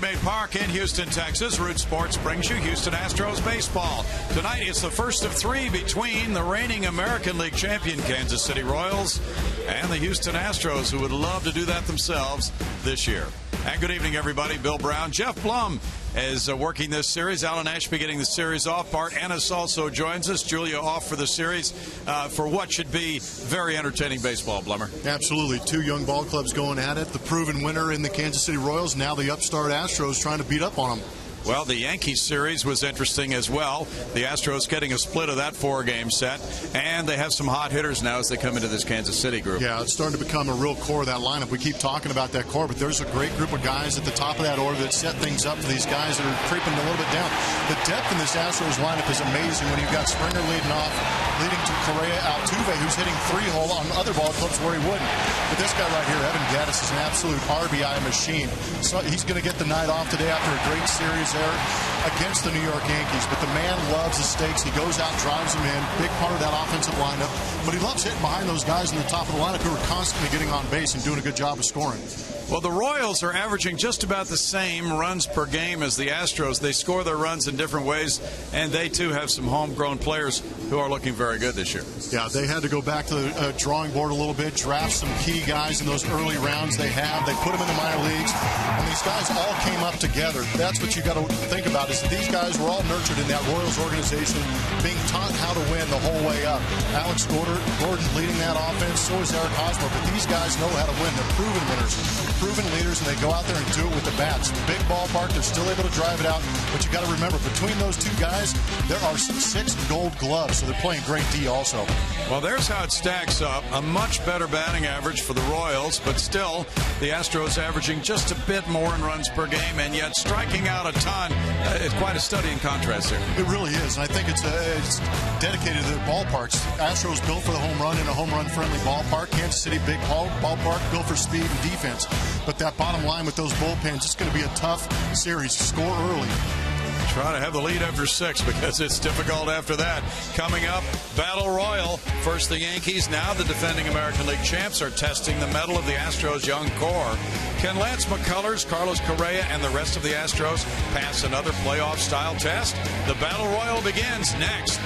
Minute Maid Park in Houston, Texas. Root Sports brings you Houston Astros baseball. Tonight is the first of three between the reigning American League champion Kansas City Royals and the Houston Astros, who would love to do that themselves this year. And good evening, everybody. Bill Brown. Jeff Blum is working this series. Alan Ashby getting the series off. Bart Ennis also joins us. Julia off for the series for what should be very entertaining baseball, Blummer. Absolutely. Two young ball clubs going at it. The proven winner in the Kansas City Royals, now the upstart Astros trying to beat up on them. Well, the Yankees series was interesting as well. The Astros getting a split of that four-game set, and they have some hot hitters now as they come into this Kansas City group. Yeah, it's starting to become a real core of that lineup. We keep talking about that core, but there's a great group of guys at the top of that order that set things up for these guys that are creeping a little bit down. The depth in this Astros lineup is amazing when you've got Springer leading off, leading to KCA AT HOU, who's hitting three-hole on other ball clubs where he wouldn't. But this guy right here, Evan Gattis, is an absolute RBI machine. So he's going to get the night off today after a great series there against the New York Yankees. But the man loves the stakes. He goes out, drives them in. Big part of that offensive lineup. But he loves hitting behind those guys in the top of the lineup who are constantly getting on base and doing a good job of scoring. Well, the Royals are averaging just about the same runs per game as the Astros. They score their runs in different ways, and they, too, have some homegrown players who are looking very good this year. Yeah, they had to go back to the drawing board a little bit, draft some key guys in those early rounds they have. They put them in the minor leagues, and these guys all came up together. That's what you got to think about, is that these guys were all nurtured in that Royals organization, being taught how to win the whole way up. Alex Gordon leading that offense, so is Eric Hosmer, but these guys know how to win. They're proven winners, proven leaders, and they go out there and do it with the bats. Big ballpark, they're still able to drive it out, but you got to remember, between those two guys, there are 6 gold gloves, so they're playing great D also. Well, there's how it stacks up. A much better batting average for the Royals, but still, the Astros averaging just a bit more in runs per game, and yet striking out a ton. It's quite a study in contrast here. It really is, and I think it's dedicated to the ballparks. Astros built for the home run in a home run-friendly ballpark. Kansas City, big ballpark, built for speed and defense. But that bottom line with those bullpens, it's going to be a tough series. Score early. Try to have the lead after 6 because it's difficult after that. Coming up, Battle Royal. First the Yankees, now the defending American League champs are testing the mettle of the Astros' young core. Can Lance McCullers, Carlos Correa, and the rest of the Astros pass another playoff-style test? The Battle Royal begins next.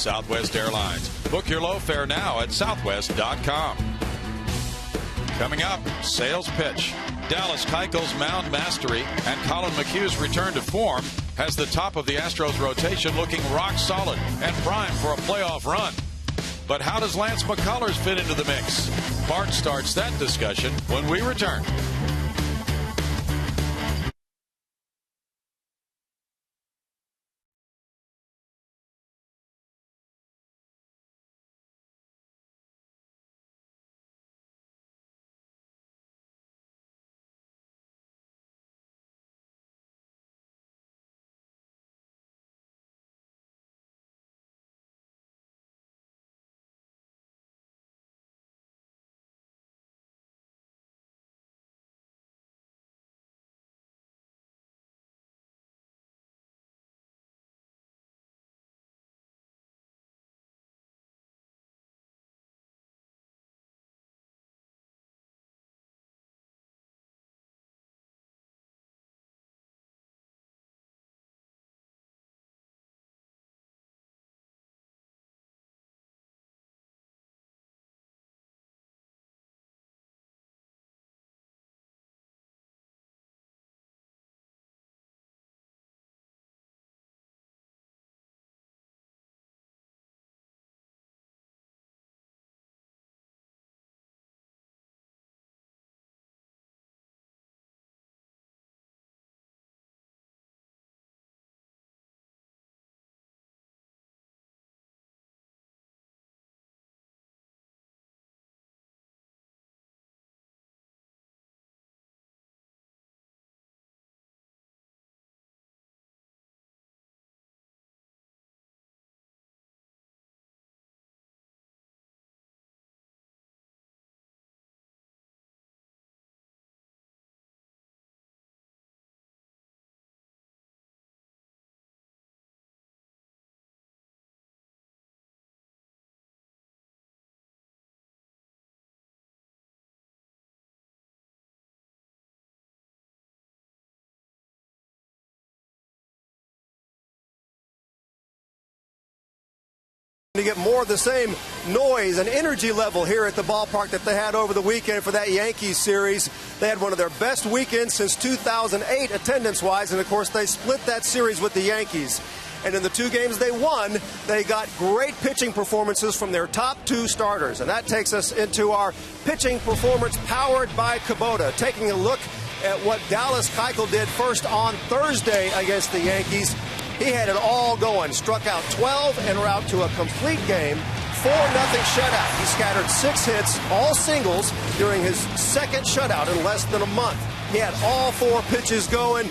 Southwest Airlines. Book your low fare now at southwest.com. Coming up, sales pitch. Dallas Keuchel's mound mastery and Colin McHugh's return to form has the top of the Astros rotation looking rock solid and primed for a playoff run. But how does Lance McCullers fit into the mix? Bart starts that discussion when we return. To get more of the same noise and energy level here at the ballpark that they had over the weekend for that Yankees series. They had one of their best weekends since 2008 attendance-wise, and of course they split that series with the Yankees. And in the two games they won, they got great pitching performances from their top two starters. And that takes us into our pitching performance powered by Kubota, taking a look at what Dallas Keuchel did first on Thursday against the Yankees. He had it all going, struck out 12 en route to a complete game, 4-0 shutout. He scattered 6 hits, all singles, during his second shutout in less than a month. He had all 4 pitches going,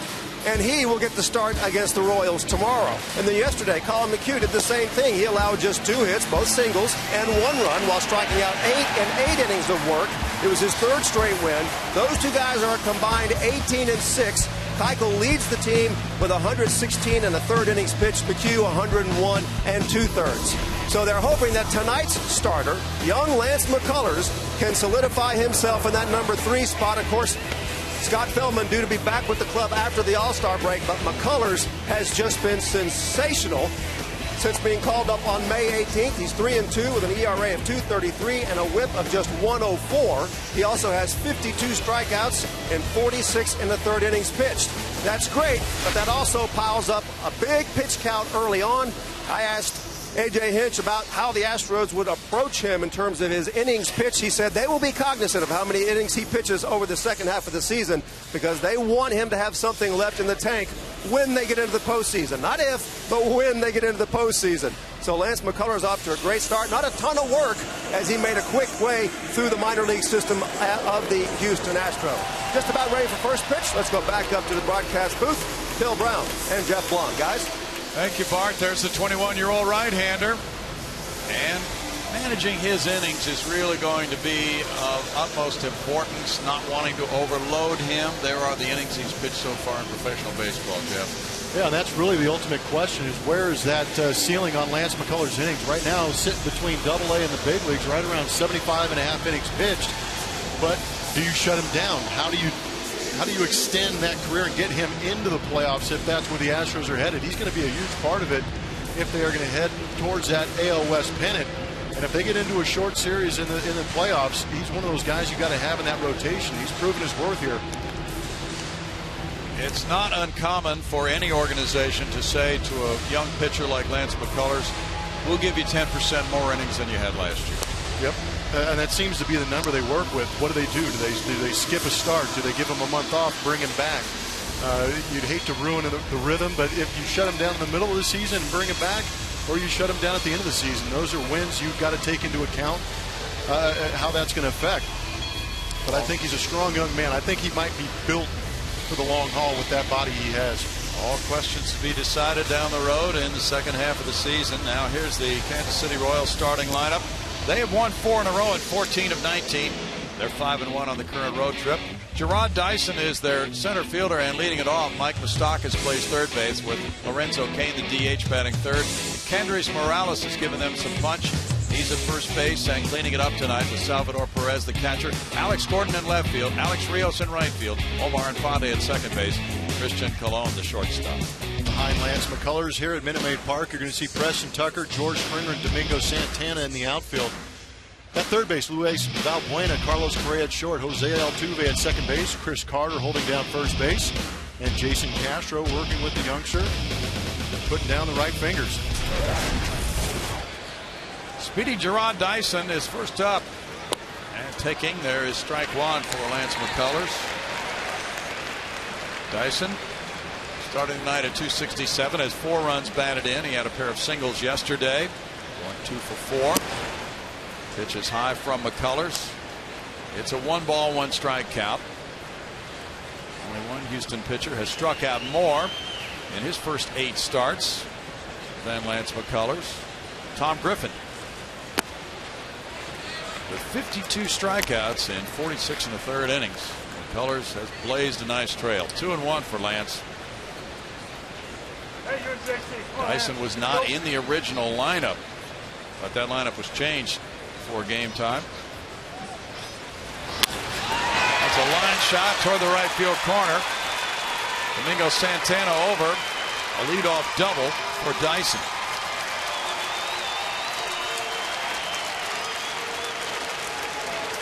and he will get the start against the Royals tomorrow. And then yesterday, Colin McHugh did the same thing. He allowed just 2 hits, both singles, and 1 run while striking out 8 innings of work. It was his 3rd straight win. Those 2 guys are a combined 18-6. Keuchel leads the team with 116 and a 3rd innings pitched. McHugh 101 and 2/3. So they're hoping that tonight's starter, young Lance McCullers, can solidify himself in that number 3 spot. Of course, Scott Feldman due to be back with the club after the All-Star break, but McCullers has just been sensational since being called up on May 18th. He's 3-2 with an ERA of 2.33 and a whip of just 104. He also has 52 strikeouts and 46 in the 3rd innings pitched. That's great, but that also piles up a big pitch count early on. I asked A.J. Hinch about how the Astros would approach him in terms of his innings pitched. He said they will be cognizant of how many innings he pitches over the second half of the season because they want him to have something left in the tank when they get into the postseason. Not if, but when they get into the postseason. So Lance McCullers off to a great start. Not a ton of work as he made a quick way through the minor league system of the Houston Astros. Just about ready for first pitch. Let's go back up to the broadcast booth. Bill Brown and Jeff Blum. Guys. Thank you, Bart. There's the 21-year-old right-hander. And managing his innings is really going to be of utmost importance, not wanting to overload him. There are the innings he's pitched so far in professional baseball, Jeff. Yeah, that's really the ultimate question is where is that ceiling on Lance McCullers' innings? Right now, sitting between Double-A and the big leagues, right around 75.5 innings pitched. But do you shut him down? How do you extend that career and get him into the playoffs if that's where the Astros are headed? He's going to be a huge part of it. if they are going to head towards that AL West pennant. And if they get into a short series in the playoffs, he's one of those guys you got to have in that rotation. He's proven his worth here. It's not uncommon for any organization to say to a young pitcher like Lance McCullers, we'll give you 10% more innings than you had last year. Yep. And that seems to be the number they work with. What do they do? Do they skip a start? Do they give him a month off, bring him back? You'd hate to ruin the rhythm, but if you shut him down in the middle of the season and bring him back, or you shut him down at the end of the season, those are wins you've got to take into account how that's going to affect. But I think he's a strong young man. I think he might be built for the long haul with that body he has. All questions to be decided down the road in the second half of the season. Now here's the Kansas City Royals starting lineup. They have won 4 in a row at 14 of 19. They're 5-1 on the current road trip. Gerard Dyson is their center fielder, and leading it off, Mike Moustakas plays third base with Lorenzo Cain, the DH, batting third. Kendrys Morales has given them some punch. He's at first base and cleaning it up tonight with Salvador Perez, the catcher. Alex Gordon in left field. Alex Rios in right field. Omar Infante at second base. Christian Colon, the shortstop. Behind Lance McCullers here at Minute Maid Park, you're going to see Preston Tucker, George Springer, and Domingo Santana in the outfield. At third base, Luis Valbuena, Carlos Correa at short, Jose Altuve at second base, Chris Carter holding down first base, and Jason Castro working with the youngster, putting down the right fingers. Speedy Gerard Dyson is first up. And taking, there is strike one for Lance McCullers. Dyson starting the night at 267, has 4 runs batted in. He had a pair of singles yesterday. 1-2 for 4. Pitch is high from McCullers. It's a 1-ball, 1-strike count. Only one Houston pitcher has struck out more in his first 8 starts than Lance McCullers. Tom Griffin with 52 strikeouts in 46 and a third innings. McCullers has blazed a nice trail. 2-1 for Lance. Dyson was not in the original lineup, but that lineup was changed for game time. That's a line shot toward the right field corner. Domingo Santana over. A leadoff double for Dyson.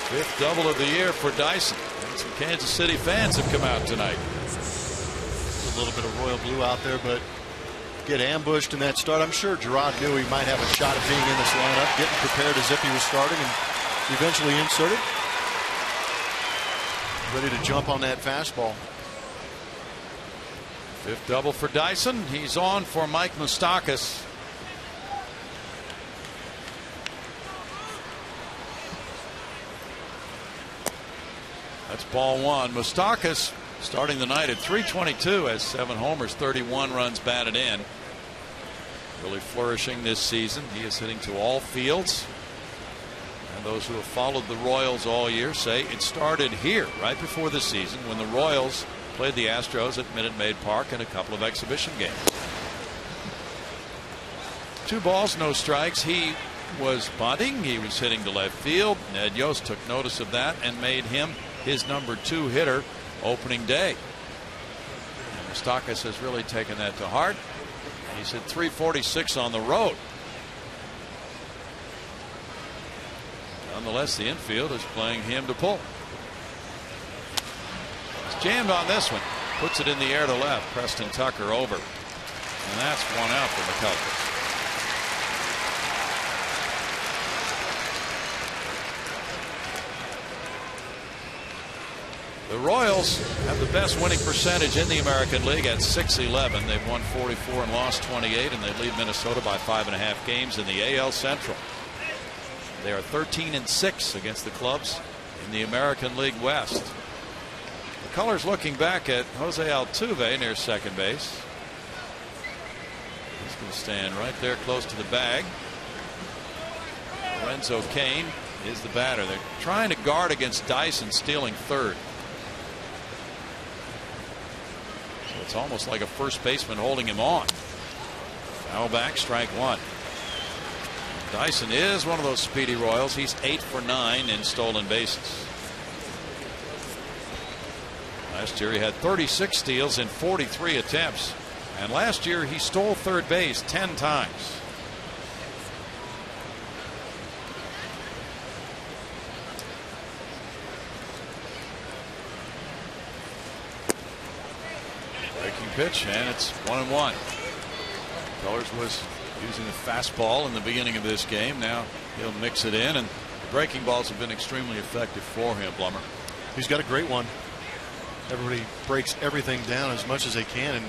Fifth double of the year for Dyson. And some Kansas City fans have come out tonight. A little bit of royal blue out there, but get ambushed in that start. I'm sure Gerard knew he might have a shot at being in this lineup, getting prepared as if he was starting, and eventually inserted. Ready to jump on that fastball. Fifth double for Dyson. He's on for Mike Moustakas. That's ball one. Moustakas starting the night at 322 has 7 homers, 31 runs batted in. Really flourishing this season. He is hitting to all fields. And those who have followed the Royals all year say it started here right before the season when the Royals played the Astros at Minute Maid Park in a couple of exhibition games. 2 balls, no strikes. He was bunting. He was hitting to left field. Ned Yost took notice of that and made him his number 2 hitter opening day. And Moustakas has really taken that to heart. He's hit 346 on the road. Nonetheless, the infield is playing him to pull. He's jammed on this one. Puts it in the air to left. Preston Tucker over. And that's 1 out for McCullers. The Royals have the best winning percentage in the American League at .611. They've won 44 and lost 28, and they lead Minnesota by 5.5 games in the AL Central. They are 13-6 against the clubs in the American League West. McCullers looking back at Jose Altuve near second base. He's going to stand right there close to the bag. Lorenzo Cain is the batter. They're trying to guard against Dyson stealing third. So it's almost like a first baseman holding him on. Foul back, strike one. Dyson is one of those speedy Royals. He's 8 for 9 in stolen bases. Last year he had 36 steals in 43 attempts. And last year he stole third base 10 times. Breaking pitch, and it's 1-1. Colors was using the fastball in the beginning of this game. Now he'll mix it in, and the breaking balls have been extremely effective for him, Blummer. He's got a great one. Everybody breaks everything down as much as they can, and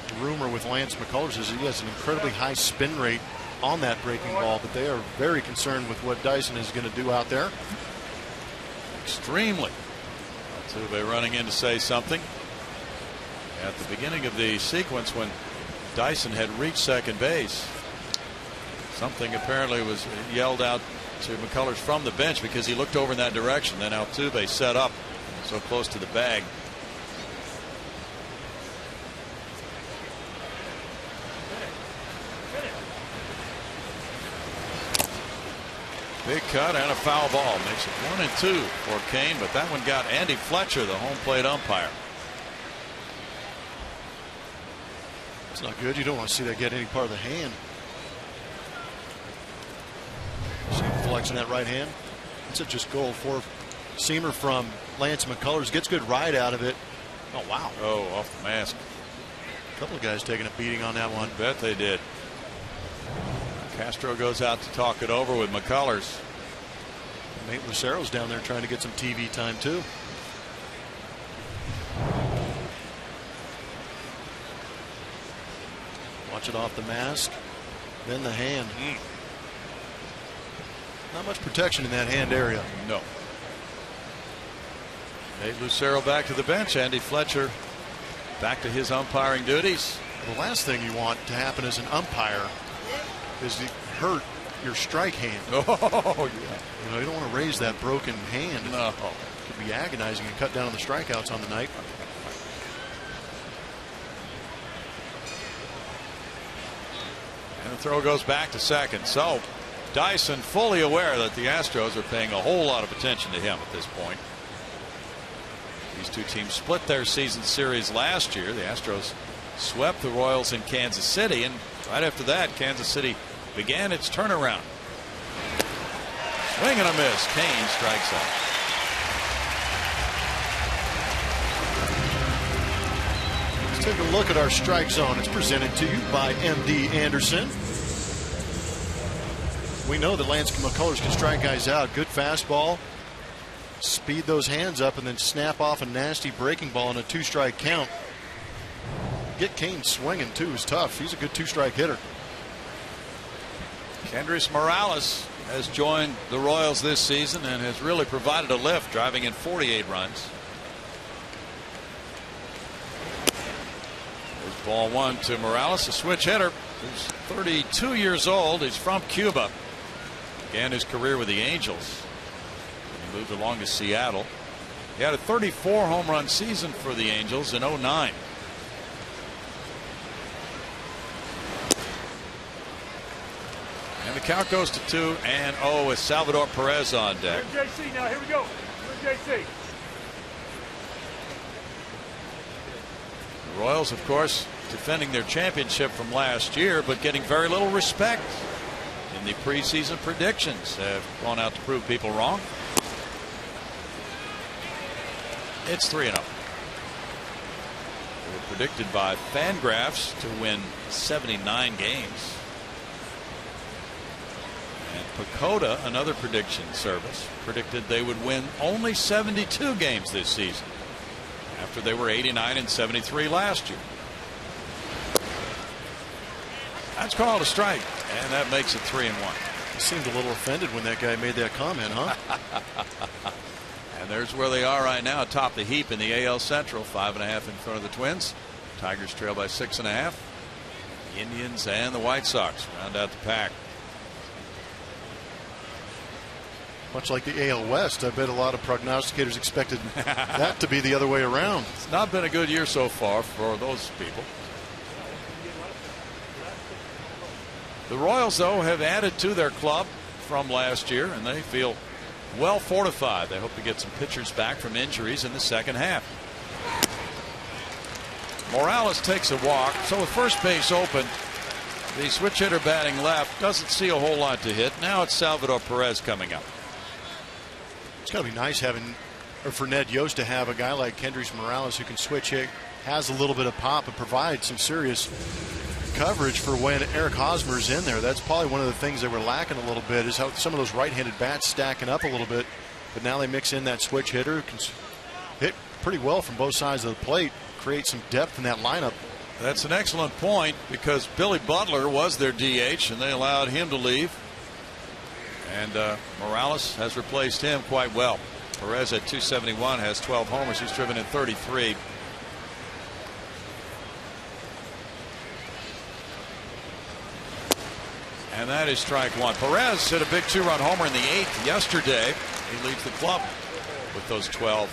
the rumor with Lance McCullers is he has an incredibly high spin rate on that breaking ball, but they are very concerned with what Dyson is going to do out there. Extremely. Altuve running in to say something. At the beginning of the sequence when Dyson had reached second base, something apparently was yelled out to McCullers from the bench because he looked over in that direction. Then Altuve set up so close to the bag. Big cut and a foul ball makes it 1-2 for Kane, but that one got Andy Fletcher, the home plate umpire. It's not good. You don't want to see that get any part of the hand. See him flexing that right hand. It's a just goal. Four-seamer from Lance McCullers. Gets good ride out of it. Oh, wow. Oh, off the mask. A couple of guys taking a beating on that one. Bet they did. Castro goes out to talk it over with McCullers. Nate Lucero's down there trying to get some TV time, too. Watch it off the mask, then the hand. Not much protection in that hand area. No. Nate Lucero back to the bench. Andy Fletcher back to his umpiring duties. The last thing you want to happen as an umpire is to hurt your strike hand. Oh, yeah. You know, you don't want to raise that broken hand. No. It could be agonizing and cut down on the strikeouts on the night. And the throw goes back to second. So Dyson fully aware that the Astros are paying a whole lot of attention to him at this point. These two teams split their season series last year. The Astros swept the Royals in Kansas City, and right after that Kansas City began its turnaround. Swing and a miss. Kane strikes out. Let's take a look at our strike zone. It's presented to you by MD Anderson. We know that Lance McCullers can strike guys out. Good fastball. Speed those hands up and then snap off a nasty breaking ball in a two-strike count. Get Kane swinging too is tough. He's a good two-strike hitter. Kendrys Morales has joined the Royals this season and has really provided a lift, driving in 48 runs. There's ball one to Morales, a switch hitter who's 32 years old. He's from Cuba. Began his career with the Angels. He moved along to Seattle. He had a 34 home run season for the Angels in 2009. And the count goes to 2-0 with Salvador Perez on deck. JC now, here we go. JC. The Royals, of course, defending their championship from last year, but getting very little respect in the preseason predictions. Have gone out to prove people wrong. It's 3-0. They were predicted by Fangraphs to win 79 games. And Pacoda, another prediction service, predicted they would win only 72 games this season after they were 89 and 73 last year. That's called a strike, and that makes it 3-1. He seemed a little offended when that guy made that comment, huh? And there's where they are right now, atop the heap in the AL Central, 5.5 in front of the Twins. Tigers trail by 6.5. The Indians and the White Sox round out the pack. Much like the AL West, I bet a lot of prognosticators expected that to be the other way around. It's not been a good year so far for those people. The Royals, though, have added to their club from last year, and they feel well fortified. They hope to get some pitchers back from injuries in the second half. Morales takes a walk. So with first base open, the switch hitter batting left doesn't see a whole lot to hit. Now it's Salvador Perez coming up. It's got to be nice having, or for Ned Yost to have a guy like Kendrys Morales who can switch hit, has a little bit of pop, and provide some serious coverage for when Eric Hosmer's in there. That's probably one of the things they were lacking a little bit, is how some of those right-handed bats stacking up a little bit. But now they mix in that switch hitter who can hit pretty well from both sides of the plate, create some depth in that lineup. That's an excellent point, because Billy Butler was their DH and they allowed him to leave, and Morales has replaced him quite well. Perez at 271 has 12 homers. He's driven in 33. And that is strike one. Perez hit a big 2-run homer in the 8th yesterday. He leads the club with those 12.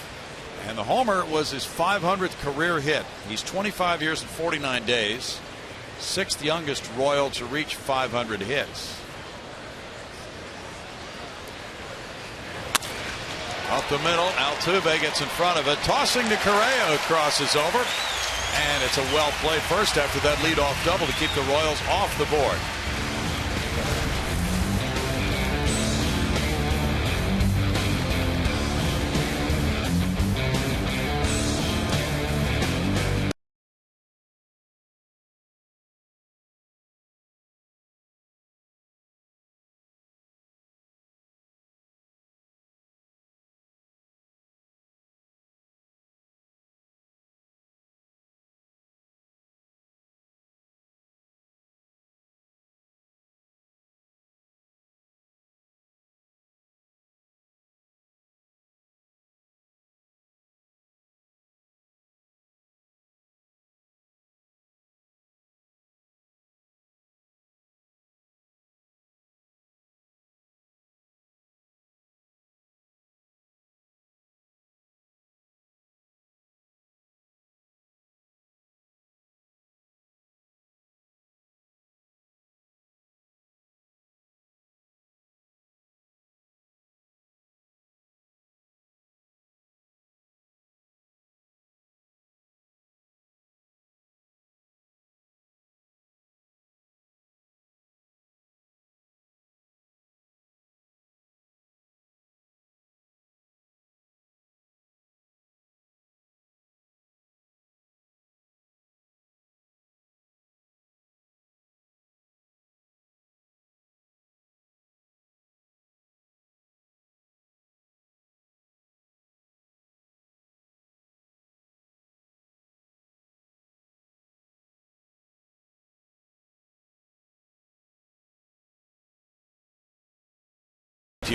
And the homer was his 500th career hit. He's 25 years and 49 days. 6th youngest Royal to reach 500 hits. Up the middle, Altuve gets in front of it. Tossing to Correa, who crosses over. And it's a well-played first after that leadoff double to keep the Royals off the board.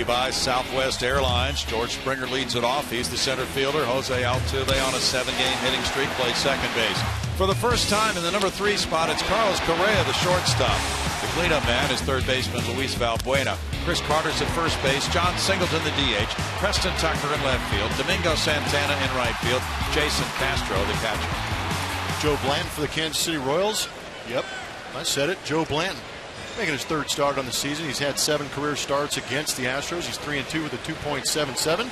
By Southwest Airlines. George Springer leads it off. He's the center fielder. Jose Altuve on a 7-game hitting streak plays second base. For the first time in the number 3 spot, it's Carlos Correa, the shortstop. The cleanup man is third baseman Luis Valbuena. Chris Carter's at first base. John Singleton, the DH. Preston Tucker in left field. Domingo Santana in right field. Jason Castro, the catcher. Joe Blanton for the Kansas City Royals. Yep, I said it. Joe Blanton making his 3rd start on the season. He's had 7 career starts against the Astros. He's 3-2 with a 2.77.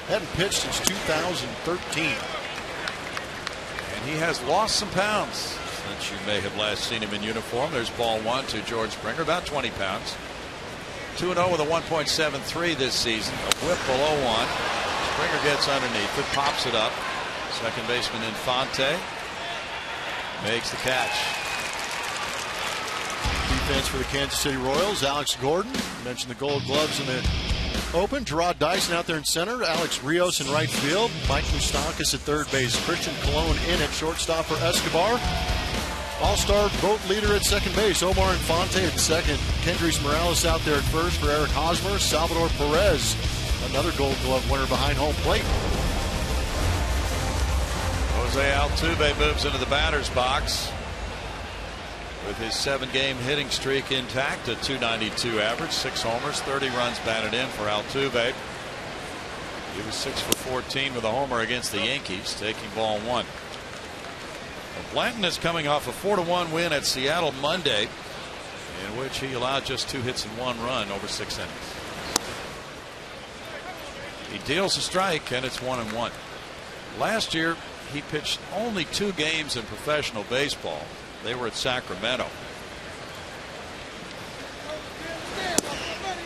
Hadn't pitched since 2013. And he has lost some pounds since you may have last seen him in uniform. There's ball 1 to George Springer, about 20 pounds. 2-0 with a 1.73 this season. A whip below 1. Springer gets underneath it, pops it up. Second baseman Infante makes the catch. Defense for the Kansas City Royals. Alex Gordon, mentioned the Gold Gloves in the open. Gerard Dyson out there in center. Alex Rios in right field. Mike Moustakas at third base. Christian Colon in at shortstop for Escobar. All-star vote leader at second base. Omar Infante at second. Kendrys Morales out there at first for Eric Hosmer. Salvador Perez, another Gold Glove winner behind home plate. Jose Altuve moves into the batter's box with his 7-game hitting streak intact, a .292 average, 6 homers, 30 runs batted in for Altuve. He was 6 for 14 with a homer against the Yankees, taking ball 1. Well, Blanton is coming off a 4-1 win at Seattle Monday, in which he allowed just 2 hits and 1 run over 6 innings. He deals a strike, and it's 1-1. Last year, he pitched only 2 games in professional baseball. They were at Sacramento.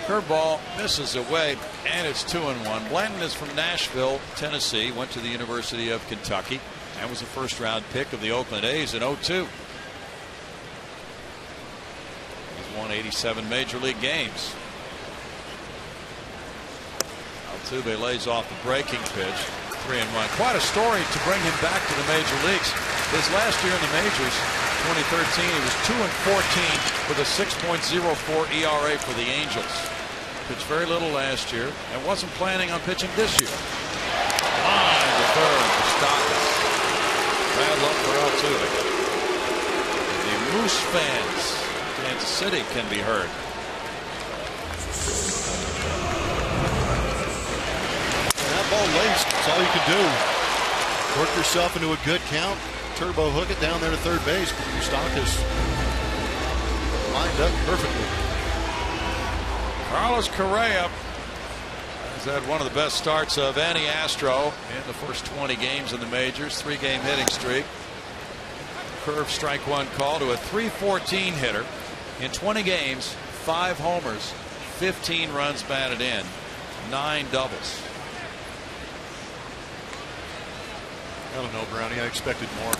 Curveball misses away, and it's 2-1. Blanton is from Nashville, Tennessee, went to the University of Kentucky, and was a first-round pick of the Oakland A's in 2002. He's won 87 major league games. Altuve lays off the breaking pitch. 3-1. Quite a story to bring him back to the major leagues. His last year in the majors, 2013, he was 2-14 with a 6.04 ERA for the Angels. Pitched very little last year and wasn't planning on pitching this year. Line to third for Stockton. Bad luck for Altuve. The Moose fans, Kansas City, can be heard. That ball laced. That's all you can do. Work yourself into a good count. Turbo hook it down there to third base. Stock is lined up perfectly. Carlos Correa has had one of the best starts of any Astro in the first 20 games in the majors. 3-game hitting streak. Curve strike one call to a .314 hitter. In 20 games, 5 homers, 15 runs batted in, 9 doubles. I don't know, Brownie. I expected more.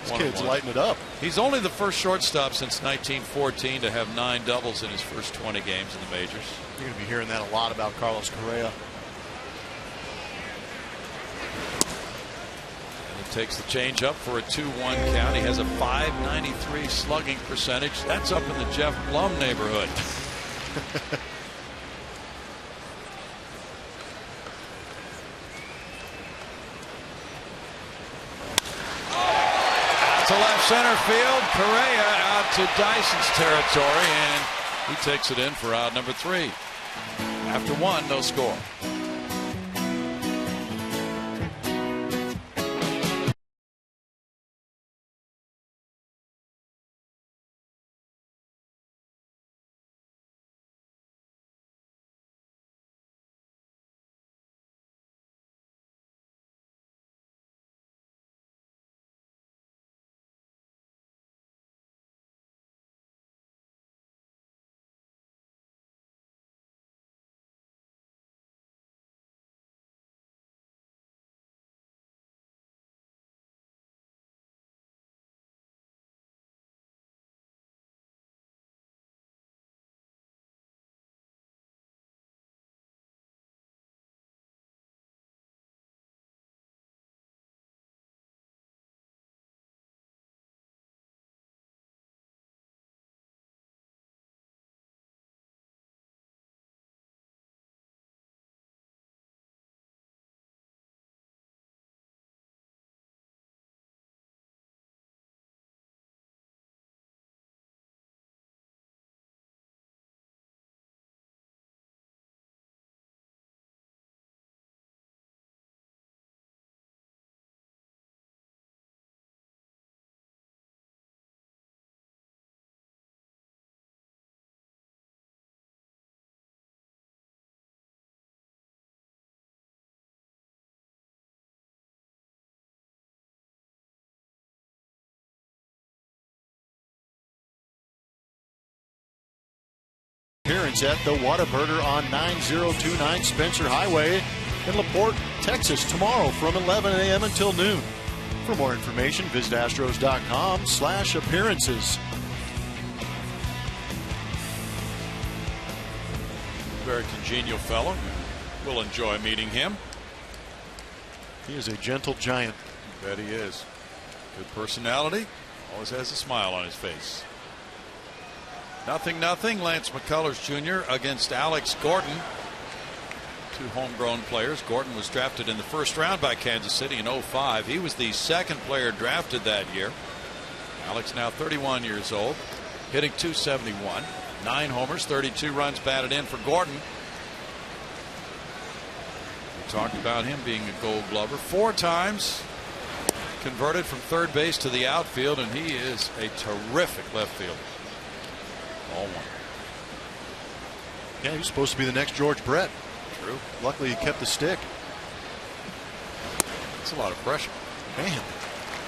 This kid's lighting it up. He's only the first shortstop since 1914 to have 9 doubles in his first 20 games in the majors. You're going to be hearing that a lot about Carlos Correa. And he takes the changeup for a 2-1 count. He has a .593 slugging percentage. That's up in the Jeff Blum neighborhood. To left center field, Correa out to Dyson's territory, and he takes it in for out number 3. After 1, no score. Appearance at the Whataburger on 9029 Spencer Highway in LaPorte, Texas, tomorrow from 11 a.m. until noon. For more information, visit astros.com/appearances. Very congenial fellow. We'll enjoy meeting him. He is a gentle giant. I bet he is. Good personality. Always has a smile on his face. 0-0. Lance McCullers Jr. against Alex Gordon. 2 homegrown players. Gordon was drafted in the first round by Kansas City in 2005. He was the second player drafted that year. Alex now 31 years old, hitting .271. 9 homers, 32 runs batted in for Gordon. We talked about him being a Gold Glover 4 times. Converted from third base to the outfield, and he is a terrific left fielder. All 1. Yeah, he's supposed to be the next George Brett. True. Luckily, he kept the stick. That's a lot of pressure. Man,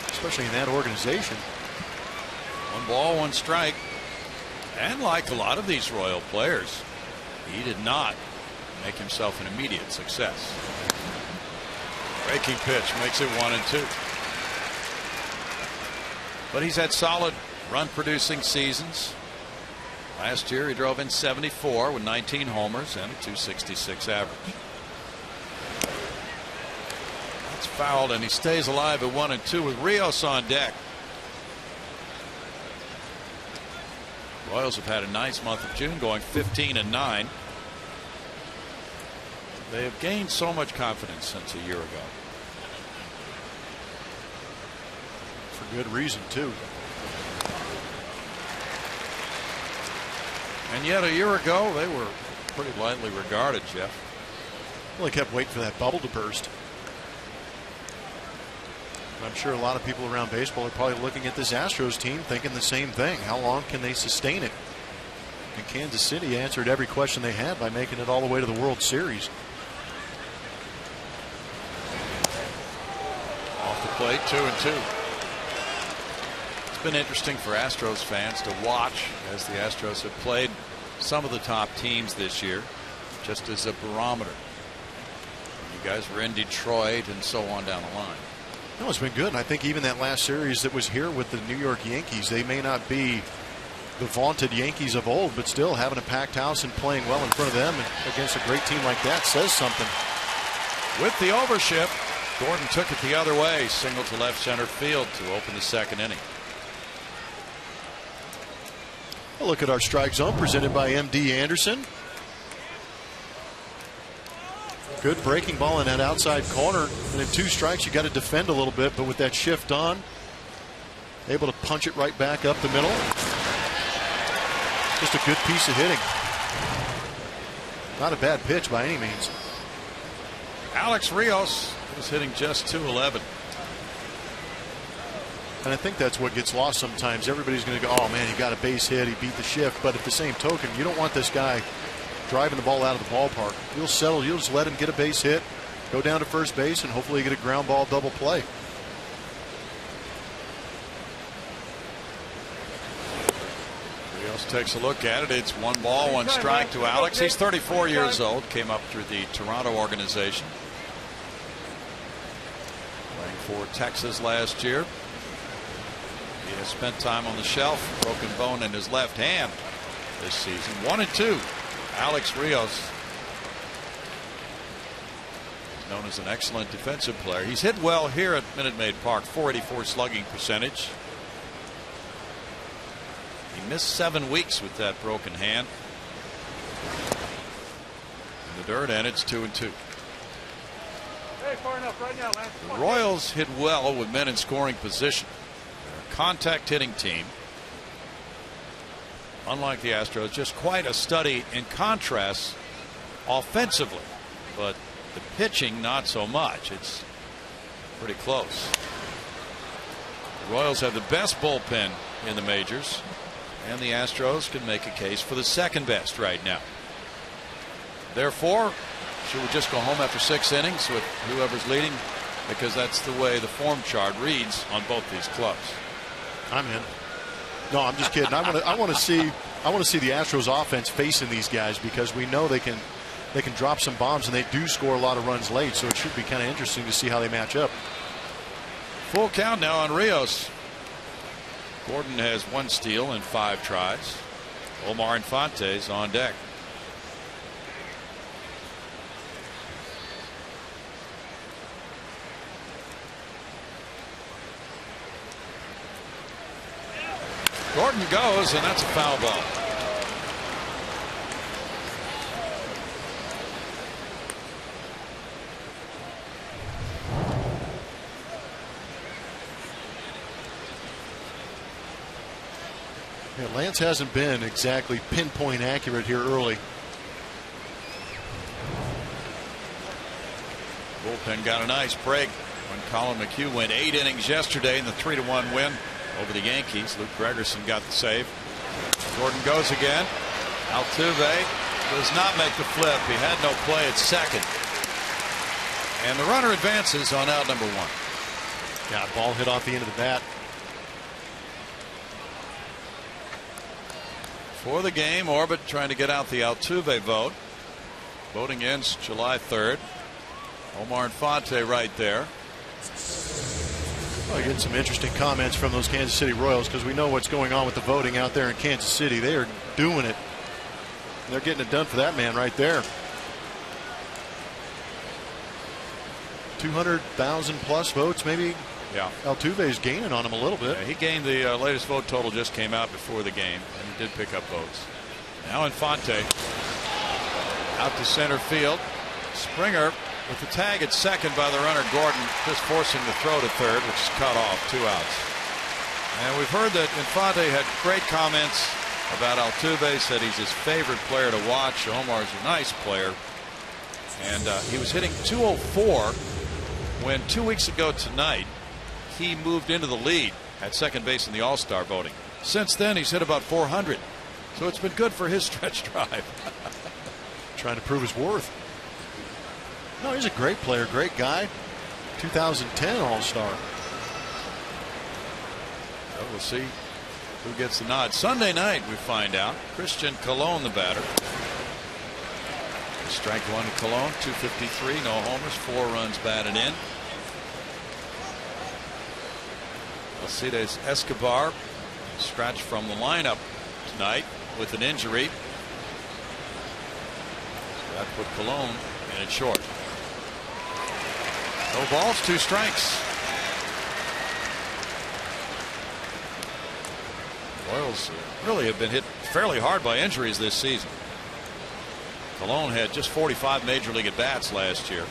especially in that organization. 1 ball, 1 strike. And like a lot of these Royal players, he did not make himself an immediate success. Breaking pitch makes it 1-2. But he's had solid run producing seasons. Last year he drove in 74 with 19 homers and a .266 average. It's fouled and he stays alive at 1-2 with Rios on deck. Royals have had a nice month of June, going 15-9. They have gained so much confidence since a year ago. For good reason, too. And yet a year ago they were pretty lightly regarded, Jeff. Well, they kept waiting for that bubble to burst. I'm sure a lot of people around baseball are probably looking at this Astros team thinking the same thing. How long can they sustain it? And Kansas City answered every question they had by making it all the way to the World Series. Off the plate, 2-2. It's been interesting for Astros fans to watch as the Astros have played some of the top teams this year, just as a barometer. You guys were in Detroit and so on down the line. No, it's been good. And I think even that last series that was here with the New York Yankees, they may not be the vaunted Yankees of old, but still having a packed house and playing well in front of them against a great team like that says something. With the overshift, Gordon took it the other way, single to left center field to open the 2nd inning. A look at our strike zone presented by M.D. Anderson. Good breaking ball in that outside corner, and in 2 strikes you got to defend a little bit, but with that shift on, able to punch it right back up the middle. Just a good piece of hitting. Not a bad pitch by any means. Alex Rios is hitting just .211. And I think that's what gets lost sometimes. Everybody's going to go, oh man, he got a base hit, he beat the shift. But at the same token, you don't want this guy driving the ball out of the ballpark. You'll settle, you'll just let him get a base hit, go down to first base, and hopefully get a ground ball double play. Rios takes a look at it. It's 1 ball, 1 strike to Alex. He's 34 years old, came up through the Toronto organization. Playing for Texas last year. He has spent time on the shelf, broken bone in his left hand this season. 1-2. Alex Rios is known as an excellent defensive player. He's hit well here at Minute Maid Park, .484 slugging percentage. He missed 7 weeks with that broken hand. In the dirt, and it's 2-2. Hey, far enough right now, Lance. The Royals hit well with men in scoring position. They're a contact hitting team. Unlike the Astros, just quite a study in contrast offensively, but the pitching not so much. It's pretty close. The Royals have the best bullpen in the majors, and the Astros can make a case for the 2nd best right now. Therefore, should we just go home after 6 innings with whoever's leading, because that's the way the form chart reads on both these clubs? I'm in. No, I'm just kidding. I want to see the Astros offense facing these guys, because we know they can drop some bombs, and they do score a lot of runs late, so it should be kind of interesting to see how they match up. Full count now on Rios. Gordon has 1 steal in 5 tries. Omar Infante's on deck. Gordon goes, and that's a foul ball. Yeah, Lance hasn't been exactly pinpoint accurate here early. Bullpen got a nice break when Colin McHugh went 8 innings yesterday in the 3-1 win over the Yankees. Luke Gregerson got the save. Gordon goes again. Altuve does not make the flip. He had no play at second. And the runner advances on out number 1. Yeah, ball hit off the end of the bat. For the game, Orbit trying to get out the Altuve vote. Voting ends July 3rd. Omar Infante right there. Well, getting some interesting comments from those Kansas City Royals because we know what's going on with the voting out there in Kansas City. They are doing it. They're getting it done for that man right there. 200,000 plus votes, maybe. Yeah. Altuve's gaining on him a little bit. Yeah, he gained the latest vote total just came out before the game, and he did pick up votes. Now Infante out to center field. Springer with the tag at second by the runner Gordon, just forcing the throw to third, which is cut off. 2 outs. And we've heard that Infante had great comments about Altuve, said he's his favorite player to watch. Omar's a nice player. And he was hitting .204 when 2 weeks ago tonight he moved into the lead at second base in the All-Star voting. Since then he's hit about .400. So it's been good for his stretch drive. Trying to prove his worth. No, he's a great player, great guy. 2010 All-Star. So we'll see who gets the nod. Sunday night we find out. Christian Colon the batter. Strike 1 to Colon, 253, no homers, 4 runs batted in. Alcides Escobar scratched from the lineup tonight with an injury. So that put Colon in at short. No balls, 2 strikes. Royals really have been hit fairly hard by injuries this season. Colon had just 45 major league at bats last year.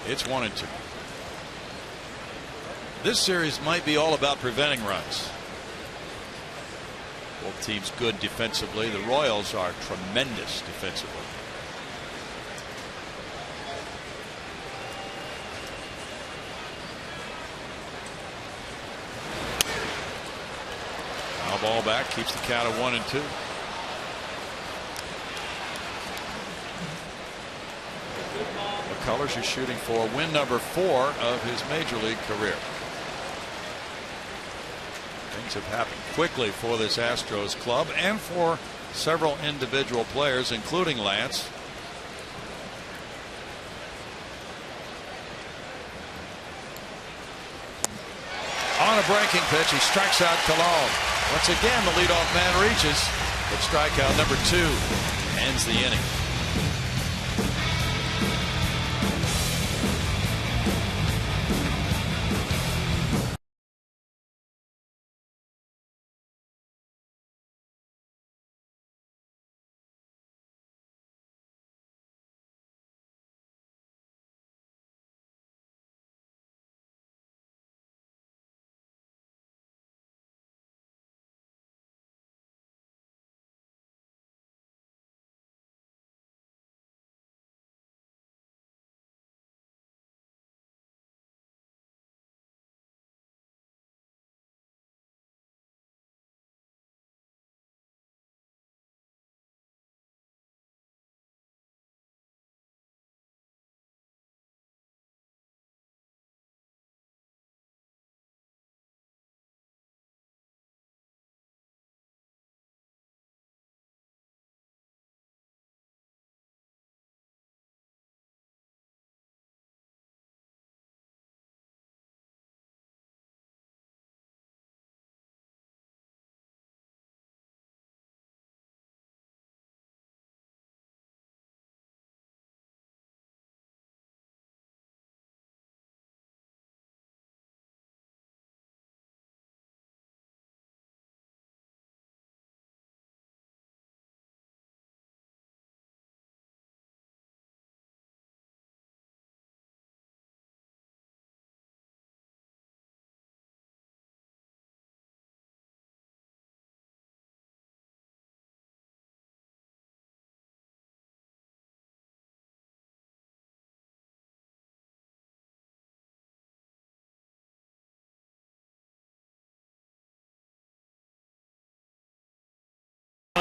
It's 1-2. This series might be all about preventing runs. Both teams good defensively. The Royals are tremendous defensively. Foul ball back, keeps the count at 1-2. McCullers is shooting for win number 4 of his major league career. Things have happened quickly for this Astros club and for several individual players, including Lance. On a breaking pitch, he strikes out Colon. Once again, the leadoff man reaches, but strikeout number 2 ends the inning.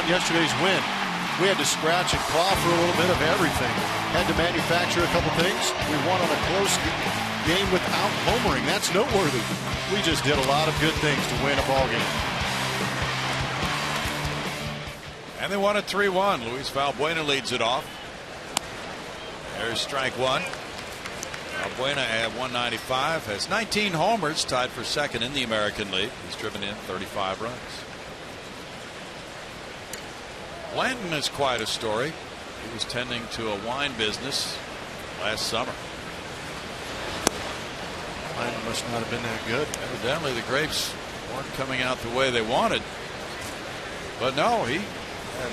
Yesterday's win. We had to scratch and claw for a little bit of everything. Had to manufacture a couple things. We won on a close game without homering. That's noteworthy. We just did a lot of good things to win a ball game. And they won it 3-1. Luis Valbuena leads it off. There's strike one. Valbuena at 195 has 19 homers, tied for second in the American League. He's driven in 35 runs. Blanton is quite a story. He was tending to a wine business last summer. Blanton must not have been that good. Evidently the grapes weren't coming out the way they wanted. But no, he had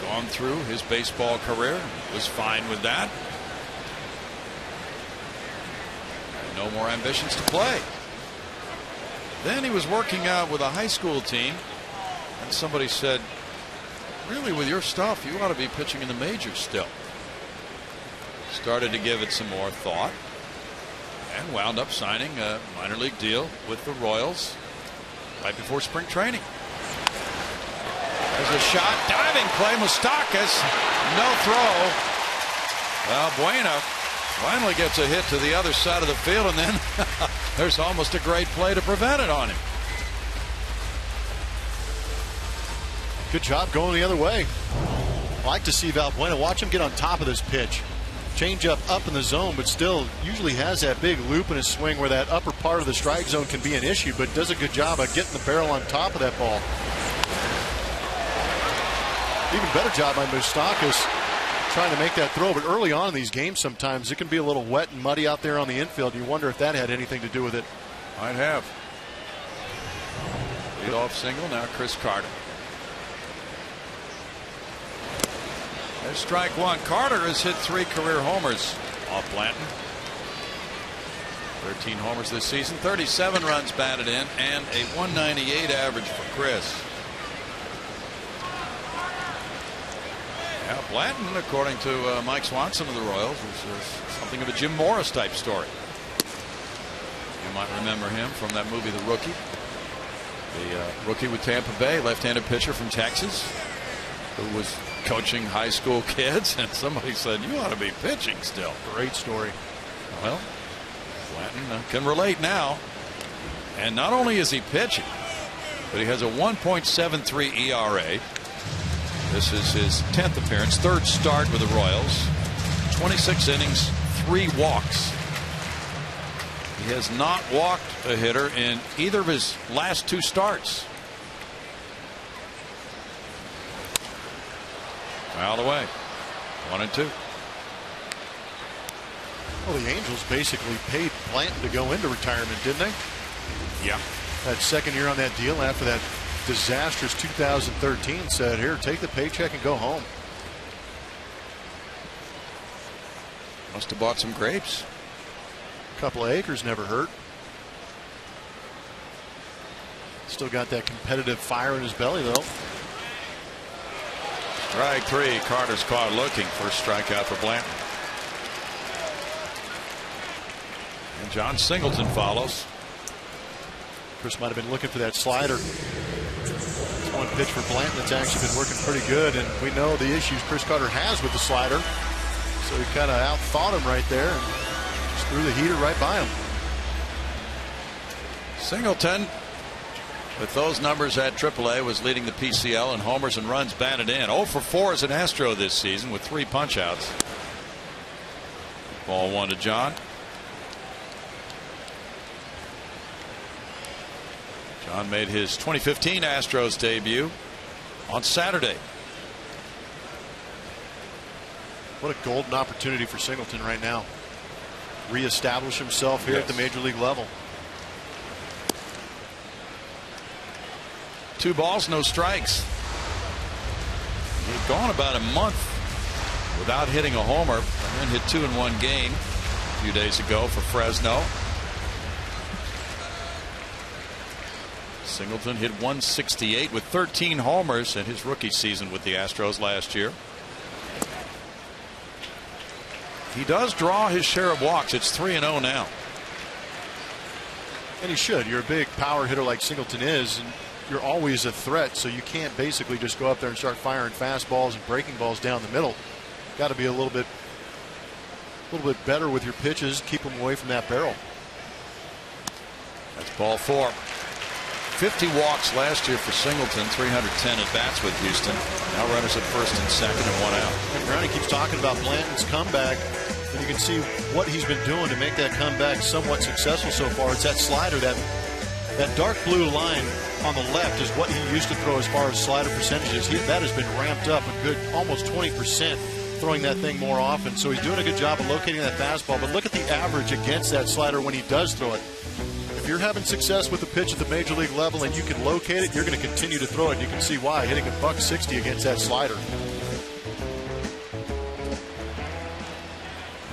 gone through his baseball career, was fine with that. Had no more ambitions to play. Then he was working out with a high school team, and somebody said, really, with your stuff, you ought to be pitching in the majors still. Started to give it some more thought and wound up signing a minor league deal with the Royals right before spring training. There's a shot, diving play, Moustakas, no throw. Valbuena finally gets a hit to the other side of the field, and then there's almost a great play to prevent it on him. Good job going the other way. I like to see Valbuena. Watch him get on top of this pitch. Change up in the zone, but still usually has that big loop in his swing where that upper part of the strike zone can be an issue, but does a good job of getting the barrel on top of that ball. Even better job by Moustakas trying to make that throw, but early on in these games sometimes it can be a little wet and muddy out there on the infield. You wonder if that had anything to do with it. Might have. Lead off single, now Chris Carter. There's strike one. Carter has hit 3 career homers off Blanton. 13 homers this season, 37 runs batted in, and a 198 average for Chris. Yeah, Blanton, according to Mike Swanson of the Royals, is something of a Jim Morris type story. You might remember him from that movie, The Rookie. The rookie with Tampa Bay, left-handed pitcher from Texas, who was coaching high school kids, and somebody said, you ought to be pitching still. Great story. Well, Blanton can relate now. And not only is he pitching, but he has a 1.73 ERA. This is his 10th appearance, 3rd start with the Royals. 26 innings, 3 walks. He has not walked a hitter in either of his last 2 starts. Fouled away. 1-2. Well, the Angels basically paid Blanton to go into retirement, didn't they? Yeah. That second year on that deal after that disastrous 2013, said, here, take the paycheck and go home. Must have bought some grapes. A couple of acres never hurt. Still got that competitive fire in his belly, though. Strike 3. Carter's caught looking. First strikeout for Blanton. And John Singleton follows. Chris might have been looking for that slider. It's one pitch for Blanton that's actually been working pretty good, and we know the issues Chris Carter has with the slider. So he kind of outthought him right there and just threw the heater right by him. Singleton, with those numbers at AAA, was leading the PCL in homers and runs batted in. 0 for 4 as an Astro this season with 3 punch-outs. Ball 1 to John. John made his 2015 Astros debut on Saturday. What a golden opportunity for Singleton right now. Reestablish himself here at the major league level. 2 balls, no strikes. He'd gone about a month without hitting a homer, and then hit 2 in 1 game a few days ago for Fresno. Singleton hit 168 with 13 homers in his rookie season with the Astros last year. He does draw his share of walks. It's 3-0 now. And he should. You're a big power hitter like Singleton is, and you're always a threat, so you can't basically just go up there and start firing fastballs and breaking balls down the middle. Got to be a little bit better with your pitches, keep them away from that barrel. That's ball 4. 50 walks last year for Singleton, 310 at bats with Houston. Now runners at first and second and 1 out. And Brownie keeps talking about Blanton's comeback, and you can see what he's been doing to make that comeback somewhat successful so far. It's that slider, that dark blue line on the left is what he used to throw as far as slider percentages. That has been ramped up a good almost 20%, throwing that thing more often. So he's doing a good job of locating that fastball. But look at the average against that slider when he does throw it. If you're having success with the pitch at the major league level and you can locate it, you're going to continue to throw it. And you can see why, hitting a $160 against that slider.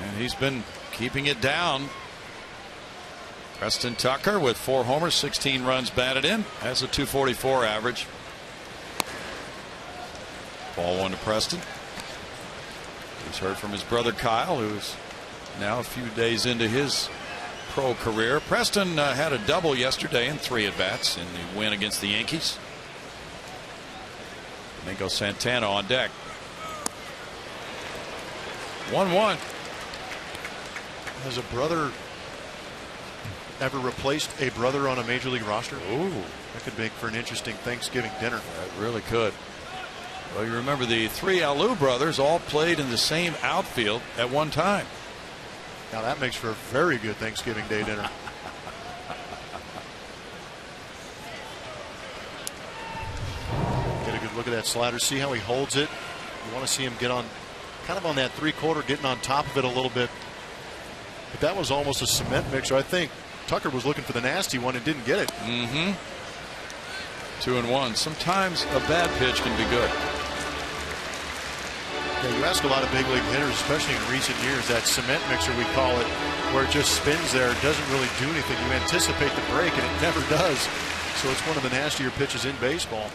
And he's been keeping it down. Preston Tucker with 4 homers, 16 runs batted in, has a .244 average. Ball 1 to Preston. He's heard from his brother Kyle, who's now a few days into his pro career. Preston had a double yesterday in 3 at-bats in the win against the Yankees. Domingo Santana on deck. 1-1. Has a brother ever replaced a brother on a major league roster? Ooh, that could make for an interesting Thanksgiving dinner. That really could. Well, you remember the 3 Alou brothers all played in the same outfield at one time. Now that makes for a very good Thanksgiving Day dinner. Get a good look at that slider. See how he holds it. You want to see him get on, kind of on that 3/4, getting on top of it a little bit. But that was almost a cement mixer. I think Tucker was looking for the nasty one and didn't get it. 2-1. Sometimes a bad pitch can be good. Yeah, you ask a lot of big league hitters, especially in recent years, that cement mixer we call it, where it just spins there, it doesn't really do anything. You anticipate the break and it never does. So it's one of the nastier pitches in baseball.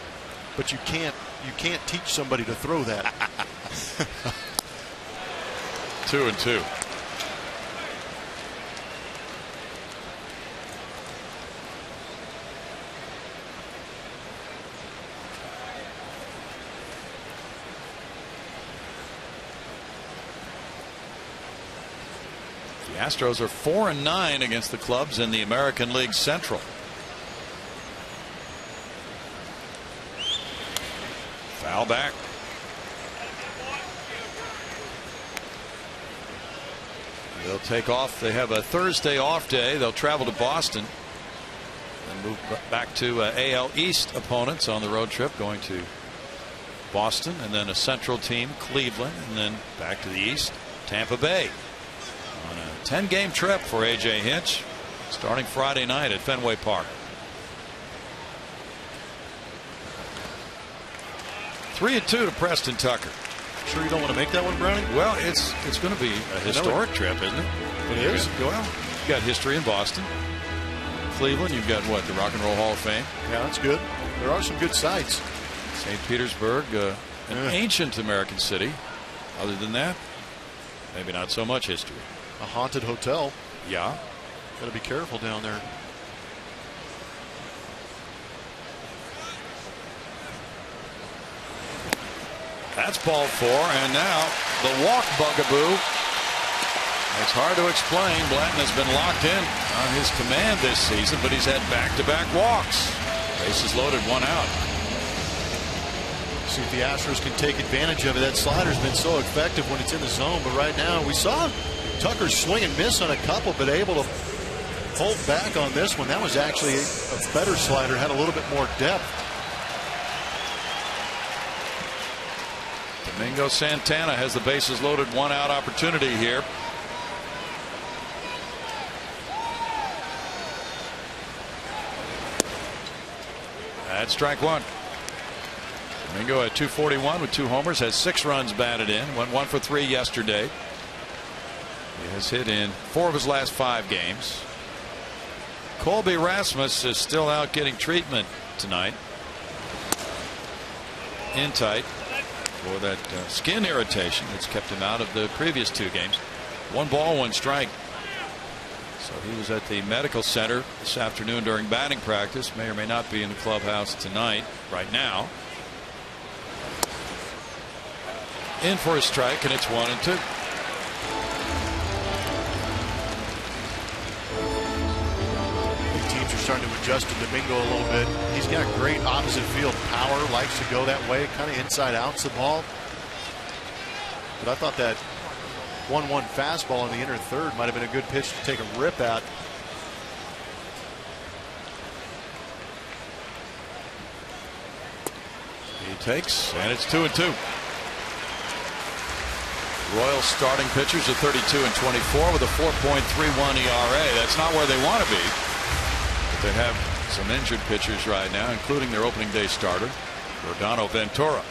But you can't teach somebody to throw that. 2-2. The Astros are 4-9 against the clubs in the American League Central. Foul back. They'll take off. They have a Thursday off day. They'll travel to Boston and move back to AL East opponents on the road trip, going to Boston and then a Central team, Cleveland, and then back to the East, Tampa Bay. On a 10-game trip for A.J. Hinch, starting Friday night at Fenway Park. 3-2 to Preston Tucker. Sure you don't want to make that one, Brownie? Well, it's going to be a historic trip, isn't it? It is. Well, you've got history in Boston. Cleveland, you've got what, the Rock and Roll Hall of Fame? Yeah, that's good. There are some good sites. St. Petersburg, an ancient American city. Other than that, maybe not so much history. A haunted hotel. Yeah. Got to be careful down there. That's ball 4, and now the walk bugaboo. It's hard to explain. Blanton has been locked in on his command this season, but he's had back-to-back walks. Bases loaded, 1 out. See if the Astros can take advantage of it. That slider's been so effective when it's in the zone, but right now we saw Tucker swing and miss on a couple, but able to hold back on this one. That was actually a better slider, had a little bit more depth. Domingo Santana has the bases loaded, 1 out opportunity here. That's strike 1. Domingo at .241 with 2 homers, has 6 runs batted in, went 1 for 3 yesterday. He has hit in 4 of his last 5 games. Colby Rasmus is still out getting treatment tonight. In tight for that skin irritation that's kept him out of the previous 2 games. 1 ball, 1 strike. So he was at the medical center this afternoon during batting practice. May or may not be in the clubhouse tonight. Right now, in for a strike, and it's 1-2. Teams are starting to adjust to Domingo a little bit. He's got great opposite field power, likes to go that way, kind of inside out's the ball. But I thought that 1-1 fastball in the inner third might have been a good pitch to take a rip at. He takes, and it's 2-2. Royals starting pitchers are 32 and 24 with a 4.31 ERA. That's not where they want to be. But they have some injured pitchers right now, including their opening day starter, Rodano Ventura.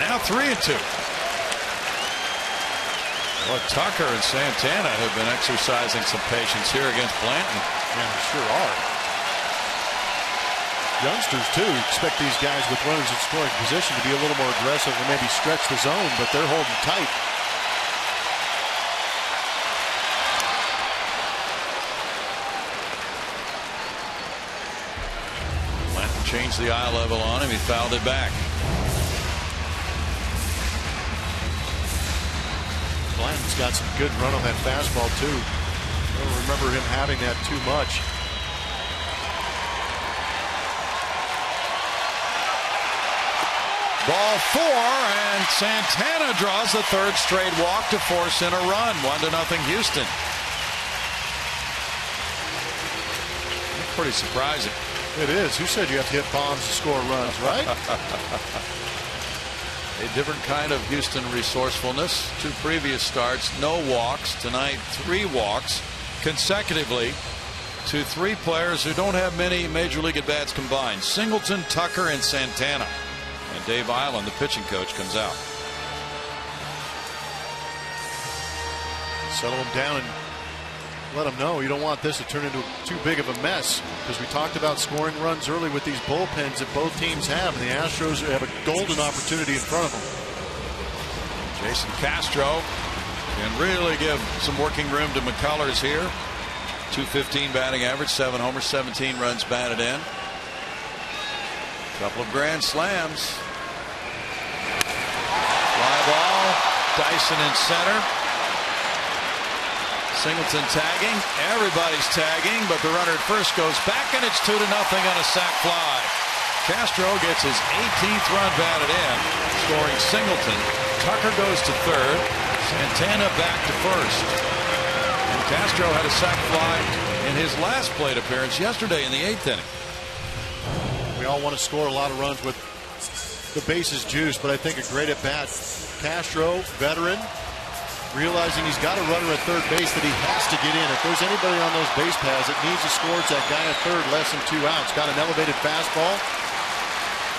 Now 3-2. Well, Tucker and Santana have been exercising some patience here against Blanton. Yeah, they sure are. Youngsters, too, expect these guys with runners in scoring position to be a little more aggressive and maybe stretch the zone, but they're holding tight. Blanton changed the eye level on him. He fouled it back. Blanton's got some good run on that fastball, too. I don't remember him having that too much. Ball 4, and Santana draws the third straight walk to force in a run. 1-0 Houston. Pretty surprising. It is. Who said you have to hit bombs to score runs, right? A different kind of Houston resourcefulness. 2 previous starts, no walks. Tonight, 3 walks consecutively to 3 players who don't have many major league at bats combined: Singleton, Tucker, and Santana. And Dave Island, the pitching coach, comes out. Settle them down and let them know you don't want this to turn into too big of a mess, because we talked about scoring runs early with these bullpens that both teams have, and the Astros have a golden opportunity in front of them. Jason Castro can really give some working room to McCullers here. .215 batting average, 7 homers, 17 runs batted in. Couple of grand slams. Fly ball. Dyson in center. Singleton tagging. Everybody's tagging, but the runner at first goes back, and it's 2-0 on a sac fly. Castro gets his 18th run batted in, scoring Singleton. Tucker goes to third. Santana back to first. And Castro had a sac fly in his last plate appearance yesterday in the 8th inning. We all want to score a lot of runs with the bases juiced, but I think a great at bat. Castro, veteran, realizing he's got a runner at third base that he has to get in. If there's anybody on those base paths that needs to score, it's that guy at third, less than 2 outs. Got an elevated fastball.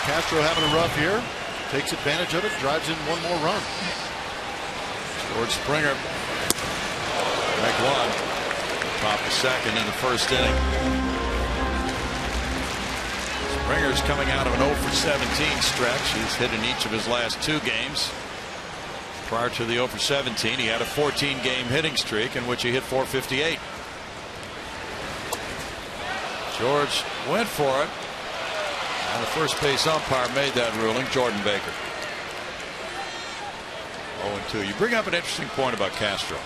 Castro having a rough year, takes advantage of it, drives in 1 more run. George Springer, strike 1, top of second in the first inning. Springer's coming out of an 0 for 17 stretch. He's hit in each of his last 2 games. Prior to the 0 for 17, he had a 14-game hitting streak in which he hit .458. George went for it, and the first base umpire made that ruling, Jordan Baker. 0-2. You bring up an interesting point about Castro.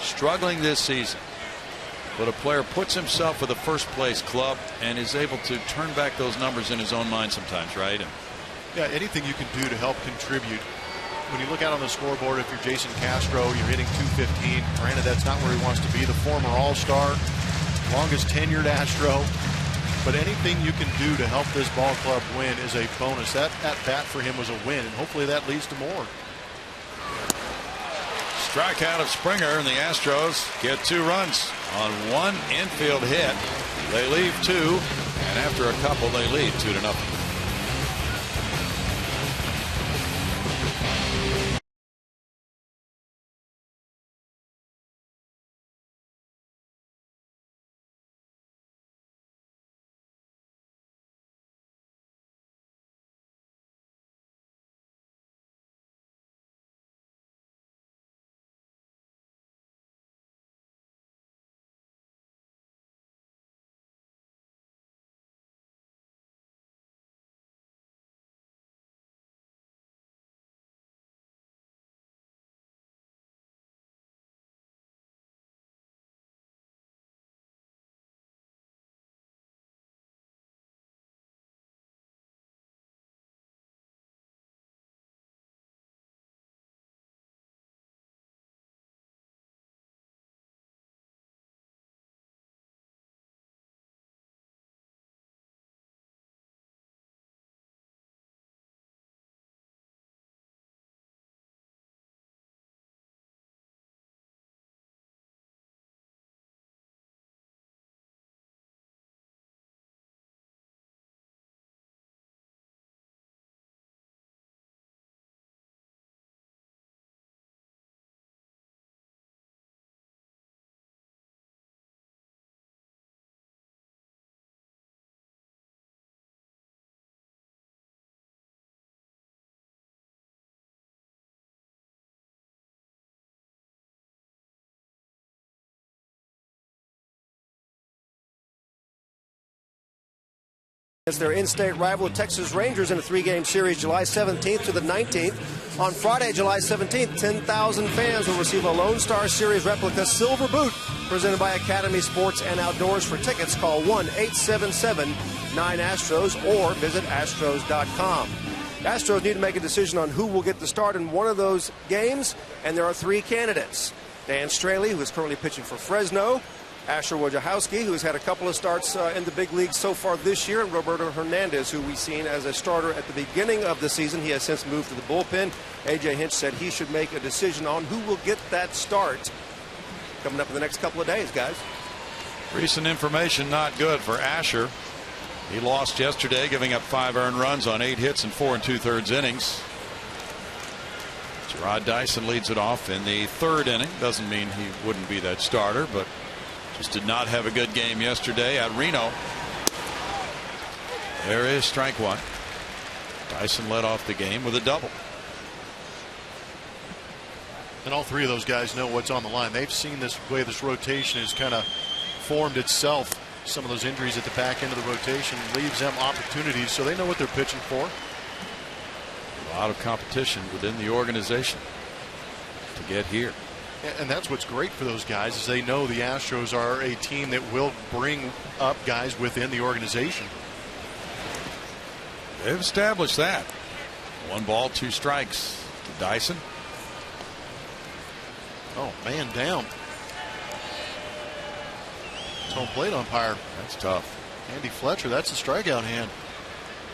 Struggling this season, but a player puts himself with a first place club and is able to turn back those numbers in his own mind sometimes, right? And yeah, anything you can do to help contribute. When you look out on the scoreboard, if you're Jason Castro, you're hitting .215. Granted, that's not where he wants to be. The former All-Star, longest tenured Astro. But anything you can do to help this ball club win is a bonus. That at bat for him was a win, and hopefully that leads to more. Strikeout of Springer, and the Astros get 2 runs on 1 infield hit. They leave 2, and after a couple, they lead 2-0. It's their in-state rival Texas Rangers in a 3-game series July 17th to the 19th. On Friday, July 17th, 10,000 fans will receive a Lone Star Series replica Silver Boot presented by Academy Sports and Outdoors. For tickets, call 1-877-9-ASTROS or visit Astros.com. The Astros need to make a decision on who will get the start in one of those games, and there are 3 candidates. Dan Straley, who is currently pitching for Fresno, Asher Wojciechowski, who's had a couple of starts in the big leagues so far this year, and Roberto Hernandez, who we've seen as a starter at the beginning of the season. He has since moved to the bullpen. A.J. Hinch said he should make a decision on who will get that start coming up in the next couple of days, guys. Recent information not good for Asher. He lost yesterday, giving up 5 earned runs on 8 hits and 4 2/3 innings. Gerard Dyson leads it off in the 3rd inning. Doesn't mean he wouldn't be that starter, but just did not have a good game yesterday at Reno. There is strike 1. Dyson led off the game with a double. And all 3 of those guys know what's on the line. They've seen this way this rotation has kind of formed itself. Some of those injuries at the back end of the rotation leaves them opportunities, so they know what they're pitching for. A lot of competition within the organization to get here. And that's what's great for those guys, is they know the Astros are a team that will bring up guys within the organization. They've established that. 1 ball, 2 strikes to Dyson. Oh, man down. Home plate umpire. That's tough. Andy Fletcher, that's a strikeout hand.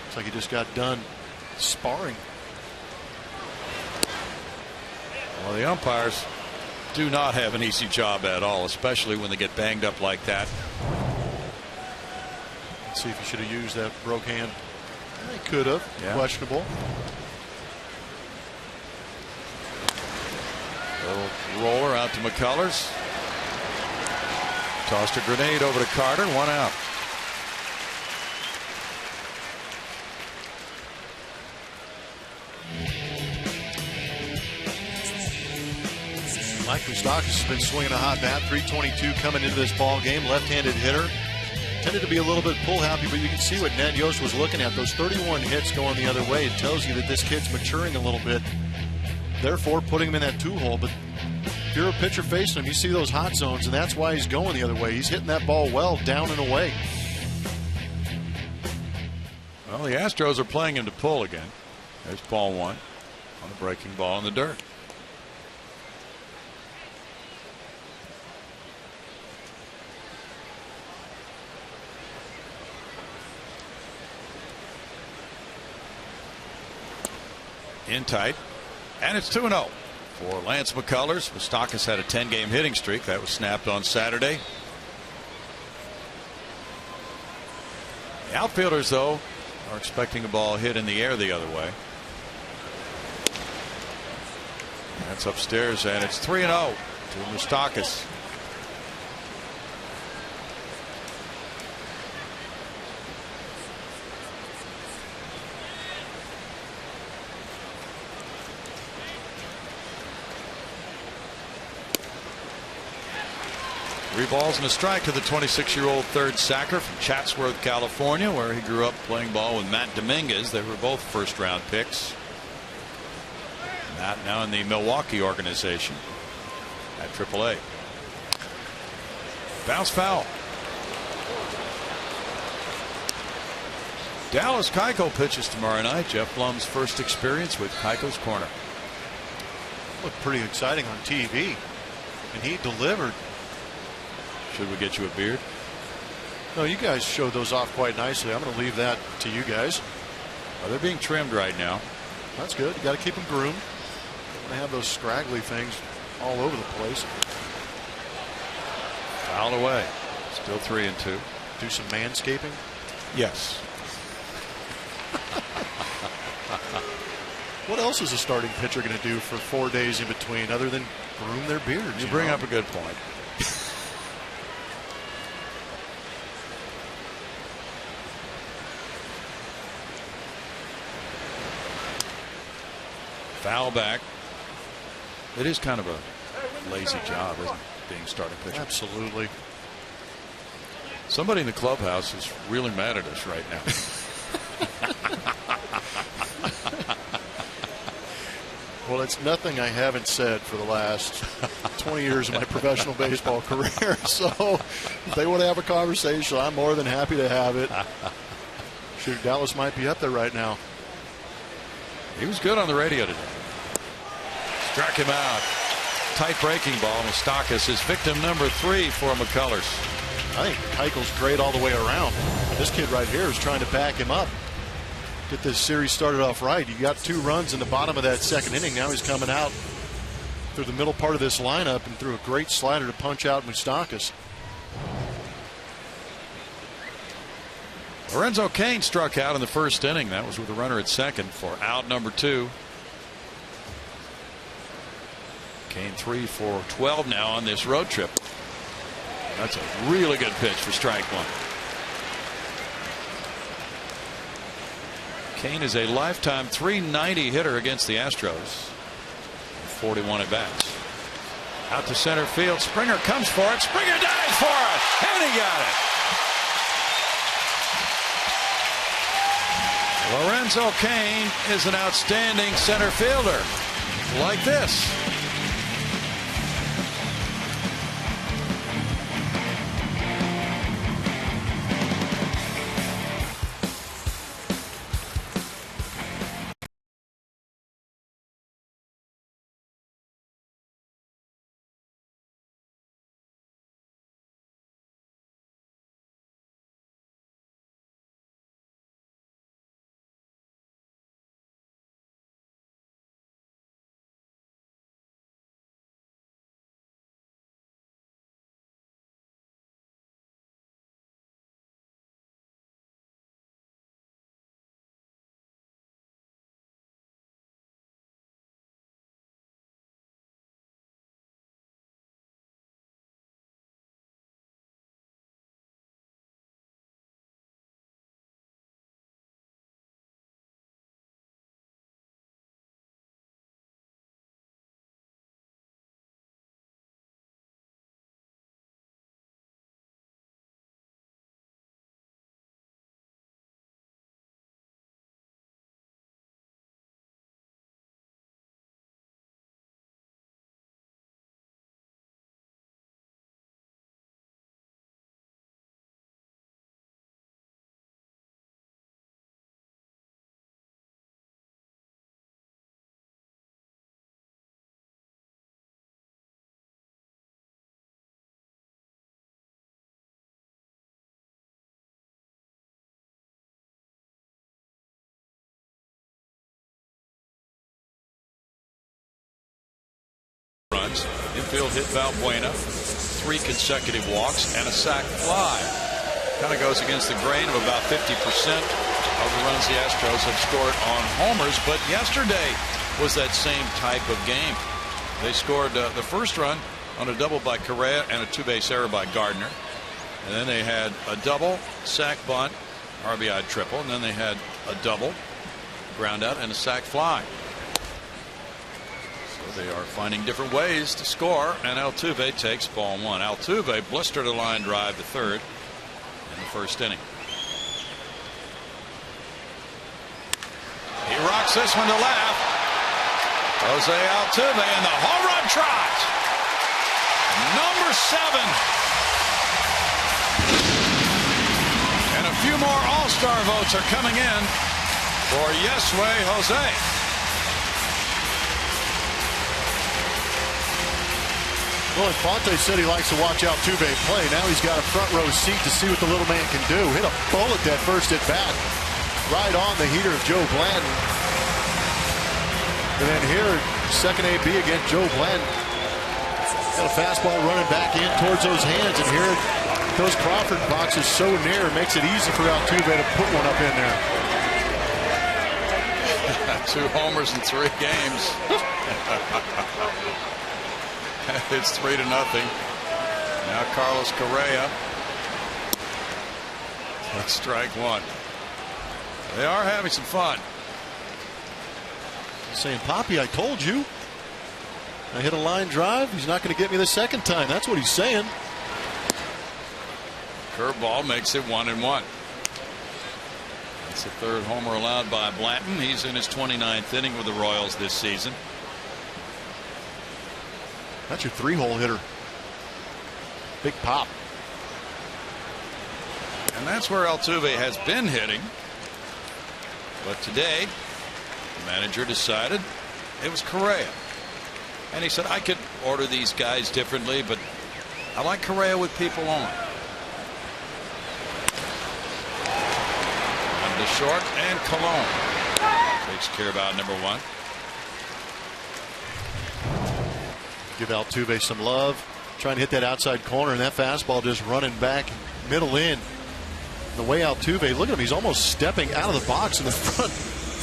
Looks like he just got done sparring. Well, the umpires do not have an easy job at all, especially when they get banged up like that. Let's see if he should have used that broke hand. He could have. Yeah. Questionable. Little roller out to McCullers. Tossed a grenade over to Carter. 1 out. Mike Moustakas has been swinging a hot bat. .322 coming into this ball game. Left-handed hitter. Tended to be a little bit pull happy, but you can see what Ned Yost was looking at. Those 31 hits going the other way. It tells you that this kid's maturing a little bit. Therefore, putting him in that 2-hole. But if you're a pitcher facing him, you see those hot zones, and that's why he's going the other way. He's hitting that ball well down and away. Well, the Astros are playing him to pull again. There's ball 1 on the breaking ball in the dirt. In tight, and it's 2-0 for Lance McCullers. Moustakas had a 10-game hitting streak that was snapped on Saturday. The outfielders, though, are expecting a ball hit in the air the other way. That's upstairs, and it's 3-0 to Moustakas. Three balls and a strike to the 26-year-old third sacker from Chatsworth, California, where he grew up playing ball with Matt Dominguez. They were both first-round picks. Matt now in the Milwaukee organization at AAA. Bounce foul. Dallas Keuchel pitches tomorrow night. Jeff Blum's first experience with Keuchel's corner. Looked pretty exciting on TV, and he delivered. Should we get you a beard? No, you guys showed those off quite nicely. I'm going to leave that to you guys. Well, they're being trimmed right now. That's good. You got to keep them groomed. They have those scraggly things all over the place. Foul away. Still 3-2. Do some manscaping? Yes. What else is a starting pitcher going to do for 4 days in between other than groom their beards? You bring up a good point. Foul back. It is kind of a lazy job, isn't it, being starting pitcher? Absolutely. Somebody in the clubhouse is really mad at us right now. Well, it's nothing I haven't said for the last 20 years of my professional baseball career. So if they want to have a conversation, I'm more than happy to have it. Shoot, Dallas might be up there right now. He was good on the radio today. Struck him out. Tight breaking ball. Moustakas is victim number 3 for McCullers. I think Keichel's great all the way around. This kid right here is trying to back him up. Get this series started off right. You got 2 runs in the bottom of that second inning. Now he's coming out through the middle part of this lineup and threw a great slider to punch out Moustakas. Lorenzo Cain struck out in the first inning. That was with a runner at second for out number 2. Cain 3 for 12 now on this road trip. That's a really good pitch for strike 1. Cain is a lifetime .390 hitter against the Astros. 41 at bats. Out to center field. Springer comes for it. Springer dives for it. And he got it. Lorenzo Cain is an outstanding center fielder. Like this. Infield hit Valbuena, 3 consecutive walks and a sac fly. Kind of goes against the grain of about 50% of the runs the Astros have scored on homers. But yesterday was that same type of game. They scored the first run on a double by Correa and a 2-base error by Gardner. And then they had a double, sac bunt, RBI triple, and then they had a double, ground out, and a sac fly. They are finding different ways to score, and Altuve takes ball 1. Altuve blistered a line drive to third in the first inning. He rocks this one to left. Jose Altuve and the home run trot. Number 7. And a few more All-Star votes are coming in for Yesway Jose. Well, Infante said he likes to watch Altuve play. Now he's got a front row seat to see what the little man can do. Hit a bullet that first at bat. Right on the heater of Joe Blanton. And then here, second AB against Joe Blanton. Got a fastball running back in towards those hands. And here, those Crawford boxes so near, makes it easy for Altuve to put one up in there. 2 homers in 3 games. It's 3-0. Now Carlos Correa. That's strike 1. They are having some fun. Saying, Poppy, I told you. I hit a line drive. He's not going to get me the second time. That's what he's saying. Curveball makes it 1-1. That's the third homer allowed by Blanton. He's in his 29th inning with the Royals this season. That's your 3-hole hitter. Big pop. And that's where Altuve has been hitting. But today, the manager decided it was Correa. And he said, I could order these guys differently, but I like Correa with people on. And the short, and Colon takes care of out number 1. Give Altuve some love. Trying to hit that outside corner, and that fastball just running back middle in. The way Altuve, look at him, he's almost stepping out of the box in the front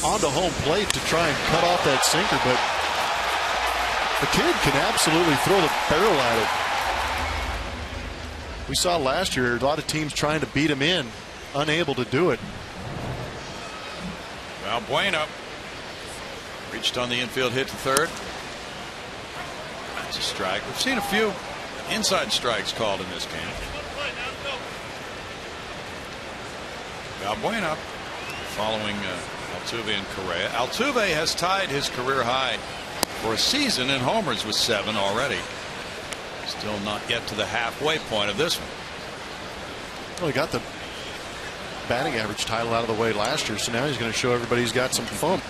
onto home plate to try and cut off that sinker, but the kid can absolutely throw the barrel at it. We saw last year a lot of teams trying to beat him in, unable to do it. Valbuena reached on the infield hit to third. That's a strike. We've seen a few inside strikes called in this game. Valbuena following Altuve and Correa. Altuve has tied his career high for a season in homers with 7 already. Still not yet to the halfway point of this one. Well, he got the batting average title out of the way last year, so now he's going to show everybody he's got some funk.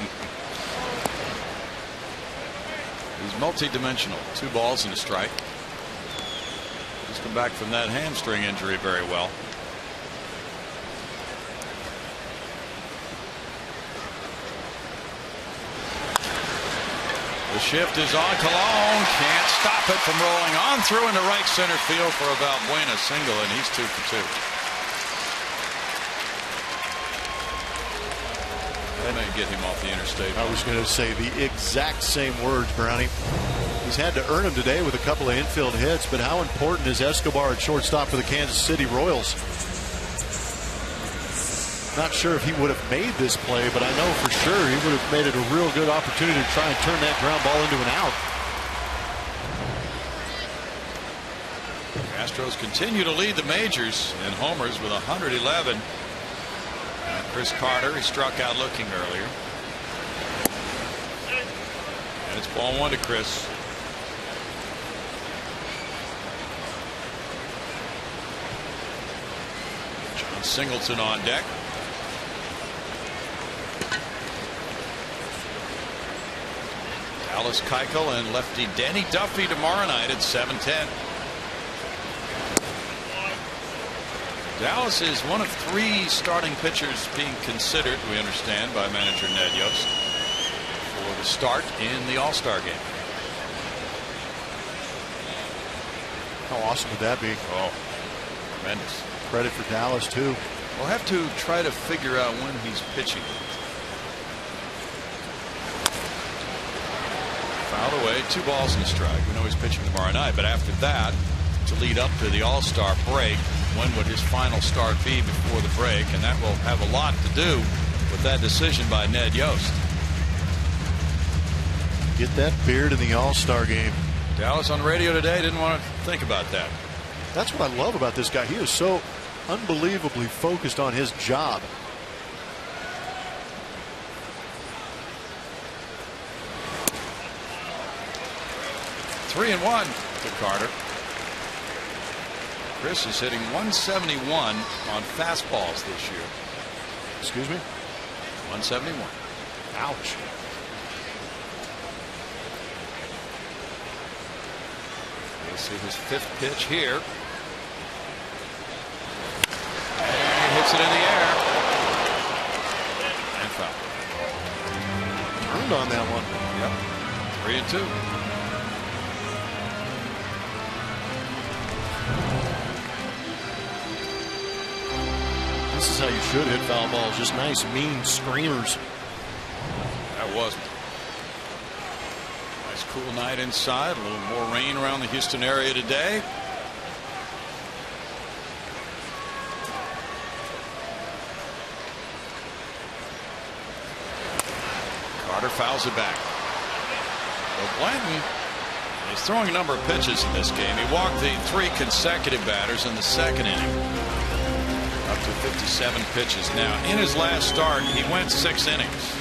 He's multi-dimensional. 2 balls and a strike. He's come back from that hamstring injury very well. The shift is on. Colon can't stop it from rolling on through into right center field for a Valbuena single, and he's 2 for 2. They may get him off the interstate. I was going to say the exact same words, Brownie. He's had to earn them today with a couple of infield hits, but how important is Escobar at shortstop for the Kansas City Royals? Not sure if he would have made this play, but I know for sure he would have made it a real good opportunity to try and turn that ground ball into an out. Astros continue to lead the majors in homers with 111. Chris Carter, he struck out looking earlier. And it's ball 1 to Chris. John Singleton on deck. Dallas Keuchel and lefty Danny Duffy tomorrow night at 7:10. Dallas is one of 3 starting pitchers being considered, we understand, by manager Ned Yost for the start in the All-Star game. How awesome would that be? Oh, tremendous. Credit for Dallas, too. We'll have to try to figure out when he's pitching. Fouled away, 2 balls and a strike. We know he's pitching tomorrow night, but after that, to lead up to the All-Star break, when would his final start be before the break? And that will have a lot to do with that decision by Ned Yost. Get that beard in the All-Star game. Dallas on radio today didn't want to think about that. That's what I love about this guy. He is so unbelievably focused on his job. Three and 1 to Carter. Chris is hitting 171 on fastballs this year. Excuse me? 171. Ouch. We'll see his 5th pitch here. And he hits it in the air. And foul. Turned on that one. Yep. 3 and 2. This is how you should hit foul balls. Just nice, mean screamers. That wasn't. Nice cool night inside. A little more rain around the Houston area today. Carter fouls it back. Well, Blanton is throwing a number of pitches in this game. He walked the 3 consecutive batters in the 2nd inning. Up to 57 pitches now. In his last start, he went 6 innings.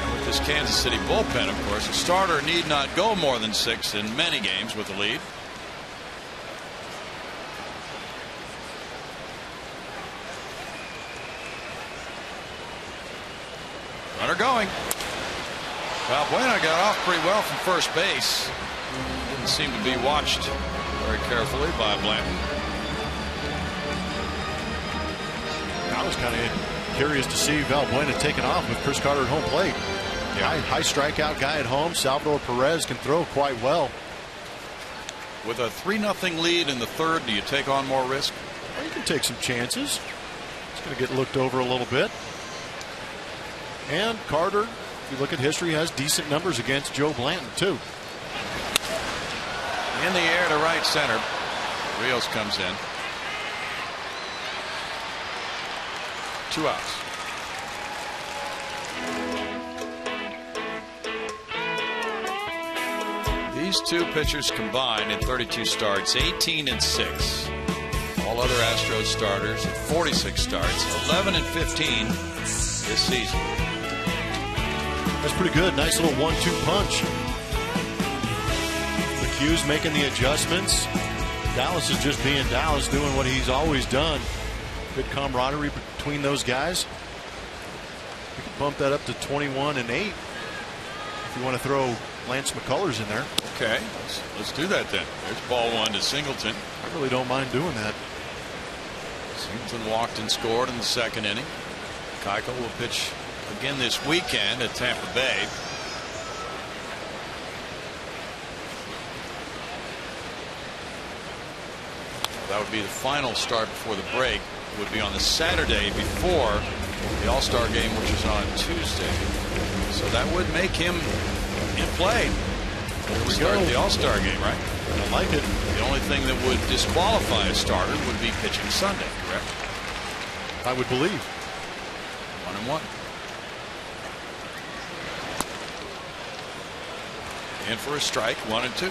And with this Kansas City bullpen, of course, a starter need not go more than 6 in many games with a lead. Runner going. Valbuena got off pretty well from first base. Didn't seem to be watched very carefully by Blanton. I was kind of curious to see Valbuena taking off with Chris Carter at home plate. Yeah. High strikeout guy at home. Salvador Perez can throw quite well. With a 3-0 lead in the third, do you take on more risk? Well, you can take some chances. It's going to get looked over a little bit. And Carter, if you look at history, has decent numbers against Joe Blanton, too. In the air to right center. Rios comes in. 2 outs. These two pitchers combined in 32 starts, 18-6. All other Astros starters at 46 starts, 11-15 this season. That's pretty good. Nice little 1-2 punch. McHugh's making the adjustments. Dallas is just being Dallas, doing what he's always done. Good camaraderie between those guys. We can bump that up to 21-8 if you want to throw Lance McCullers in there. Okay, let's do that then. There's ball 1 to Singleton. I really don't mind doing that. Singleton walked and scored in the second inning. Keuchel will pitch again this weekend at Tampa Bay. That would be the final start before the break. It would be on the Saturday before the All-Star game, which is on Tuesday. So that would make him in play. We start the All-Star game, right? I like it. The only thing that would disqualify a starter would be pitching Sunday, correct? I would believe. 1-1. In for a strike, 1-2.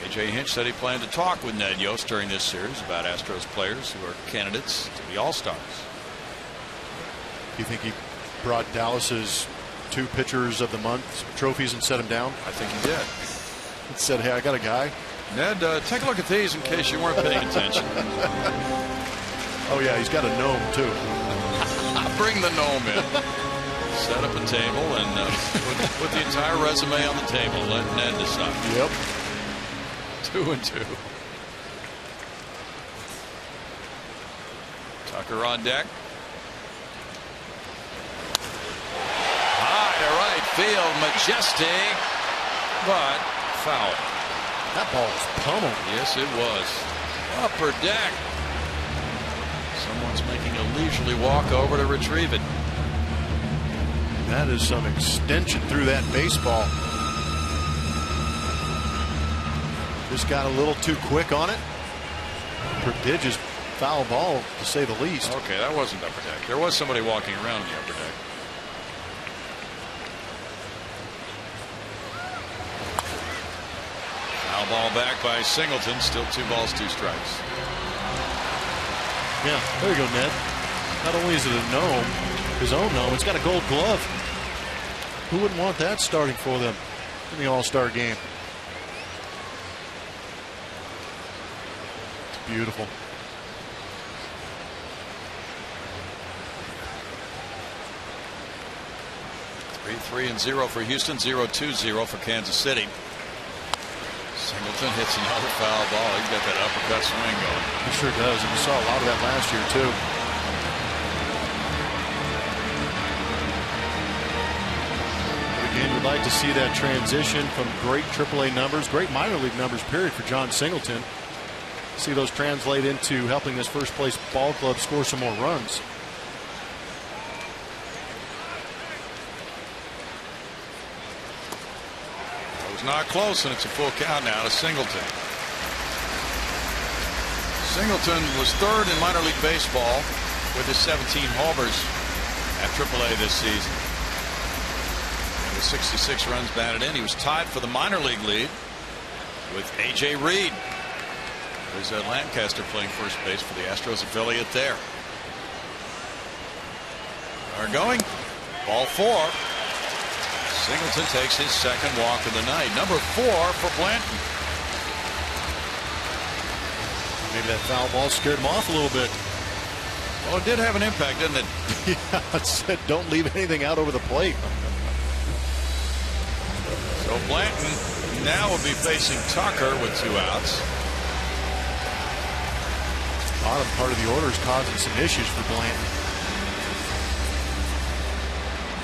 A.J. Hinch said he planned to talk with Ned Yost during this series about Astros players who are candidates to be All-Stars. Do you think he brought Dallas's 2 pitchers of the month trophies and set them down? I think he did. He said, hey, I got a guy. Ned, take a look at these in case you weren't paying attention. Oh, yeah, he's got a gnome, too. Bring the gnome in. Set up a table and put the entire resume on the table. Let Ned decide. Yep. 2-2. Tucker on deck. High to right field, majestic, but foul. That ball was pummeled. Yes, it was. Upper deck. Someone's making a leisurely walk over to retrieve it. That is some extension through that baseball. Just got a little too quick on it. Prodigious foul ball, to say the least. Okay, that wasn't upper deck. There was somebody walking around the upper deck. Foul ball back by Singleton. Still 2 balls, 2 strikes. Yeah, there you go, Ned. Not only is it a gnome, his own gnome, it's got a gold glove. Who wouldn't want that starting for them in the All-Star game? It's beautiful. Three and 0 for Houston, 0-2-0 for Kansas City. Singleton hits another foul ball. He's got that uppercut swing going. He sure does, and we saw a lot of that last year, too. But again, we'd like to see that transition from great AAA numbers, great minor league numbers, period, for John Singleton. See those translate into helping this first-place ball club score some more runs. Not close, and it's a full count now to Singleton. Singleton was 3rd in minor league baseball with his 17 homers at AAA this season. And with 66 runs batted in, he was tied for the minor league lead with A.J. Reed. There's Lancaster playing first base for the Astros affiliate there. Are going. Ball 4. Singleton takes his second walk of the night. Number 4 for Blanton. Maybe that foul ball scared him off a little bit. Well, it did have an impact, didn't it? Yeah, it said don't leave anything out over the plate. So Blanton now will be facing Tucker with 2 outs. Bottom part of the order is causing some issues for Blanton.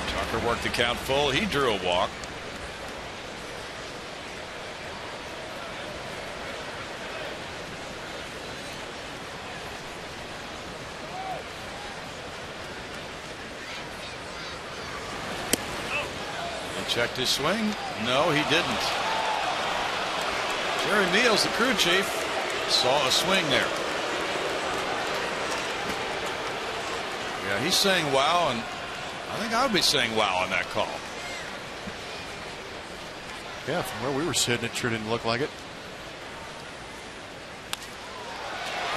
Tucker worked the count full. He drew a walk. He checked his swing. No, he didn't. Jerry Meals, the crew chief, saw a swing there. Yeah, he's saying wow, and I think I would be saying wow on that call. Yeah, from where we were sitting, it sure didn't look like it.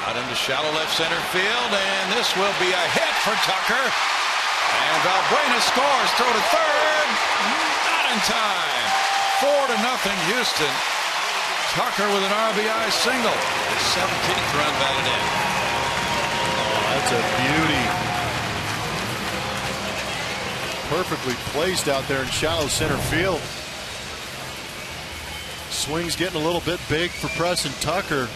Out into shallow left center field, and this will be a hit for Tucker. And Valbuena scores. Throw to third. Not in time. 4-0 Houston. Tucker with an RBI single. His 17th run batted in. Oh, that's a beauty. Perfectly placed out there in shallow center field. Swing's getting a little bit big for Preston Tucker.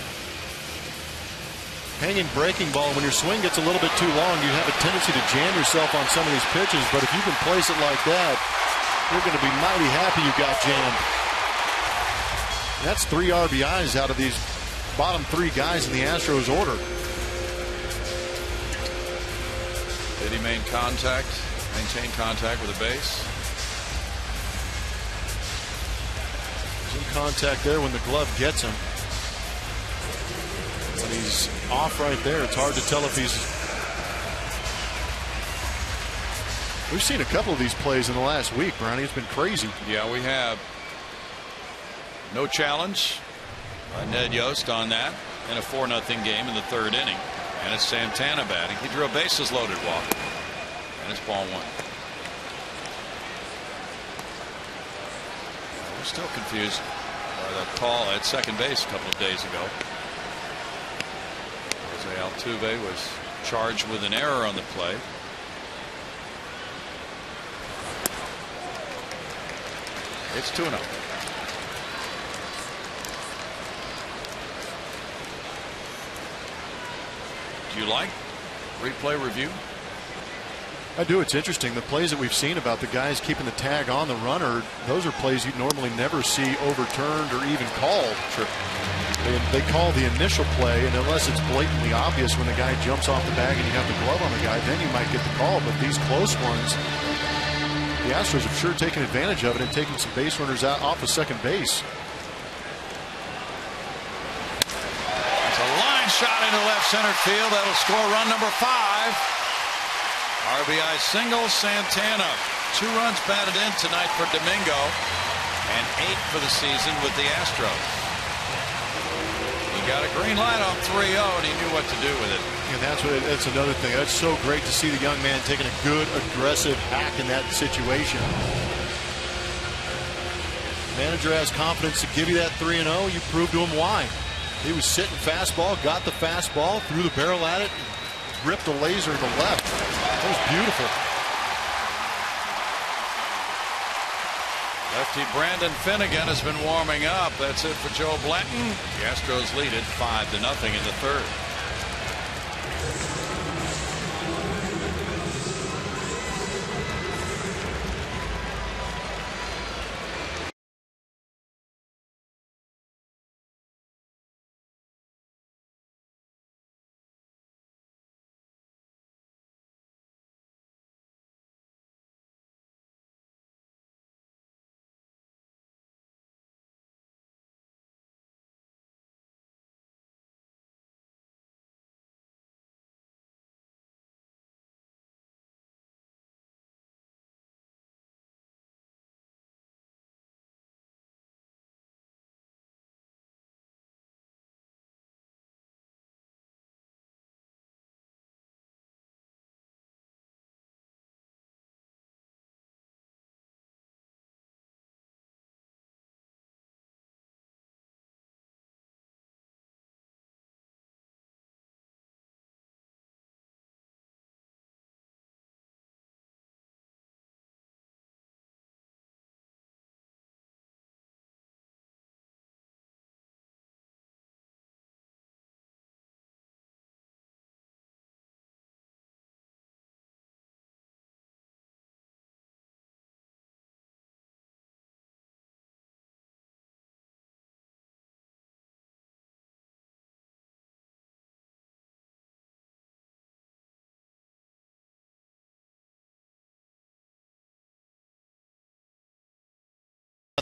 Hanging breaking ball, when your swing gets a little bit too long, you have a tendency to jam yourself on some of these pitches, but if you can place it like that, you're going to be mighty happy you got jammed. That's 3 RBIs out of these bottom 3 guys in the Astros order. Did he maintain contact with the base? He's in contact there when the glove gets him. When he's off right there, it's hard to tell if he's. We've seen a couple of these plays in the last week, Brownie. It's been crazy. Yeah, we have. No challenge by Ned Yost on that in a 4-0 game in the 3rd inning. And it's Santana batting. He drew a bases loaded walk. And it's ball 1. We're still confused by that call at second base a couple of days ago. Jose Altuve was charged with an error on the play. It's 2-0. Do you like replay review? I do. It's interesting. The plays that we've seen about the guys keeping the tag on the runner, those are plays you'd normally never see overturned or even called. Sure. They call the initial play, and unless it's blatantly obvious when the guy jumps off the bag and you have the glove on the guy, then you might get the call. But these close ones, the Astros have sure taken advantage of it and taken some base runners out off of second base. It's a line shot into left center field. That'll score run number 5. RBI single, Santana. 2 runs batted in tonight for Domingo, and 8 for the season with the Astros. He got a green light on 3-0, and he knew what to do with it. And that's another thing. That's so great to see the young man taking a good, aggressive hack in that situation. Manager has confidence to give you that 3-0. You prove to him why. He was sitting fastball, got the fastball, threw the barrel at it, ripped a laser to the left. That was beautiful. Lefty Brandon Finnegan has been warming up. That's it for Joe Blanton. The Astros lead it 5-0 in the 3rd.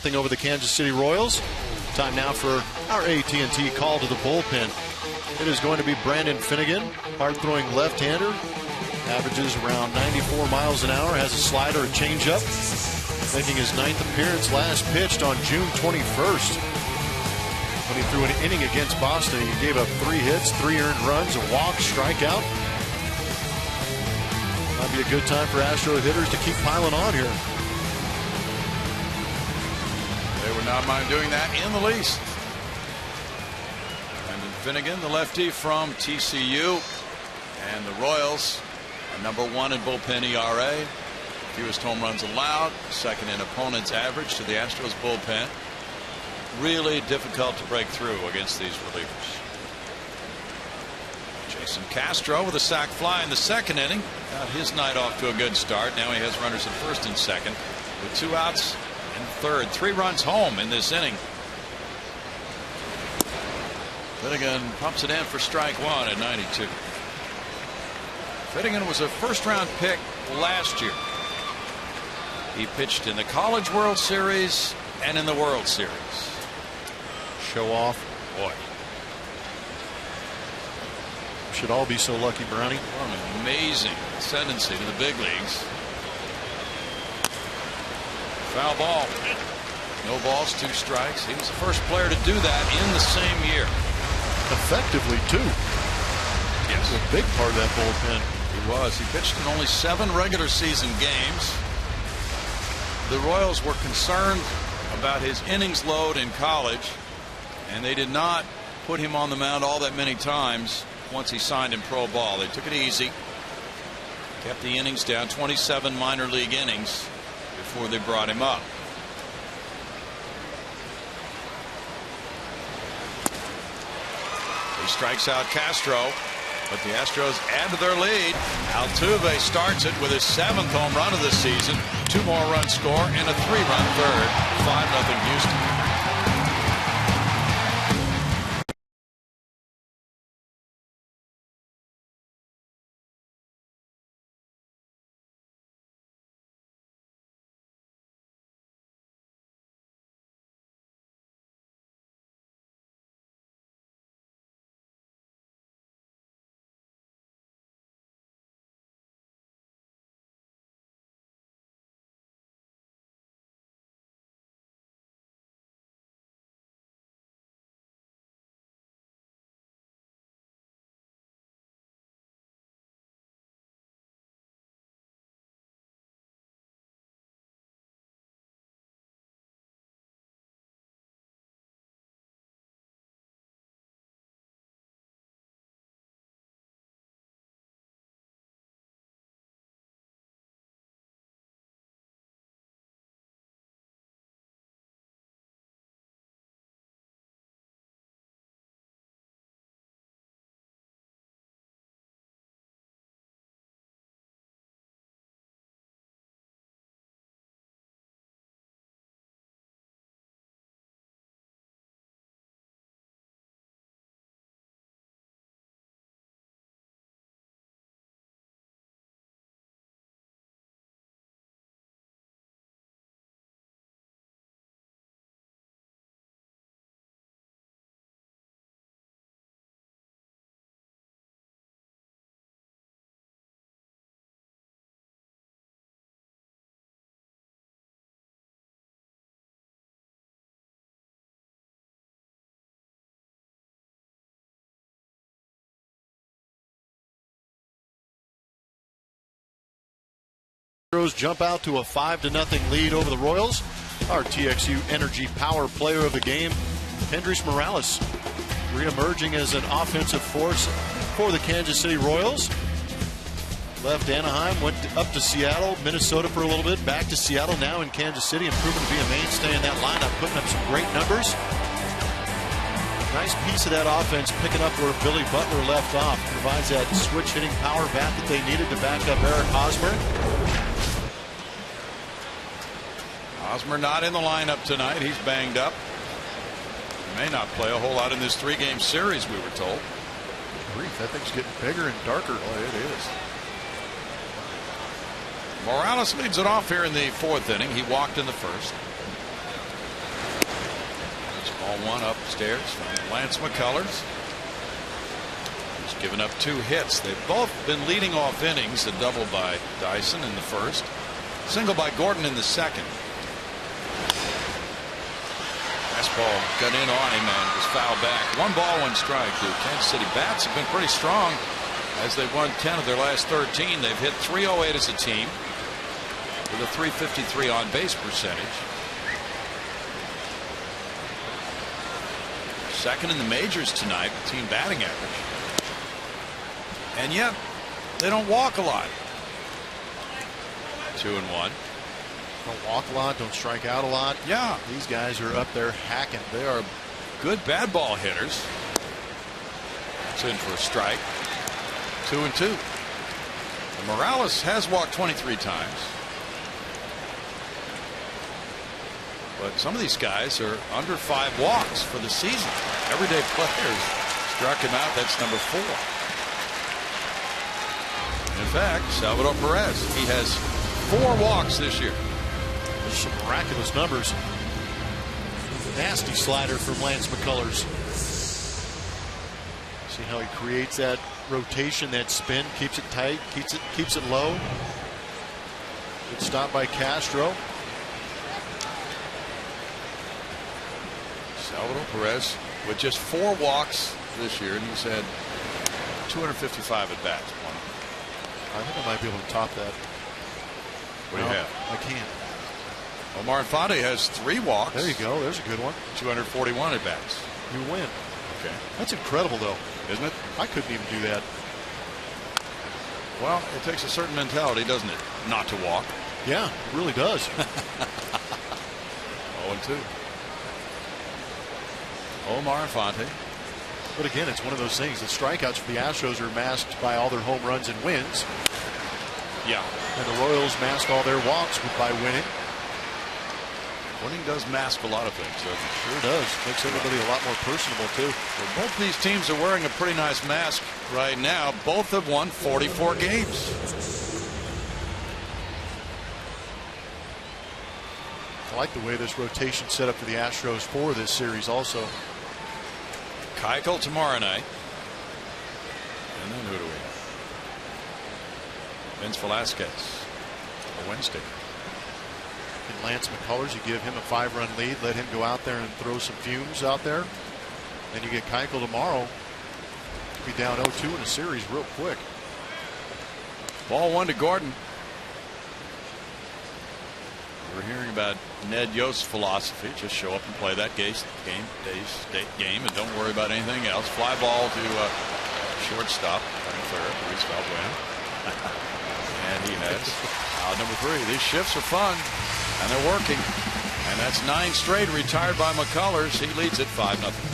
2-0 over the Kansas City Royals. Time now for our AT&T call to the bullpen. It is going to be Brandon Finnegan, hard-throwing left-hander. Averages around 94 miles an hour, has a slider, a changeup. Making his 9th appearance, last pitched on June 21st. When he threw an inning against Boston, he gave up 3 hits, 3 earned runs, a walk, strikeout. Might be a good time for Astro hitters to keep piling on here. They would not mind doing that in the least. Brandon Finnegan, the lefty from TCU, and the Royals are #1 in bullpen ERA. Fewest home runs allowed, second in opponent's average to the Astros bullpen. Really difficult to break through against these relievers. Jason Castro with a sac fly in the second inning. Got his night off to a good start. Now he has runners at first and second with 2 outs and third. 3 runs home in this inning. Finnegan pumps it in for strike 1 at 92. Finnegan was a first-round pick last year. He pitched in the College World Series and in the World Series. Show off. Boy. Should all be so lucky, Brownie. What an amazing ascendancy to the big leagues. Foul ball. No balls, 2 strikes. He was the first player to do that in the same year. Effectively, too. Yes. A big part of that bullpen. He was. He pitched in only 7 regular season games. The Royals were concerned about his innings load in college, and they did not put him on the mound all that many times once he signed in pro ball. They took it easy, kept the innings down, 27 minor league innings before they brought him up. He strikes out Castro, but the Astros add to their lead. Altuve starts it with his 7th home run of the season. 2 more run score and a 3-run third. 5-0 Houston. Jump out to a 5-0 lead over the Royals. Our TXU Energy Power Player of the game, Hendrys Morales, re-emerging as an offensive force for the Kansas City Royals. Left Anaheim, went up to Seattle, Minnesota for a little bit, back to Seattle, now in Kansas City, and proven to be a mainstay in that lineup, putting up some great numbers. Nice piece of that offense, picking up where Billy Butler left off. Provides that switch hitting power bat that they needed to back up Eric Hosmer. Hosmer not in the lineup tonight. He's banged up. He may not play a whole lot in this 3-game series, we were told. Grief, that thing's getting bigger and darker. Oh, it is. Morales leads it off here in the 4th inning. He walked in the 1st. Ball one upstairs from Lance McCullers. He's given up 2 hits. They've both been leading off innings. A double by Dyson in the first. Single by Gordon in the second. Fastball got in on him and was fouled back. 1 ball, 1 strike. The Kansas City Bats have been pretty strong as they've won 10 of their last 13. They've hit .308 as a team with a .353 on base percentage. Second in the majors tonight, team batting average. And yet they don't walk a lot. 2-1. Don't walk a lot, don't strike out a lot. Yeah, these guys are up there hacking. they are good bad ball hitters. It's in for a strike. 2-2. And Morales has walked 23 times. But some of these guys are under 5 walks for the season. Everyday players struck him out. That's number 4. In fact, Salvador Perez, he has 4 walks this year. There's some miraculous numbers. Nasty slider from Lance McCullers. See how he creates that rotation, that spin, keeps it tight, keeps it low. Good stop by Castro. Salvador Perez with just 4 walks this year, and he's had 255 at bats. I think I might be able to top that. What do you have? I can't. Omar Infante has 3 walks. There you go. There's a good one. 241 at bats. You win. Okay. That's incredible, though. Isn't it? I couldn't even do that. Well, it takes a certain mentality, doesn't it, not to walk? Yeah, it really does. 0-2. Omar Infante. But again, it's one of those things. The strikeouts for the Astros are masked by all their home runs and wins. Yeah. And the Royals mask all their walks by winning. Winning does mask a lot of things, doesn't it? Sure does. Makes everybody a lot more personable, too. Well, both these teams are wearing a pretty nice mask right now. Both have won 44 games. I like the way this rotation set up for the Astros for this series also. Keuchel tomorrow night. And then who do we have? Vince Velasquez on Wednesday. And Lance McCullers, you give him a 5-run lead, let him go out there and throw some fumes out there. Then you get Keuchel tomorrow. Be down 0-2 in a series real quick. Ball 1 to Gordon. We're hearing about Ned Yost's philosophy. Just show up and play that game, and don't worry about anything else. Fly ball to shortstop, running third, Luis Valbuena. And he has out number 3. These shifts are fun, and they're working. And that's 9 straight retired by McCullers. He leads it 5-0.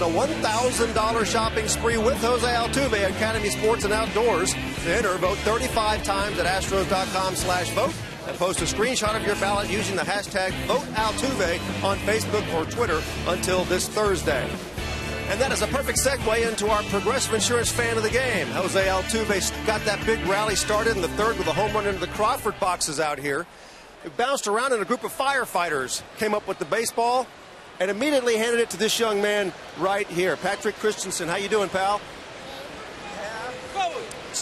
A $1,000 shopping spree with Jose Altuve at Academy Sports and Outdoors. To enter, vote 35 times at Astros.com/vote and post a screenshot of your ballot using the hashtag VoteAltuve on Facebook or Twitter until this Thursday. And that is a perfect segue into our Progressive Insurance fan of the game. Jose Altuve got that big rally started in the third with a home run into the Crawford boxes out here. It bounced around and a group of firefighters came up with the baseball and immediately handed it to this young man right here. Patrick Christensen, how you doing, pal?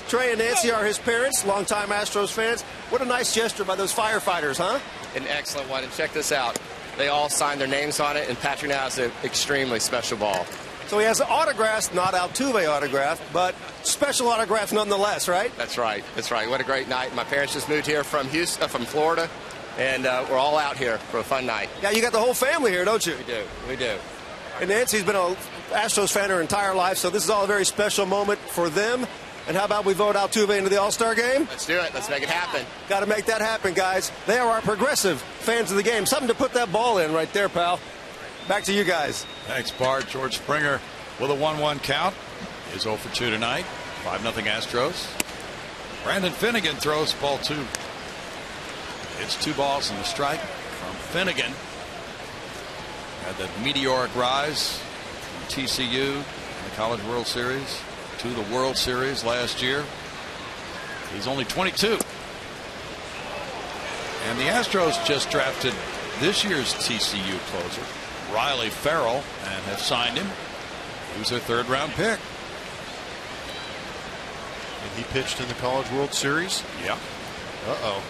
Trey and Nancy are his parents, longtime Astros fans. What a nice gesture by those firefighters, huh? An excellent one, and check this out. They all signed their names on it, and Patrick now has an extremely special ball. So he has autographs, not Altuve autograph, but special autographs nonetheless, right? That's right. That's right. What a great night. My parents just moved here from from Florida, and we're all out here for a fun night. Yeah, you got the whole family here, don't you? We do. We do. And Nancy's been an Astros fan her entire life, so this is all a very special moment for them. And how about we vote Altuve into the All-Star game? Let's do it. Let's make it happen. Got to make that happen, guys. They are our progressive fans of the game. Something to put that ball in right there, pal. Back to you guys. Thanks, Bart. George Springer with a 1-1 count. Is 0 for 2 tonight. 5-0 Astros. Brandon Finnegan throws ball 2. It's 2 balls and a strike from Finnegan. Had that meteoric rise from TCU in the College World Series to the World Series last year. He's only 22. And the Astros just drafted this year's TCU closer, Riley Farrell, and have signed him. He was their 3rd-round pick. And he pitched in the College World Series? Yeah. Uh-oh.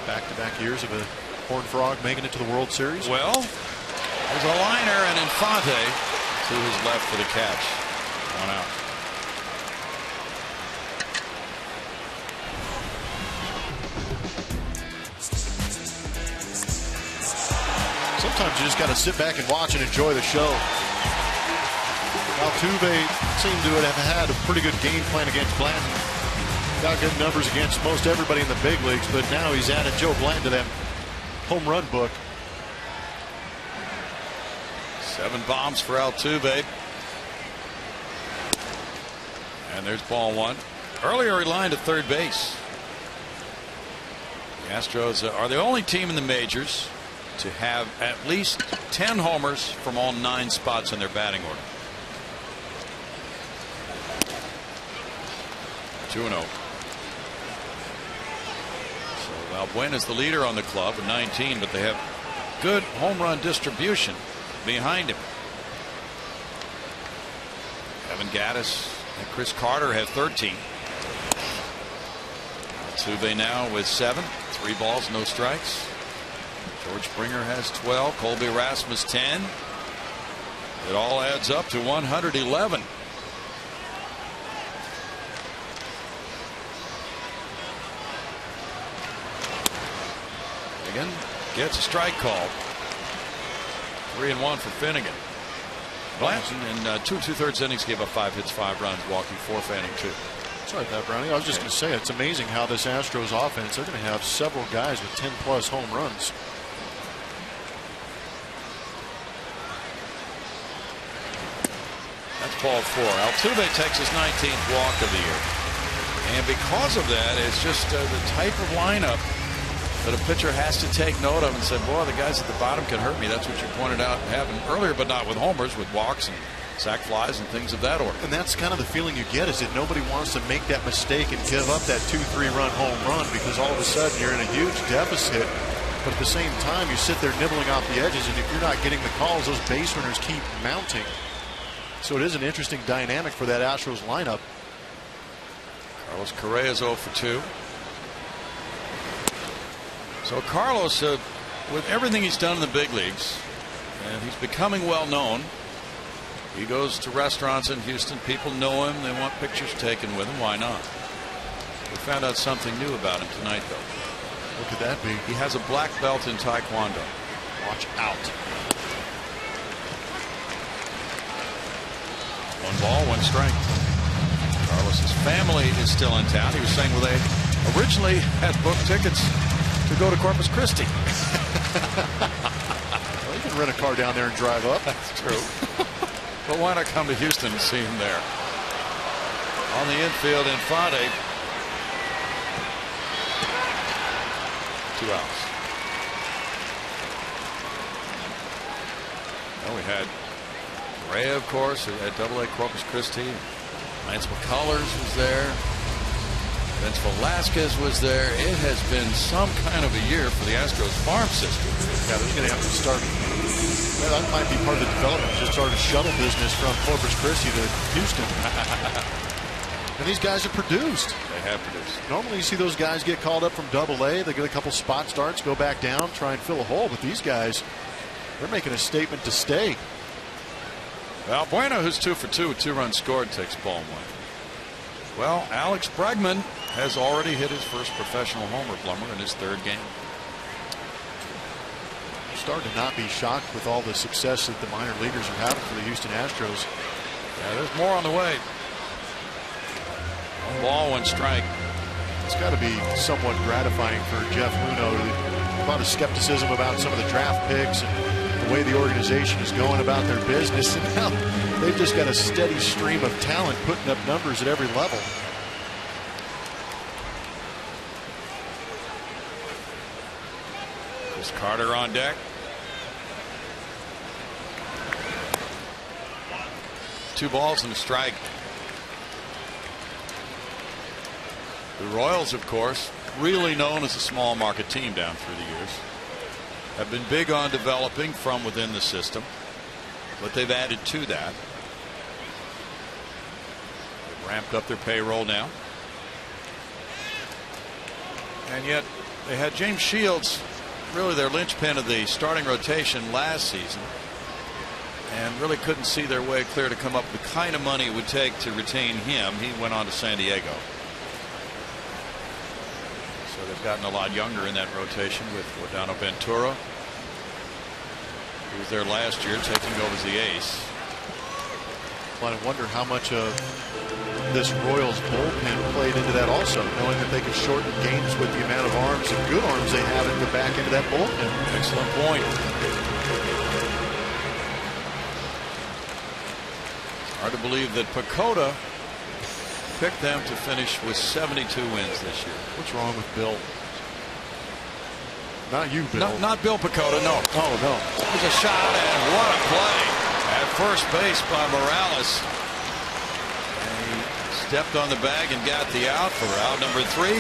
Back-to-back years of a Horned Frog making it to the World Series? Well, there's a liner and Infante to his left for the catch. 1 out. Sometimes you just got to sit back and watch and enjoy the show. Altuve seemed to have had a pretty good game plan against Blanton. Got good numbers against most everybody in the big leagues, but now he's added Joe Blanton to that home run book. 7 bombs for Altuve. And there's ball 1. Earlier he lined at third base. The Astros are the only team in the majors to have at least 10 homers from all 9 spots in their batting order. 2-0. So Valbuena's the leader on the club with 19, but they have good home run distribution behind him. Evan Gattis and Chris Carter have 13. Altuve now with 7. 3 balls, no strikes. George Springer has 12. Colby Rasmus 10. It all adds up to 111. Finnegan gets a strike call. 3-1 for Finnegan. Blanton in 2 2/3 innings gave up 5 hits, 5 runs, walking 4th inning 2. Sorry about that, Brownie. I was just going to say, it's amazing how this Astros offense, they're going to have several guys with 10+ home runs. That's ball 4. Altuve takes his 19th walk of the year. And because of that, it's just the type of lineup that a pitcher has to take note of and say, boy, the guys at the bottom can hurt me. That's what you pointed out happened earlier, but not with homers, with walks and sac flies and things of that order. And that's kind of the feeling you get, is that nobody wants to make that mistake and give up that 2-3 run home run, because all of a sudden you're in a huge deficit. But at the same time, you sit there nibbling off the edges, and if you're not getting the calls, those base runners keep mounting. So it is an interesting dynamic for that Astros lineup. Carlos Correa is 0 for 2. So Carlos, with everything he's done in the big leagues, and he's becoming well known. He goes to restaurants in Houston. People know him. They want pictures taken with him. Why not? We found out something new about him tonight, though. What could that be? He has a black belt in Taekwondo. Watch out. 1 ball, 1 strike. Carlos's family is still in town. He was saying, well, they originally had booked tickets to go to Corpus Christi. Well, you can rent a car down there and drive up. That's true. But why not come to Houston and see him there? On the infield, Infante. 2 outs. Well, we had Ray, of course, at AA Corpus Christi. Lance McCullers was there. Vince Velasquez was there. It has been some kind of a year for the Astros farm system. Yeah, they're going to have to start. Well, that might be part of the development. Just start a shuttle business from Corpus Christi to Houston. And these guys have produced. They have produced. Normally you see those guys get called up from AA. They get a couple spot starts, go back down, try and fill a hole. But these guys, they're making a statement to stay. Well, Bueno, who's 2 for 2 with 2 runs scored, takes ball 1. Well, Alex Bregman has already hit his first professional homer plumber in his 3rd game. Starting to not be shocked with all the success that the minor leaguers are having for the Houston Astros. Yeah, there's more on the way. 1 ball, 1 strike. It's got to be somewhat gratifying for Jeff Luhnow. A lot of skepticism about some of the draft picks and the way the organization is going about their business. And now they've just got a steady stream of talent putting up numbers at every level. Chris Carter on deck. Two balls and a strike. The Royals, of course, really known as a small market team down through the years, have been big on developing from within the system, but they've added to that. They've ramped up their payroll now. And yet they had James Shields, really their linchpin of the starting rotation last season, and really couldn't see their way clear to come up with the kind of money it would take to retain him. He went on to San Diego. So they've gotten a lot younger in that rotation with Rodano Ventura, who was there last year, taking over as the ace. Well, I wonder how much of this Royals bullpen played into that also, knowing that they could shorten games with the amount of arms and good arms they have in the back end of that bullpen. Excellent point. Hard to believe that Pacoda picked them to finish with 72 wins this year. What's wrong with Bill? Not you, Bill. Not Bill Pacoda, no. Oh, no. It was a shot, and what a play at first base by Morales. And he stepped on the bag and got the out for out number 3.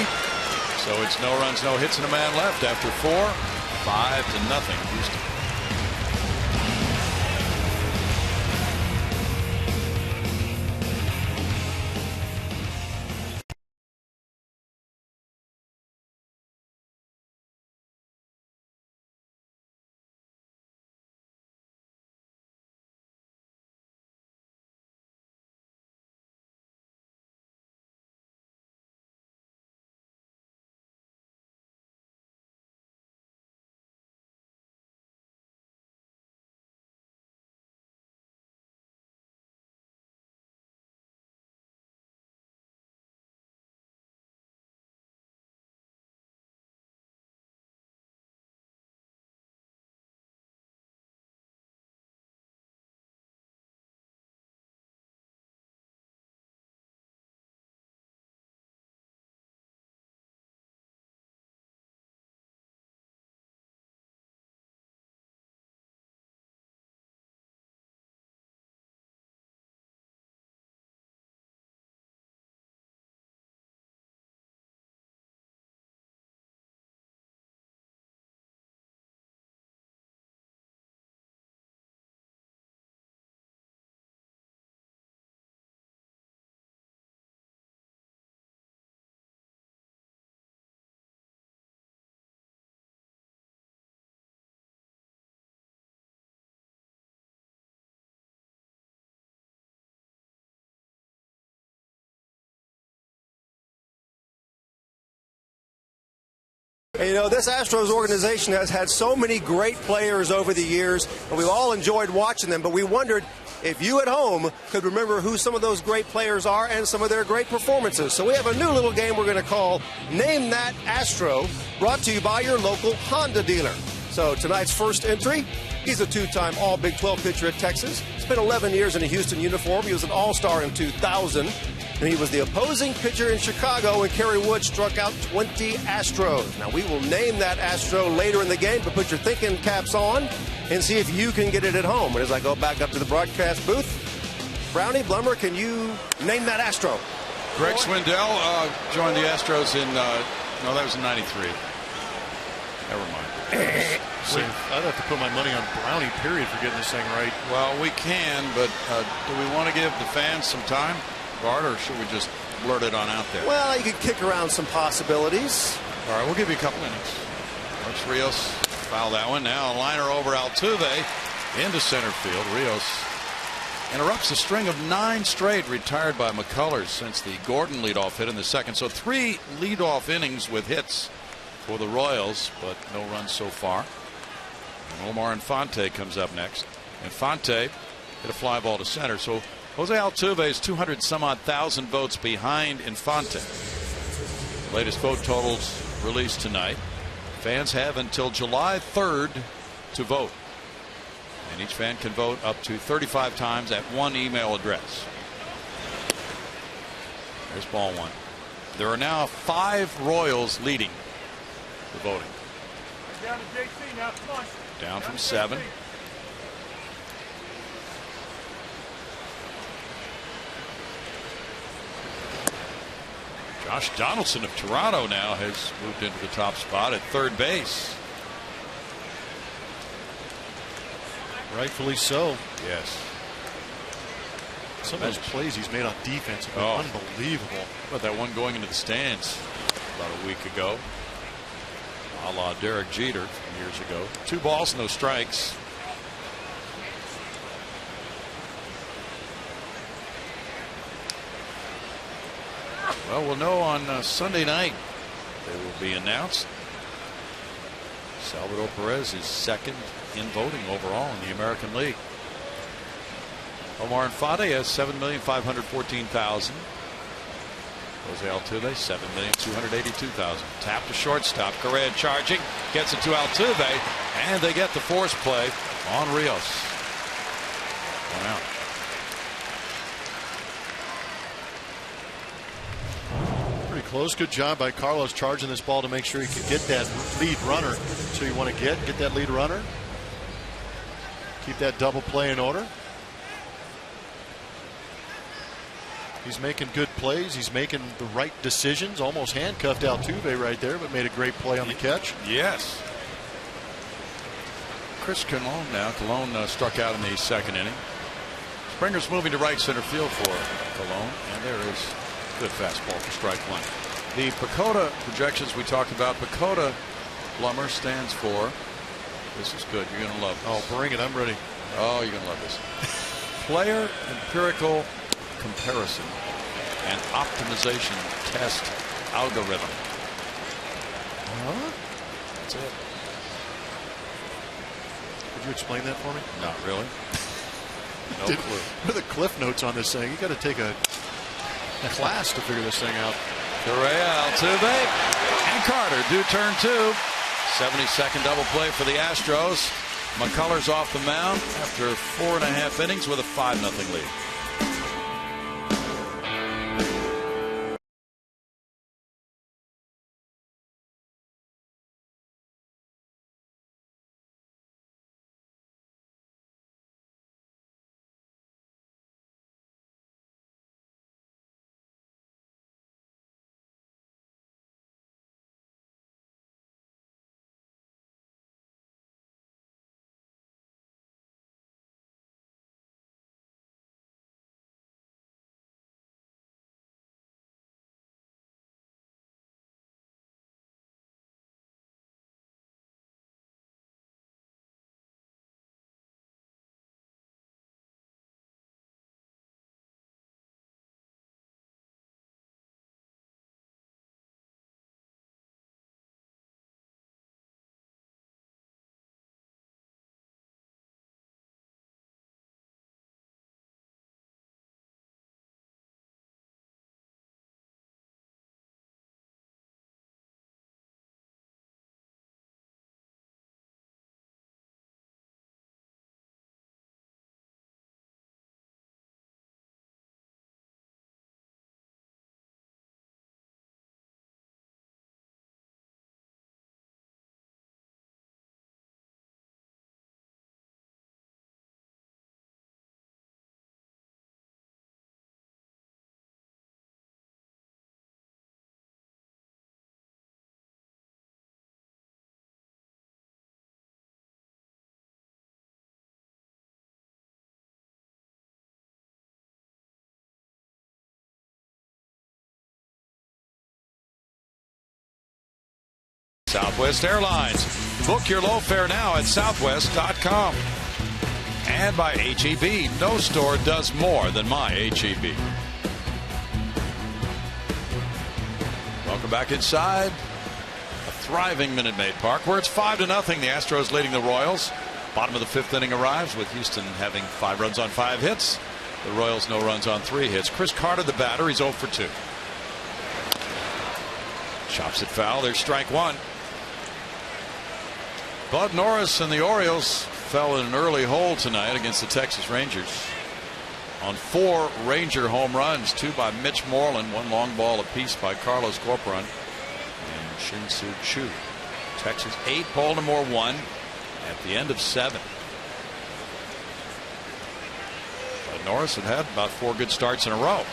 So it's no runs, no hits, and a man left after 4. 5-0 Houston. And, you know, this Astros organization has had so many great players over the years, and we've all enjoyed watching them, but we wondered if you at home could remember who some of those great players are and some of their great performances. So we have a new little game we're going to call Name That Astro, brought to you by your local Honda dealer. So tonight's first entry He's a two-time All-Big 12 pitcher at Texas. Spent 11 years in a Houston uniform. He was an All-Star in 2000. And he was the opposing pitcher in Chicago when Kerry Wood struck out 20 Astros. Now, we will name that Astro later in the game, but put your thinking caps on and see if you can get it at home. And as I go back up to the broadcast booth, Brownie, Blummer, can you name that Astro? Greg Swindell joined the Astros in, no, that was in 93. Never mind. I'd have to put my money on Brownie, period, for getting this thing right. Well, we can, but do we want to give the fans some time, Bart, or should we just blurt it on out there? Well, you could kick around some possibilities. All right, we'll give you a couple innings. March Rios fouled that one. Now a liner over Altuve into center field. Rios interrupts a string of 9 straight retired by McCullers since the Gordon leadoff hit in the second. So 3 leadoff innings with hits for the Royals, but no runs so far. And Omar Infante comes up next. Infante hit a fly ball to center. So Jose Altuve is 200 some odd thousand votes behind Infante. The latest vote totals released tonight. Fans have until July 3rd to vote. And each fan can vote up to 35 times at one email address. There's ball 1. There are now 5 Royals leading the voting. Down to JC now. Come on. Down from 7. Josh Donaldson of Toronto now has moved into the top spot at third base. Rightfully so. Yes. Some of those plays he's made on defense have been unbelievable. But that one going into the stands about a week ago, a la Derek Jeter from years ago. 2 balls, no strikes. Well, we'll know on Sunday night. They will be announced. Salvador Perez is second in voting overall in the American League. Omar Infante has 7,514,000. Jose Altuve 7,282,000. Tap to shortstop. Correa charging, gets it to Altuve, and they get the force play on Rios. 1 out. Close. Good job by Carlos charging this ball to make sure he could get that lead runner. So you want to get that lead runner. Keep that double play in order. He's making good plays. He's making the right decisions. Almost handcuffed Altuve right there, but made a great play on the catch. Yes. Chris Colon now. Colon struck out in the second inning. Springer's moving to right center field for Colon, and there is good fastball for strike 1. The PECOTA projections we talked about. PECOTA, Blummer, stands for, this is good, you're going to love this. Oh, bring it, I'm ready. Oh, you're going to love this. Player empirical comparison and optimization test algorithm. Huh? That's it. Could you explain that for me? Not really. No clue. What are the cliff notes on this thing? You got to take a class to figure this thing out. Correa, Altuve, and Carter do turn 2. 72nd double play for the Astros. McCullers off the mound after 4.5 innings with a 5-0 lead. Southwest Airlines. Book your low fare now at southwest.com. And by HEB. No store does more than my HEB. Welcome back inside a thriving Minute Maid Park, where it's 5-0. The Astros leading the Royals. Bottom of the 5th inning arrives with Houston having 5 runs on 5 hits. The Royals no runs on 3 hits. Chris Carter, the batter, he's 0 for 2. Chops it foul. There's strike 1. Bud Norris and the Orioles fell in an early hole tonight against the Texas Rangers on 4 Ranger home runs, 2 by Mitch Moreland, 1 long ball apiece by Carlos Corcoran and Shin-Soo Choo. Texas 8, Baltimore 1 at the end of 7. But Norris had about 4 good starts in a row.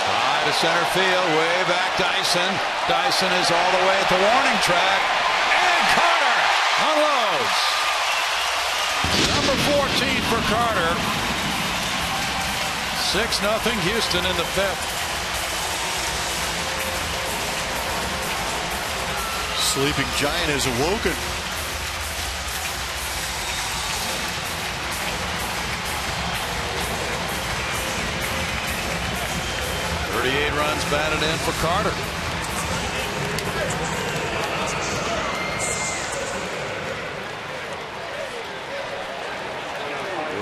High to center field, way back Dyson. Dyson is all the way at the warning track, and Carter unloads. Number 14 for Carter. 6-0 Houston in the 5th. Sleeping giant is awoken. Runs batted in for Carter.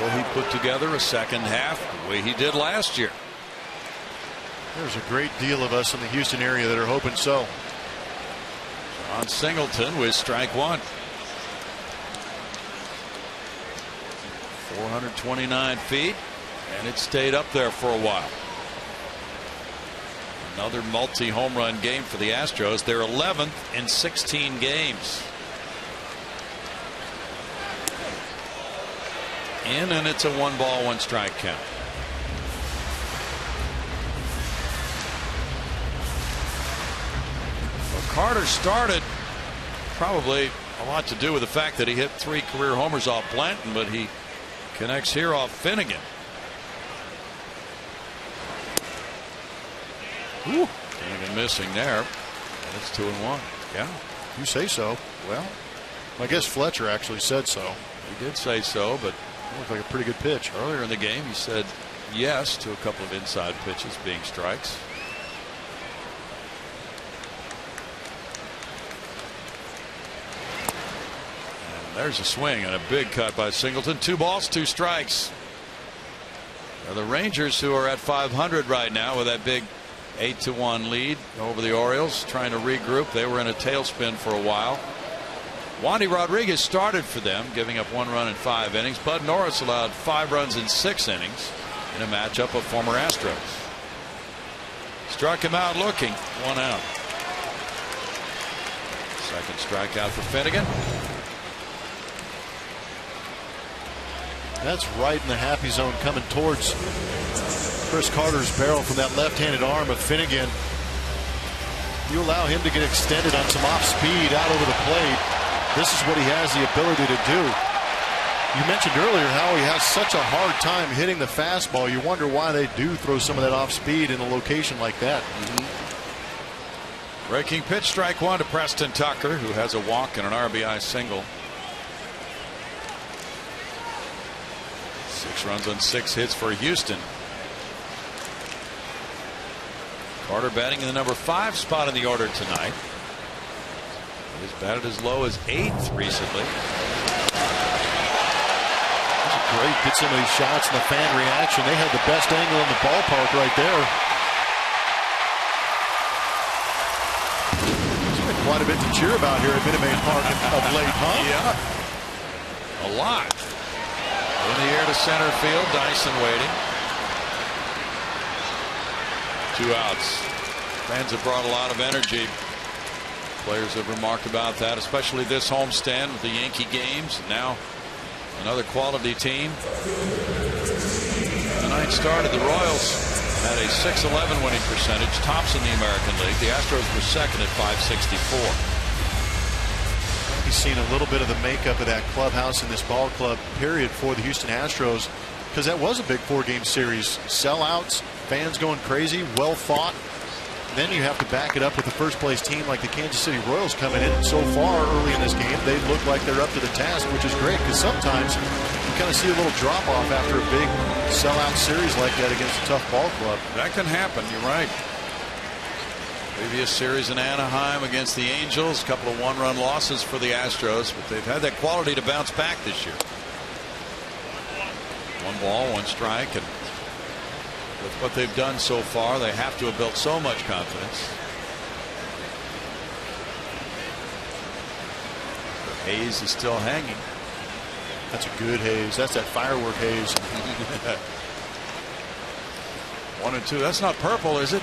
Will he put together a second half the way he did last year? There's a great deal of us in the Houston area that are hoping so. John Singleton with strike 1. 429 feet, and it stayed up there for a while. Another multi-home run game for the Astros. They're 11th in 16 games. In, and it's a 1-ball, 1-strike count. Well, Carter started probably a lot to do with the fact that he hit 3 career homers off Blanton, but he connects here off Finnegan. Ooh, even missing there. That's 2-1. Yeah, you say so. Well, I guess Fletcher actually said so. He did say so, but it looked like a pretty good pitch. Earlier in the game, he said yes to a couple of inside pitches being strikes. And there's a swing and a big cut by Singleton. 2 balls, 2 strikes. Now the Rangers, who are at 500 right now with that big 8-1 lead over the Orioles, trying to regroup. They were in a tailspin for a while. Wandy Rodriguez started for them, giving up 1 run in 5 innings. Bud Norris allowed 5 runs in 6 innings in a matchup of former Astros. Struck him out looking. 1 out. Second strikeout for Finnegan. That's right in the happy zone, coming towards Chris Carter's barrel from that left-handed arm of Finnegan. You allow him to get extended on some off speed out over the plate. This is what he has the ability to do. You mentioned earlier how he has such a hard time hitting the fastball. You wonder why they do throw some of that off speed in a location like that. Breaking pitch, strike 1 to Preston Tucker, who has a walk and an RBI single. 6 runs on 6 hits for Houston. Carter batting in the number 5 spot in the order tonight. He's batted as low as 8th recently. That's great. Get some of these shots and the fan reaction. They had the best angle in the ballpark right there. There's been quite a bit to cheer about here at Minute Maid Park of late, huh? Yeah. A lot. In the air to center field. Dyson waiting. 2 outs. Fans have brought a lot of energy. Players have remarked about that, especially this homestand with the Yankee games. Now another quality team. The night started, the Royals had a .611 winning percentage, tops in the American League. The Astros were second at .564. You've seen a little bit of the makeup of that clubhouse in this ball club period for the Houston Astros, because that was a big 4-game series. Sellouts, fans going crazy, well fought. then you have to back it up with a first-place team like the Kansas City Royals coming in. So far early in this game, they look like they're up to the task, which is great because sometimes you kind of see a little drop-off after a big sellout series like that against a tough ball club. That can happen. You're right. Previous series in Anaheim against the Angels, a couple of one-run losses for the Astros, but they've had that quality to bounce back this year. 1 ball, 1 strike, and with what they've done so far, they have to have built so much confidence. Hayes is still hanging. That's a good haze. That's that firework haze. 1 and 2. That's not purple, is it?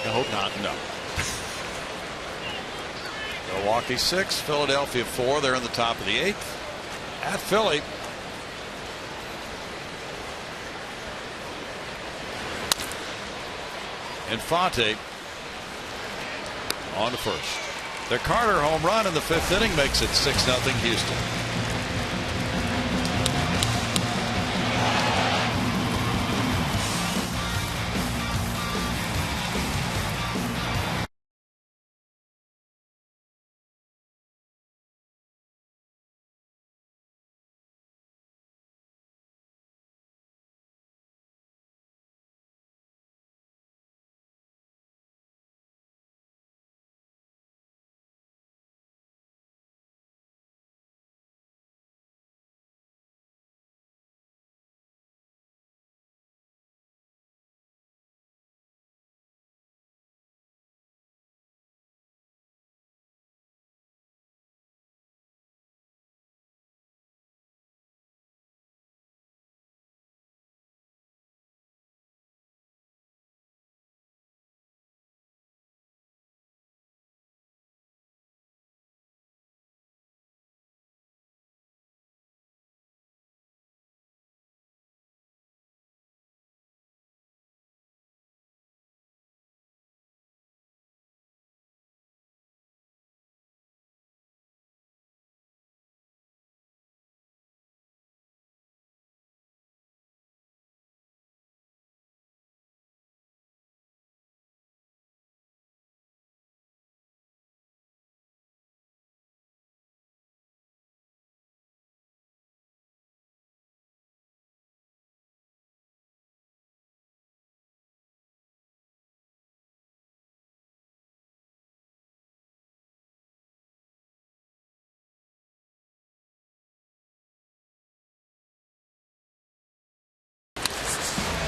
I hope not. No. Milwaukee 6, Philadelphia 4. They're in the top of the 8th. At Philly. Infante on to first. The Carter home run in the 5th inning makes it 6-0 Houston.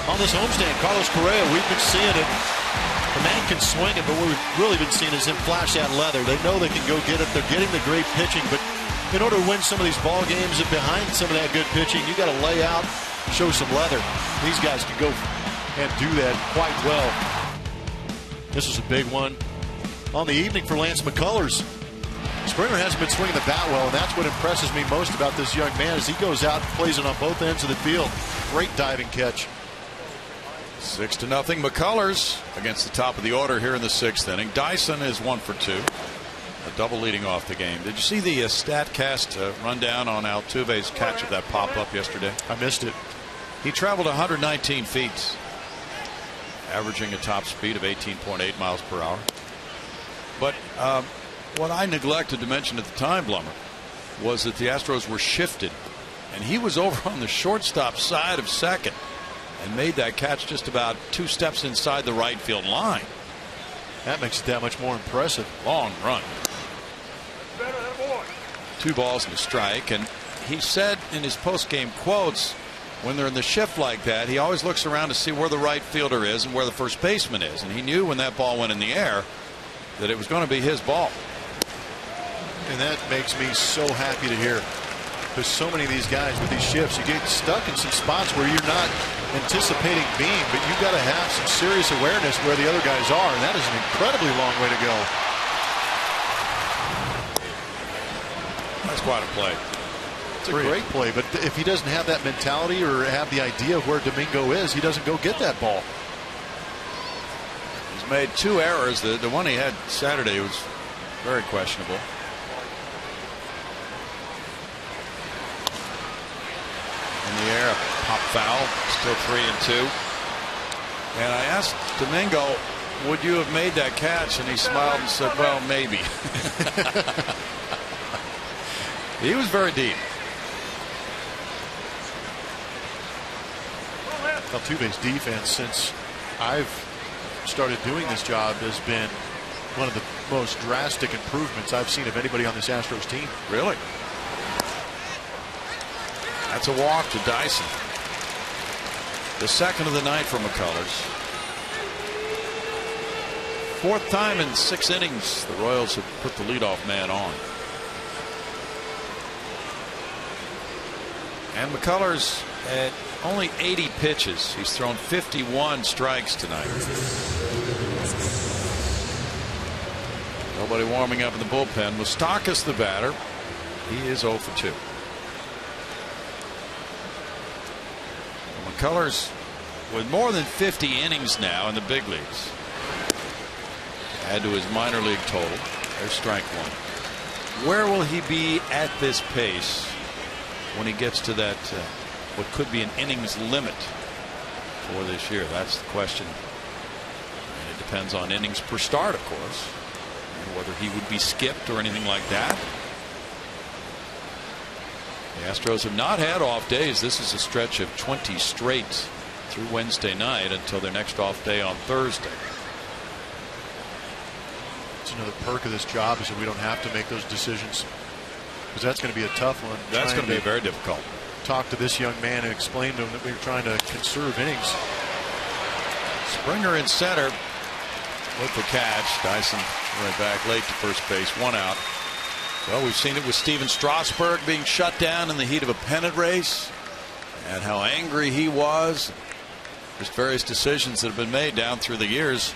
On this homestand, Carlos Correa, we've been seeing it. The man can swing it, but what we've really been seeing is him flash that leather. They know they can go get it. They're getting the great pitching, but in order to win some of these ball games and behind some of that good pitching, you got to lay out, show some leather. These guys can go and do that quite well. This is a big one on the evening for Lance McCullers. Springer hasn't been swinging the bat well, and that's what impresses me most about this young man as he goes out and plays it on both ends of the field. Great diving catch. 6-0 McCullers against the top of the order here in the 6th inning. Dyson is 1 for 2. A double leading off the game. Did you see the StatCast rundown on Altuve's catch of that pop-up yesterday? I missed it. He traveled 119 feet, averaging a top speed of 18.8 miles per hour. But what I neglected to mention at the time, Blummer, was that the Astros were shifted, and he was over on the shortstop side of second and made that catch just about 2 steps inside the right field line. That makes it that much more impressive. Long run. 2 balls and a strike, and he said in his post-game quotes, when they're in the shift like that, he always looks around to see where the right fielder is and where the first baseman is, and he knew when that ball went in the air that it was going to be his ball. And that makes me so happy to hear, because so many of these guys with these shifts, you get stuck in some spots where you're not anticipating being, but you got to have some serious awareness where the other guys are, and that is an incredibly long way to go. That's quite a play. It's a great play, but if he doesn't have that mentality or have the idea of where Domingo is, he doesn't go get that ball. He's made 2 errors. The one he had Saturday was very questionable. In the air, a pop foul, still 3-2. And I asked Domingo would you have made that catch? And he smiled and said, well, maybe. He was very deep. Altuve's defense, since I've started doing this job, has been one of the most drastic improvements I've seen of anybody on this Astros team. Really? That's a walk to Dyson. The second of the night for McCullers. Fourth time in 6 innings the Royals have put the leadoff man on. And McCullers at only 80 pitches. He's thrown 51 strikes tonight. Nobody warming up in the bullpen. Moustakas the batter. He is 0 for 2. McCullers with more than 50 innings now in the big leagues. Add to his minor league total. There's strike one. Where will he be at this pace when he gets to that what could be an innings limit for this year? That's the question. And it depends on innings per start, of course, and whether he would be skipped or anything like that. The Astros have not had off days. This is a stretch of 20 straight through Wednesday night until their next off day on Thursday. It's another perk of this job is that we don't have to make those decisions, because that's going to be a tough one. That's going to be very difficult. Talk to this young man and explain to him that we're trying to conserve innings. Springer in center with the catch. Dyson right back late to first base, 1 out. Well, we've seen it with Steven Strasburg being shut down in the heat of a pennant race, and how angry he was. There's various decisions that have been made down through the years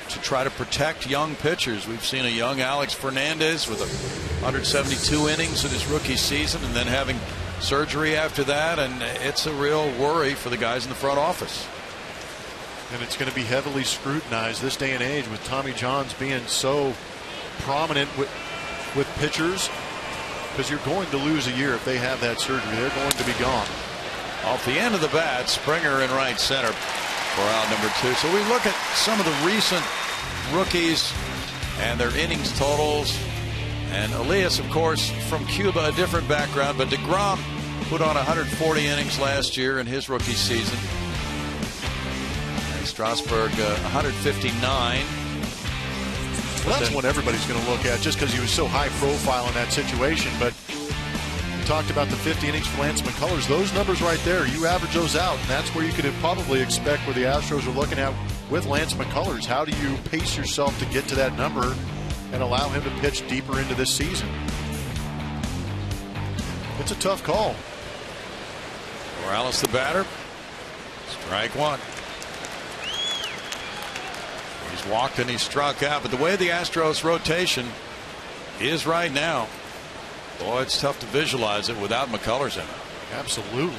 to try to protect young pitchers. We've seen a young Alex Fernandez with 172 innings in his rookie season, and then having surgery after that, and it's a real worry for the guys in the front office. And it's going to be heavily scrutinized this day and age, with Tommy Johns being so prominent with pitchers, because you're going to lose a year if they have that surgery. They're going to be gone. Off the end of the bat, Springer in right center for out number 2. So we look at some of the recent rookies and their innings totals. And Elias, of course, from Cuba, a different background, but DeGrom put on 140 innings last year in his rookie season. And Strasburg 159. Well, that's what everybody's going to look at, just because he was so high profile in that situation. But we talked about the 50 innings for Lance McCullers. Those numbers right there, you average those out, and that's where you could probably expect where the Astros are looking at with Lance McCullers. How do you pace yourself to get to that number and allow him to pitch deeper into this season? It's a tough call. Morales the batter. Strike one. He's walked and he's struck out, but the way the Astros rotation is right now, boy, it's tough to visualize it without McCullers in it. Absolutely.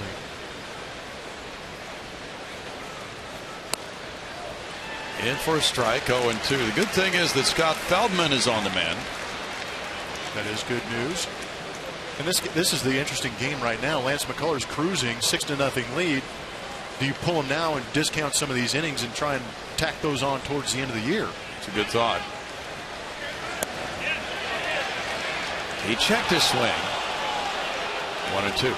In for a strike, 0-2. The good thing is that Scott Feldman is on the mend. That is good news. And this is the interesting game right now. Lance McCullers cruising 6-0 lead. Do you pull him now and discount some of these innings and try and tack those on towards the end of the year? It's a good thought. He checked his swing. 1-2.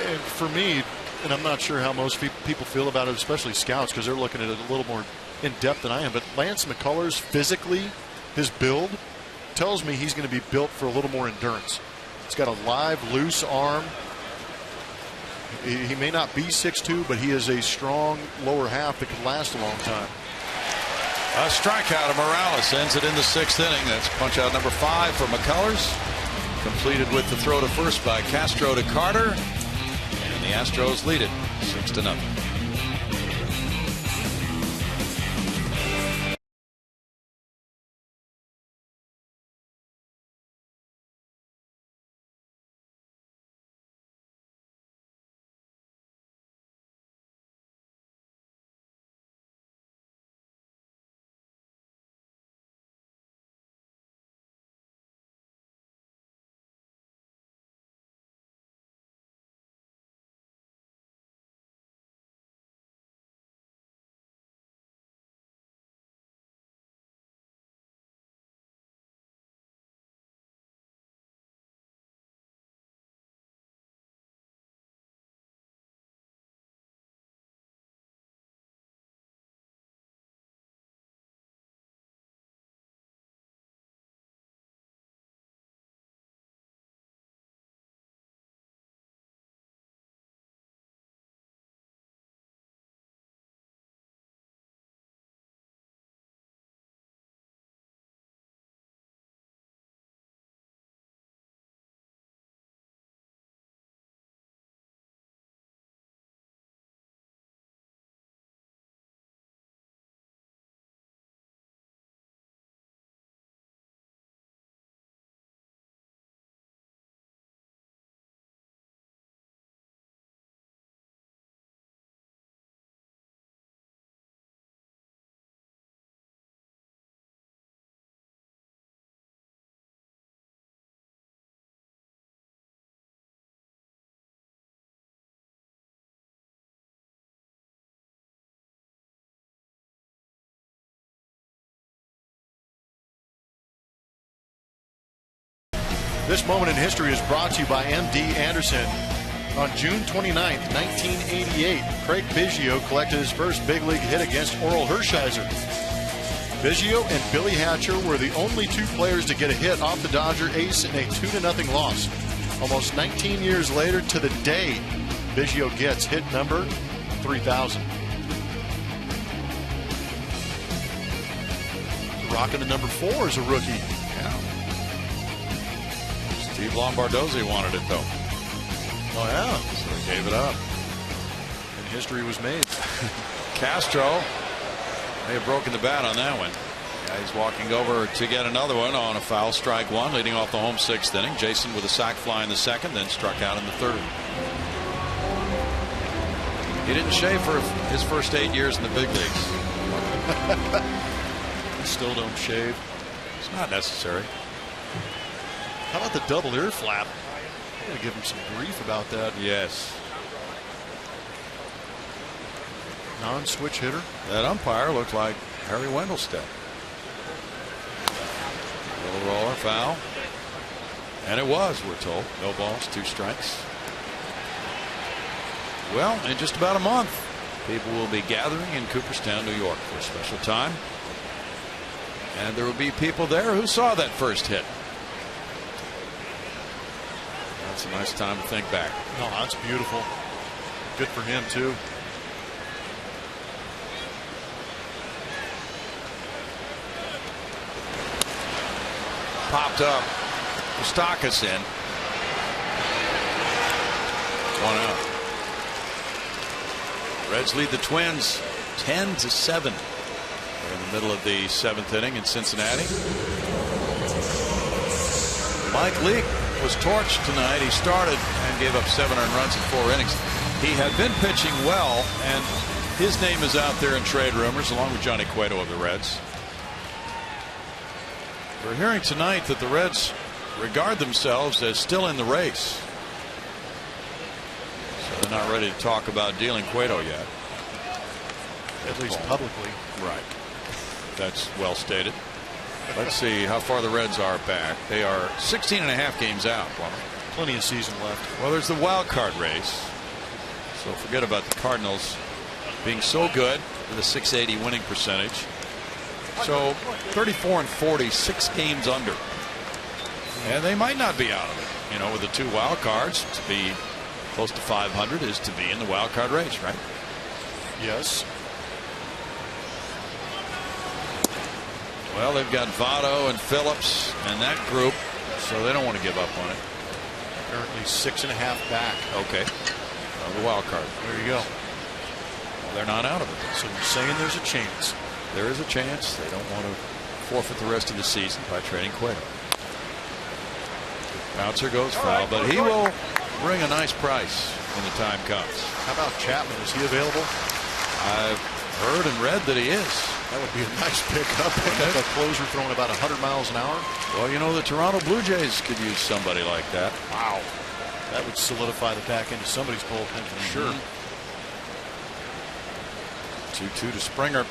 And for me, and I'm not sure how most people feel about it, especially scouts, because they're looking at it a little more in depth than I am, but Lance McCullers physically, his build tells me he's going to be built for a little more endurance. He's got a live, loose arm. He may not be 6'2", but he is a strong lower half that could last a long time. A strikeout of Morales ends it in the 6th inning. That's punch out number 5 for McCullers. Completed with the throw to first by Castro to Carter. And the Astros lead it 6-0. This moment in history is brought to you by M.D. Anderson. On June 29th, 1988, Craig Biggio collected his first big league hit against Orel Hershiser. Biggio and Billy Hatcher were the only two players to get a hit off the Dodger ace in a 2-0 loss. Almost 19 years later to the day, Biggio gets hit number 3,000. Rocking the number 4 is a rookie. Yeah. Steve Lombardozzi wanted it, though. Oh, yeah. So he gave it up. And history was made. Castro may have broken the bat on that one. Yeah, he's walking over to get another one on a foul. Strike one, leading off the home 6th inning. Jason with a sac fly in the 2nd, then struck out in the 3rd. He didn't shave for his first 8 years in the big leagues. Still don't shave. It's not necessary. How about the double ear flap? I'm going to give him some grief about that. Yes. Non-switch hitter. That umpire looked like Harry Wendelstedt. Little roller, foul. And it was, we're told. No balls, 2 strikes. Well, in just about a month, people will be gathering in Cooperstown, New York for a special time. And there will be people there who saw that first hit. That's a nice time to think back. No, that's beautiful. Good for him, too. Popped up. Mustakas in. 1 out. Reds lead the Twins 10-7. They're in the middle of the 7th inning in Cincinnati. Mike Leake was torched tonight. He started and gave up 7 earned runs in 4 innings. He had been pitching well, and his name is out there in trade rumors along with Johnny Cueto of the Reds. We're hearing tonight that the Reds regard themselves as still in the race. So they're not ready to talk about dealing Cueto yet. At least publicly. Right. That's well stated. Let's see how far the Reds are back. They are 16.5 games out. Plenty of season left. Well, there's the wild card race. So forget about the Cardinals being so good with a .680 winning percentage. So 34-40, 6 games under. And they might not be out of it. You know, with the 2 wild cards, to be close to 500 is to be in the wild card race, right? Yes. Well, they've got Votto and Phillips and that group, so they don't want to give up on it. Currently 6.5 back. Okay. The wild card. There you go. Well, they're not out of it. So you're saying there's a chance. There is a chance. They don't want to forfeit the rest of the season by trading Cueto. Bouncer goes foul, but he will bring a nice price when the time comes. How about Chapman? Is he available? I've heard and read that he is. That would be a nice pickup. And a closer throwing about 100 miles an hour. Well, you know, the Toronto Blue Jays could use somebody like that. Wow. That would solidify the back end of somebody's bullpen for sure. 2-2 to Springer.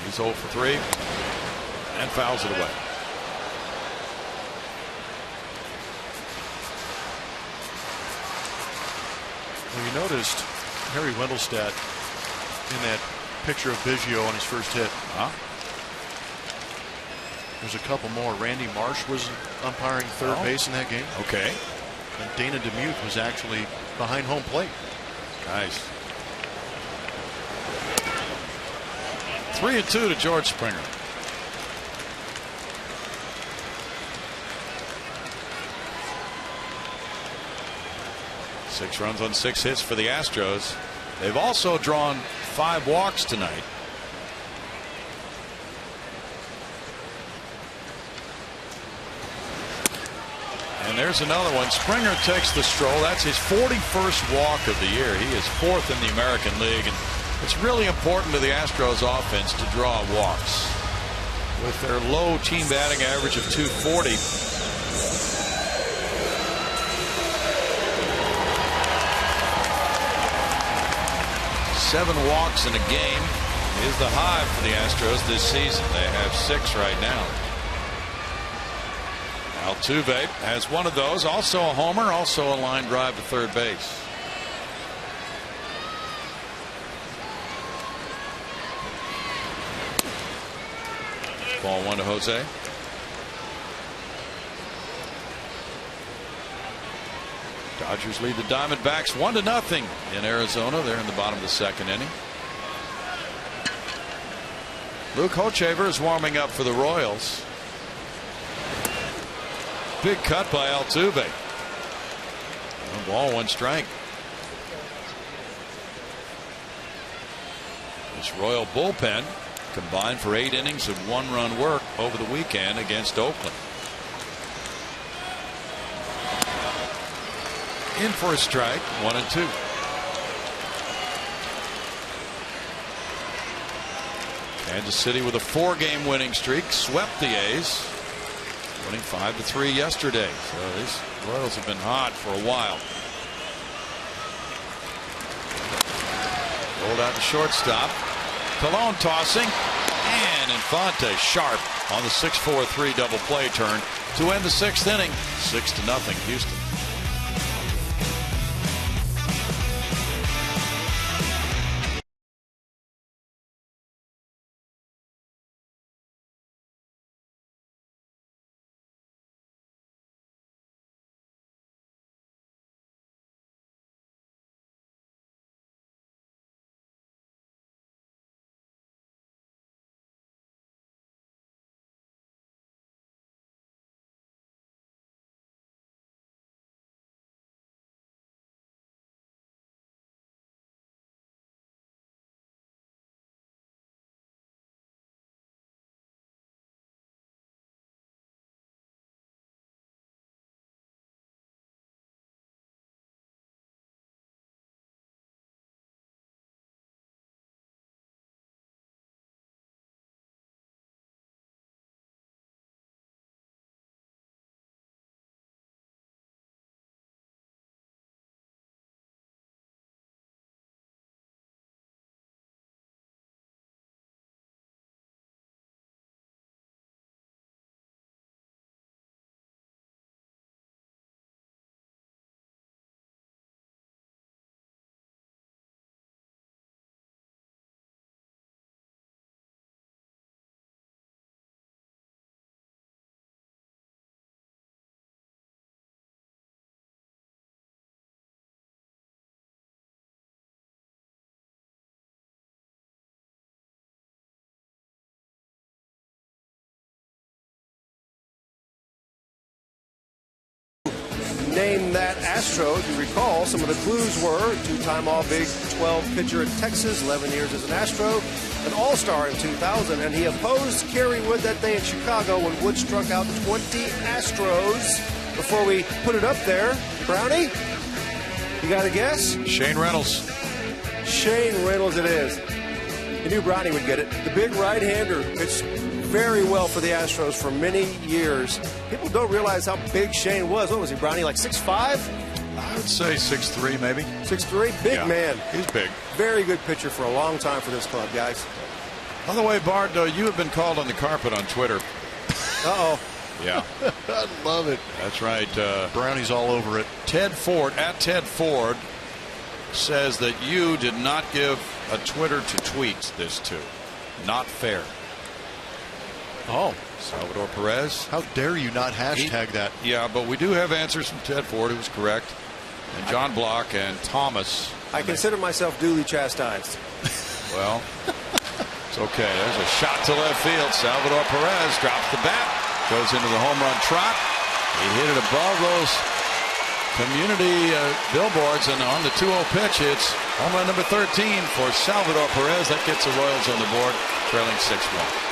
He's 0 for 3 and fouls it away. Well, you noticed Harry Wendelstedt in that picture of Biggio on his first hit. There's a couple more. Randy Marsh was umpiring third base in that game. Okay. And Dana DeMuth was actually behind home plate. Nice. 3-2 to George Springer. Six runs on 6 hits for the Astros. They've also drawn 5 walks tonight. And there's another one. Springer takes the stroll. That's his 41st walk of the year. He is 4th in the American League. And it's really important to the Astros offense to draw walks. With their low team batting average of .240. 7 walks in a game is the high for the Astros this season. They have 6 right now. Altuve has one of those. Also a homer. Also a line drive to third base. Ball 1 to Jose. Dodgers lead the Diamondbacks 1-0 in Arizona. They're in the bottom of the second inning. Luke Hochevar is warming up for the Royals. Big cut by Altuve. 1 strike. This Royal bullpen combined for 8 innings of 1-run work over the weekend against Oakland. In for a strike, 1-2. Kansas City with a 4-game winning streak swept the A's, winning 5-3 yesterday. So these Royals have been hot for a while. Rolled out to shortstop. Colon tossing, and Infante sharp on the 6-4-3 double play turn to end the 6th inning. 6-0 Houston. Name that Astro. If you recall, some of the clues were two-time All-Big 12 pitcher in Texas, 11 years as an Astro, an All-Star in 2000, and he opposed Kerry Wood that day in Chicago when Wood struck out 20 Astros. Before we put it up there, Brownie, you got a guess? Shane Reynolds. Shane Reynolds it is. You knew Brownie would get it. The big right-hander pitched very well for the Astros for many years. People don't realize how big Shane was. What was he, Brownie, like 6'5"? I would say 6'3", maybe. 6'3", big man. He's big. Very good pitcher for a long time for this club, guys. By the way, Bart, you have been called on the carpet on Twitter. Uh-oh. Yeah. I love it. That's right. Brownie's all over it. Ted Ford, at Ted Ford, says that you did not give a Twitter to tweet this to. Not fair. Oh. Salvador Perez. How dare you not hashtag that? Yeah, but we do have answers from Ted Ford, who was correct, and John Block and Thomas. I consider myself duly chastised. Well, it's okay. There's a shot to left field. Salvador Perez drops the bat, goes into the home run trot. He hit it above those community billboards, and on the 2-0 pitch, it's home run number 13 for Salvador Perez. That gets the Royals on the board, trailing 6-1.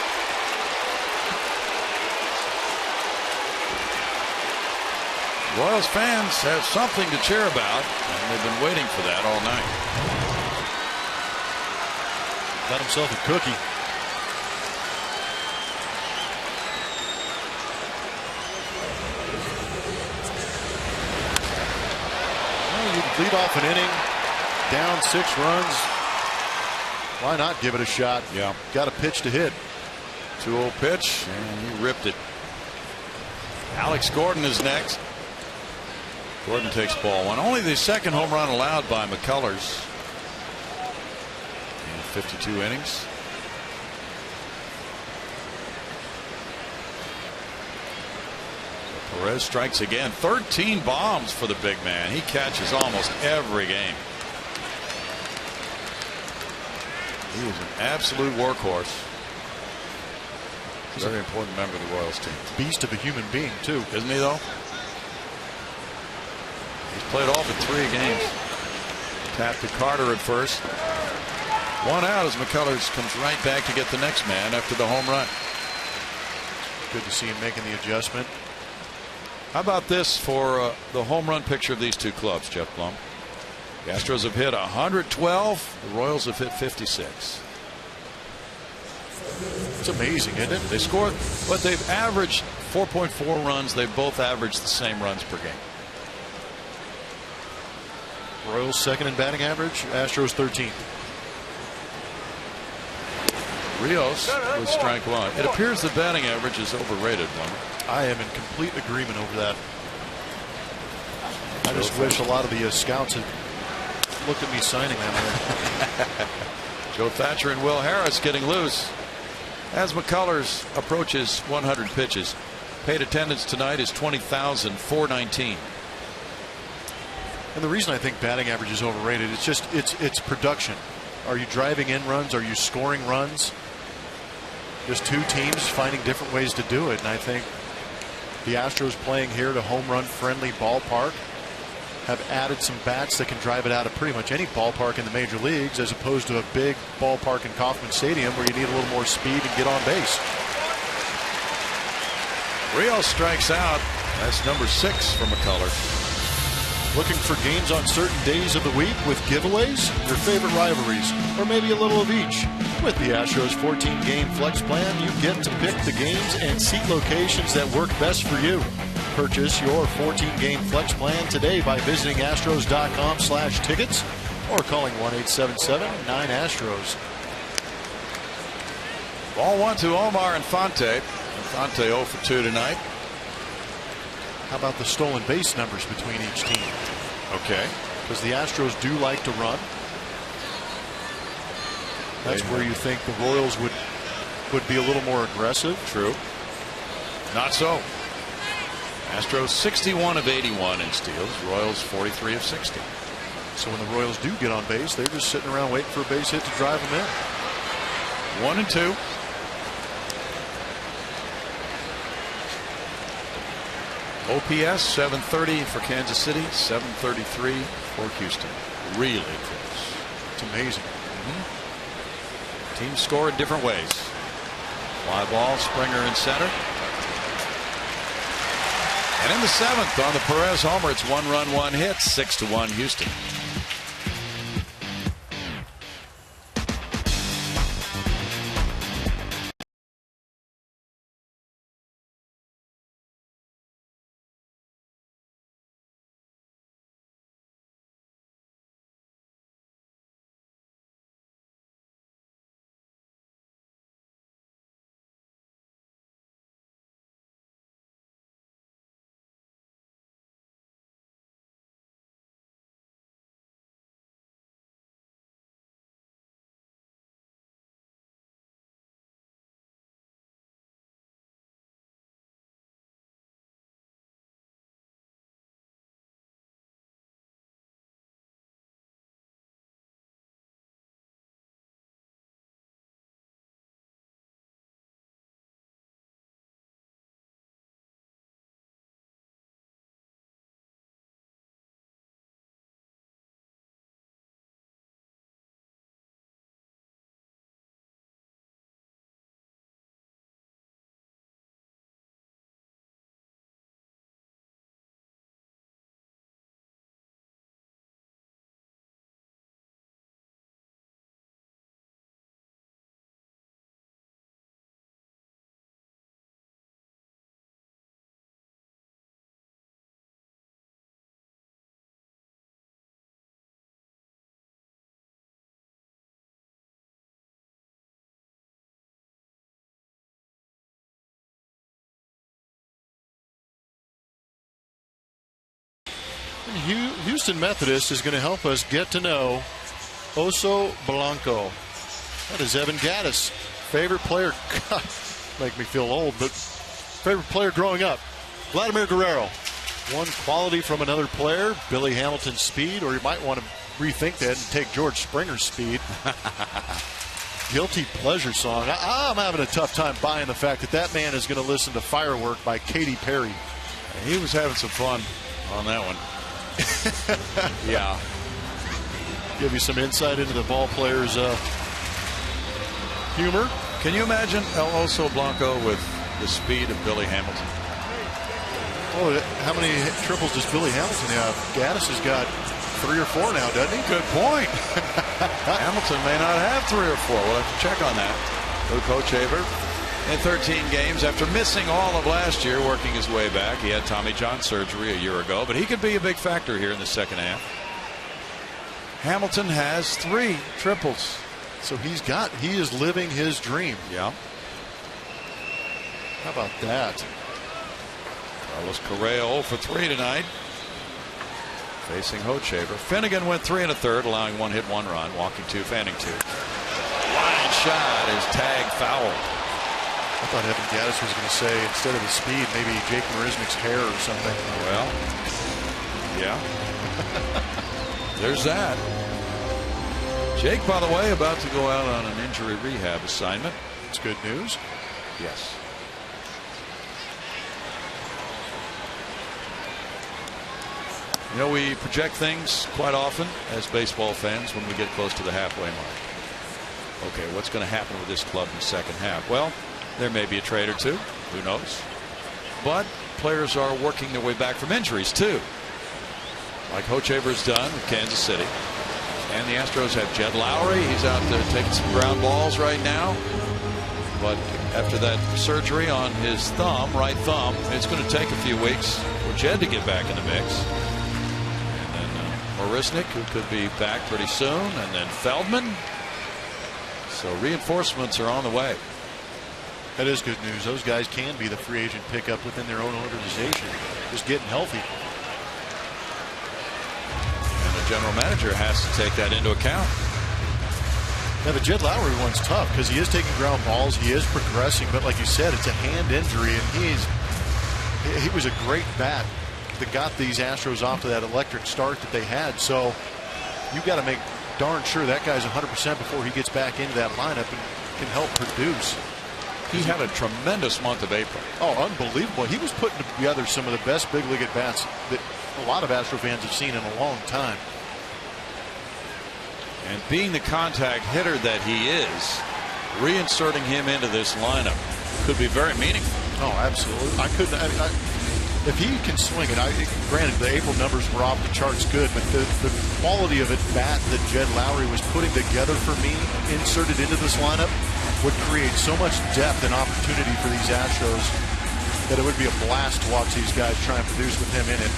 Royals fans have something to cheer about, and they've been waiting for that all night. Got himself a cookie. Well, you lead off an inning, down 6 runs. Why not give it a shot? Yeah. Got a pitch to hit. 2-0 pitch, and he ripped it. Alex Gordon is next. Gordon takes ball one. Only the second home run allowed by McCullers in 52 innings. Perez strikes again. 13 bombs for the big man. He catches almost every game. He is an absolute workhorse. He's a very important member of the Royals team. Beast of a human being, too. Isn't he, though? He's played all but 3 games. Tapped to Carter at first. 1 out as McCullers comes right back to get the next man after the home run. Good to see him making the adjustment. How about this for the home run picture of these two clubs, Jeff Blum? The Astros have hit 112. The Royals have hit 56. It's amazing, isn't it? They scored, but they've averaged 4.4 runs. They've both averaged the same runs per game. Royals second in batting average. Astros 13th. Rios with strike one. It appears the batting average is overrated, Blum. I am in complete agreement over that. I just wish a lot of the scouts had looked at me signing that. Joe Thatcher and Will Harris getting loose as McCullers approaches 100 pitches. Paid attendance tonight is 20,419. And the reason I think batting average is overrated, it's just it's production. Are you driving in runs? Are you scoring runs? There's two teams finding different ways to do it, and I think the Astros playing here at a home run friendly ballpark have added some bats that can drive it out of pretty much any ballpark in the major leagues, as opposed to a big ballpark in Kauffman Stadium where you need a little more speed and get on base. Rios strikes out. That's number 6 for McCullers. Looking for games on certain days of the week with giveaways, your favorite rivalries, or maybe a little of each? With the Astros 14-game flex plan, you get to pick the games and seat locations that work best for you. Purchase your 14-game flex plan today by visiting astros.com/tickets or calling 1-877-9-ASTROS. Ball 1 to Omar Infante. Infante 0 for 2 tonight. How about the stolen base numbers between each team? Okay. Because the Astros do like to run. That's where you think the Royals would be a little more aggressive. True. Not so. Astros 61 of 81 in steals. Royals 43 of 60. So when the Royals do get on base, they're just sitting around waiting for a base hit to drive them in. 1 and 2. OPS 730 for Kansas City, 733 for Houston. Really close. It's amazing. Teams score in different ways. Fly ball, Springer in center. And in the 7th on the Perez homer, it's 1 run, 1 hit, 6-1 Houston. Houston Methodist is going to help us get to know Oso Blanco. That is Evan Gattis' favorite player. God, make me feel old, but favorite player growing up. Vladimir Guerrero. One quality from another player, Billy Hamilton's speed, or you might want to rethink that and take George Springer's speed. Guilty pleasure song. I'm having a tough time buying the fact that that man is going to listen to Firework by Katy Perry. He was having some fun on that one. Yeah. Give you some insight into the ball player's humor. Can you imagine El Oso Blanco with the speed of Billy Hamilton? Oh, how many triples does Billy Hamilton have? Gattis has got 3 or 4 now, doesn't he? Good point. Hamilton may not have 3 or 4. We'll have to check on that. Luke Hochevar in 13 games after missing all of last year, working his way back. He had Tommy John surgery a year ago, but he could be a big factor here in the second half. Hamilton has 3 triples. So he is living his dream. Yeah. How about that? Carlos Correa 0 for 3 tonight. Facing Hochevar. Finnegan went 3 1/3, allowing 1 hit, 1 run, walking 2, fanning 2. Line shot is tag foul. I thought Evan Gattis was going to say, instead of the speed, maybe Jake Marisnick's hair or something. Well, yeah. There's that. Jake, by the way, about to go out on an injury rehab assignment. It's good news. Yes. You know, we project things quite often as baseball fans when we get close to the halfway mark. Okay, what's going to happen with this club in the second half? Well, there may be a trade or two. Who knows? But players are working their way back from injuries, too. Like Hochevar's done with Kansas City. And the Astros have Jed Lowry. He's out there taking some ground balls right now. But after that surgery on his thumb, right thumb, it's going to take a few weeks for Jed to get back in the mix. Marisnick, who could be back pretty soon, and then Feldman. So reinforcements are on the way. That is good news. Those guys can be the free agent pickup within their own organization, just getting healthy. And the general manager has to take that into account. Now the Jed Lowry one's tough because he is taking ground balls, he is progressing, but like you said, it's a hand injury, and he was a great bat that got these Astros off to that electric start that they had. So you got to make darn sure that guy's 100% before he gets back into that lineup and can help produce. He had a tremendous month of April. Oh, unbelievable. He was putting together some of the best big league at bats that a lot of Astro fans have seen in a long time. And being the contact hitter that he is, reinserting him into this lineup could be very meaningful. Oh, absolutely. If he can swing it, granted the April numbers were off the charts good, but the quality of at bat that Jed Lowry was putting together for me, inserted into this lineup, would create so much depth and opportunity for these Astros that it would be a blast to watch these guys try and produce with him in it.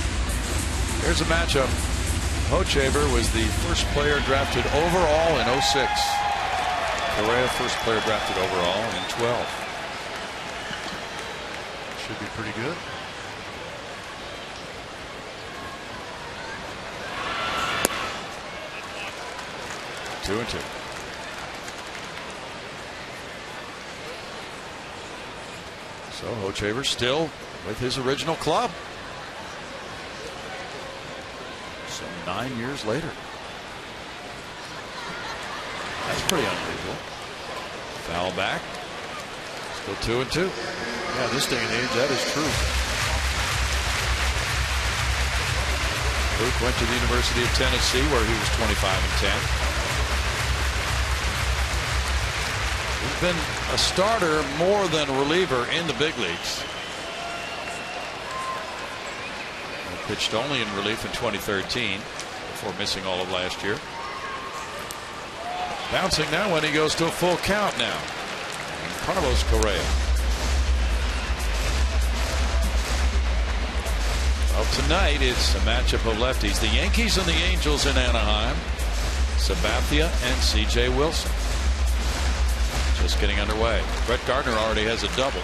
Here's a matchup. Hochevar was the first player drafted overall in 06. Correa, first player drafted overall in 12. Should be pretty good. Two and 2. So Hochevar still with his original club. So 9 years later. That's pretty unusual. Foul back. Still 2 and 2. Yeah, this day and age, that is true. Luke went to the University of Tennessee where he was 25 and 10. He's been a starter more than a reliever in the big leagues. He pitched only in relief in 2013 before missing all of last year. Bouncing now when he goes to a full count now. And Carlos Correa. Well, tonight it's a matchup of lefties. The Yankees and the Angels in Anaheim. Sabathia and C.J. Wilson. Just getting underway. Brett Gardner already has a double.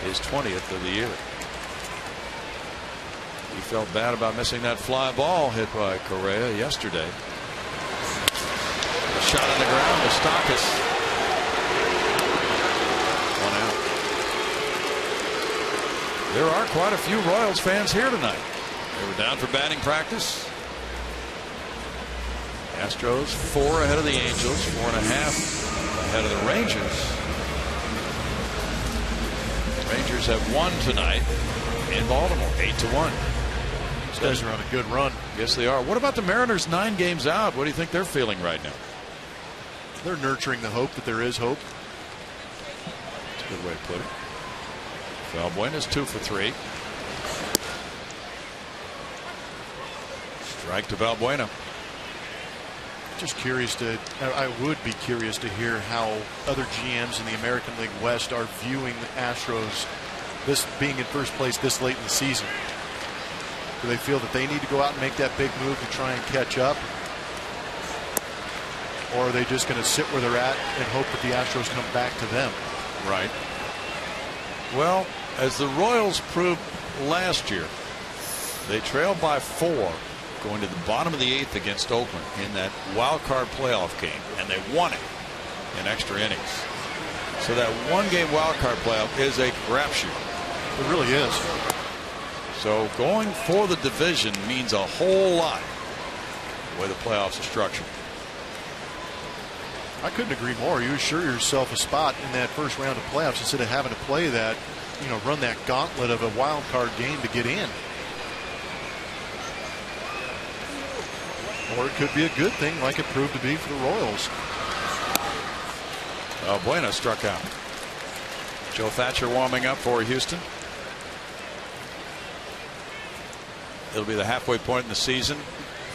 His 20th of the year. He felt bad about missing that fly ball hit by Correa yesterday. A shot on the ground to Stockus. 1 out. There are quite a few Royals fans here tonight. They were down for batting practice. Astros 4 ahead of the Angels, 4.5 ahead of the Rangers. Rangers have won tonight in Baltimore, 8-1. These guys are on a good run. Yes, they are. What about the Mariners 9 games out? What do you think they're feeling right now? They're nurturing the hope that there is hope. That's a good way to put it. Valbuena's 2 for 3. Strike to Valbuena. Just curious I would be curious to hear how other GMs in the American League West are viewing the Astros, this being in first place this late in the season. Do they feel that they need to go out and make that big move to try and catch up? Or are they just going to sit where they're at and hope that the Astros come back to them? Right. Well, as the Royals proved last year, they trailed by 4 going to the bottom of the 8th against Oakland in that wild card playoff game, and they won it in extra innings. So that 1-game wild card playoff is a crapshoot. It really is. So going for the division means a whole lot the way the playoffs are structured. I couldn't agree more. You assure yourself a spot in that first round of playoffs instead of having to play that, run that gauntlet of a wild card game to get in. Or it could be a good thing like it proved to be for the Royals. Valbuena struck out. Joe Thatcher warming up for Houston. It'll be the halfway point in the season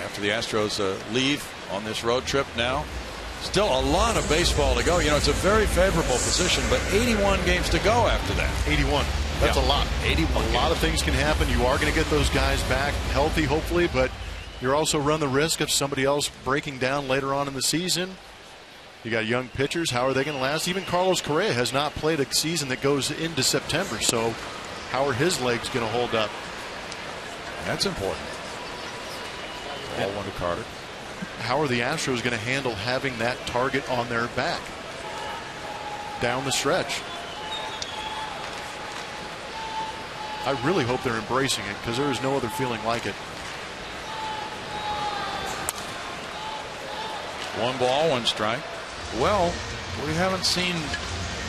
after the Astros leave on this road trip now. Still a lot of baseball to go. It's a very favorable position, but 81 games to go after that. 81. That's a lot. 81 A lot of things can happen. You are going to get those guys back healthy, hopefully, but you're also run the risk of somebody else breaking down later on in the season. You got young pitchers. How are they going to last? Even Carlos Correa has not played a season that goes into September. So how are his legs going to hold up? That's important. Ball one to Carter. How are the Astros going to handle having that target on their back down the stretch? I really hope they're embracing it because there is no other feeling like it. 1 ball, 1 strike. Well, we haven't seen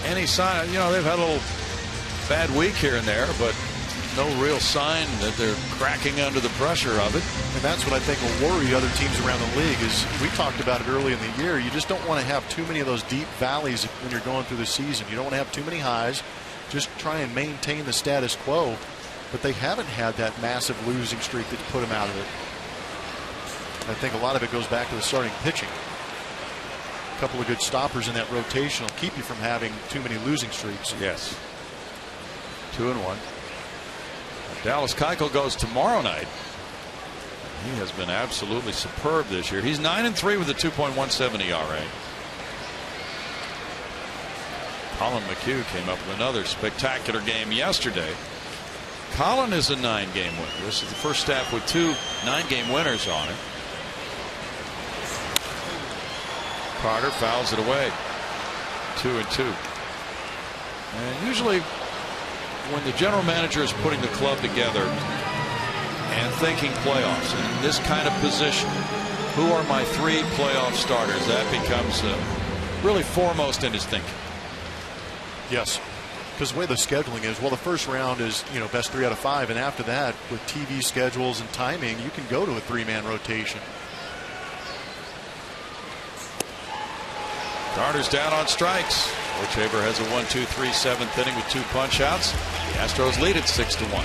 any sign. They've had a little bad week here and there, but no real sign that they're cracking under the pressure of it. And that's what I think will worry other teams around the league. Is we talked about it early in the year. You just don't want to have too many of those deep valleys when you're going through the season. You don't want to have too many highs. Just try and maintain the status quo. But they haven't had that massive losing streak that put them out of it. I think a lot of it goes back to the starting pitching. A couple of good stoppers in that rotation will keep you from having too many losing streaks. Yes. 2-1. Dallas Keuchel goes tomorrow night. He has been absolutely superb this year. He's 9-3 with a 2.17 ERA. Colin McHugh came up with another spectacular game yesterday. Colin is a 9-game winner. This is the first staff with 2 9-game winners on it. Carter fouls it away. 2-2. And usually when the general manager is putting the club together and thinking playoffs in this kind of position, who are my 3 playoff starters? That becomes really foremost in his thinking. Yes, because the way the scheduling is, well, the first round is best 3 out of 5, and after that, with TV schedules and timing, you can go to a 3-man rotation. Carter's down on strikes. Orchaber has a 1-2-3 7th inning with 2 punch outs. The Astros lead it 6-1.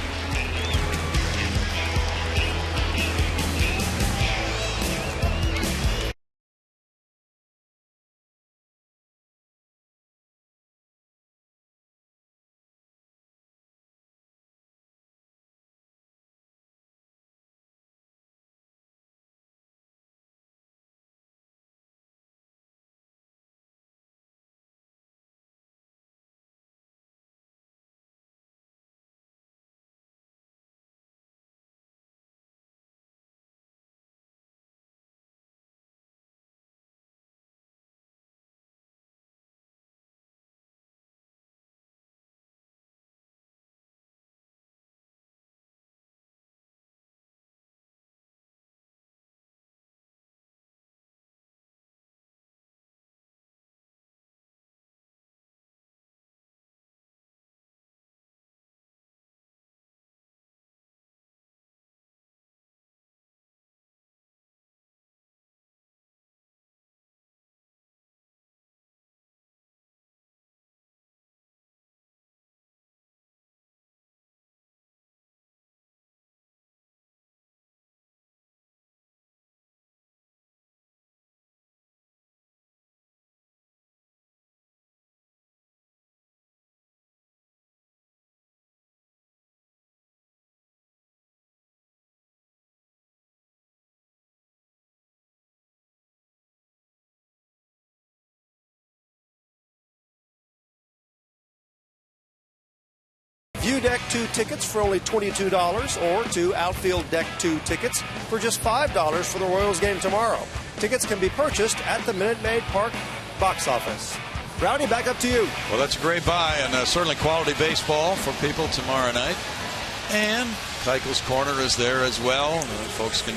View Deck 2 tickets for only $22 or 2 Outfield Deck 2 tickets for just $5 for the Royals game tomorrow. Tickets can be purchased at the Minute Maid Park box office. Rowdy, back up to you. Well, that's a great buy, and certainly quality baseball for people tomorrow night. And Keichel's Corner is there as well. Folks can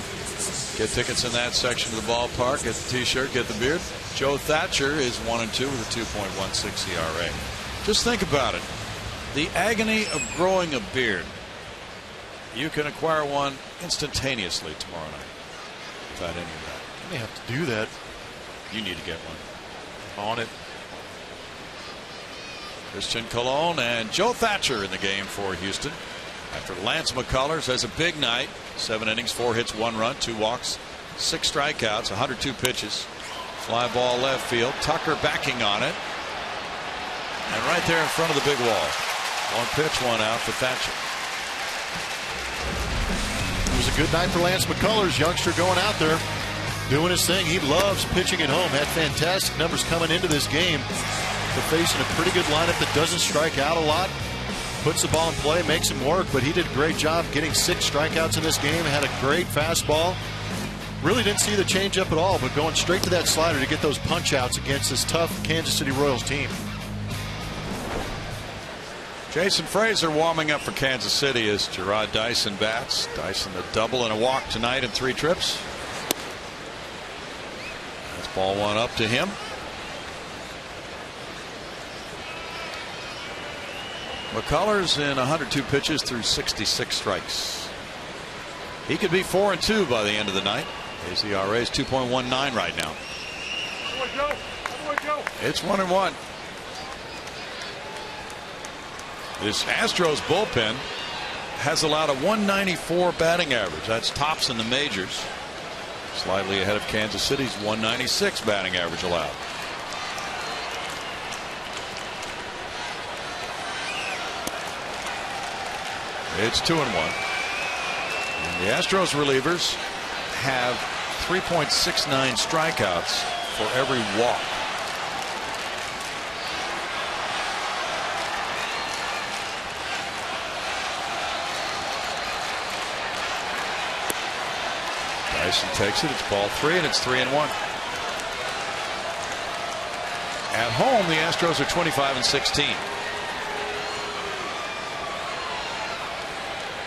get tickets in that section of the ballpark, get the T-shirt, get the beard. Joe Thatcher is 1-2 with a 2.16 ERA. Just think about it. The agony of growing a beard. You can acquire one instantaneously tomorrow night without any of that. You may have to do that. You need to get one. On it. Christian Colon and Joe Thatcher in the game for Houston. After Lance McCullers has a big night. 7 innings, 4 hits, 1 run, 2 walks, 6 strikeouts, 102 pitches. Fly ball left field. Tucker backing on it. And right there in front of the big wall. 1 pitch, 1 out for Thatcher. It was a good night for Lance McCullers, youngster going out there, doing his thing. He loves pitching at home. Had fantastic numbers coming into this game. They're facing a pretty good lineup that doesn't strike out a lot. Puts the ball in play, makes him work, but he did a great job getting 6 strikeouts in this game. Had a great fastball. Really didn't see the changeup at all, but going straight to that slider to get those punch outs against this tough Kansas City Royals team. Jason Frazier warming up for Kansas City as Gerard Dyson bats. Dyson a double and a walk tonight in 3 trips. That's ball 1 up to him. McCullers in 102 pitches through 66 strikes. He could be 4-2 by the end of the night. His ERA is 2.19 right now. It's 1-1. This Astros bullpen has allowed a 194 batting average. That's tops in the majors. Slightly ahead of Kansas City's 196 batting average allowed. It's 2-1. And the Astros relievers have 3.69 strikeouts for every walk. Dyson takes it. It's ball 3, and it's 3-1. At home, the Astros are 25-16.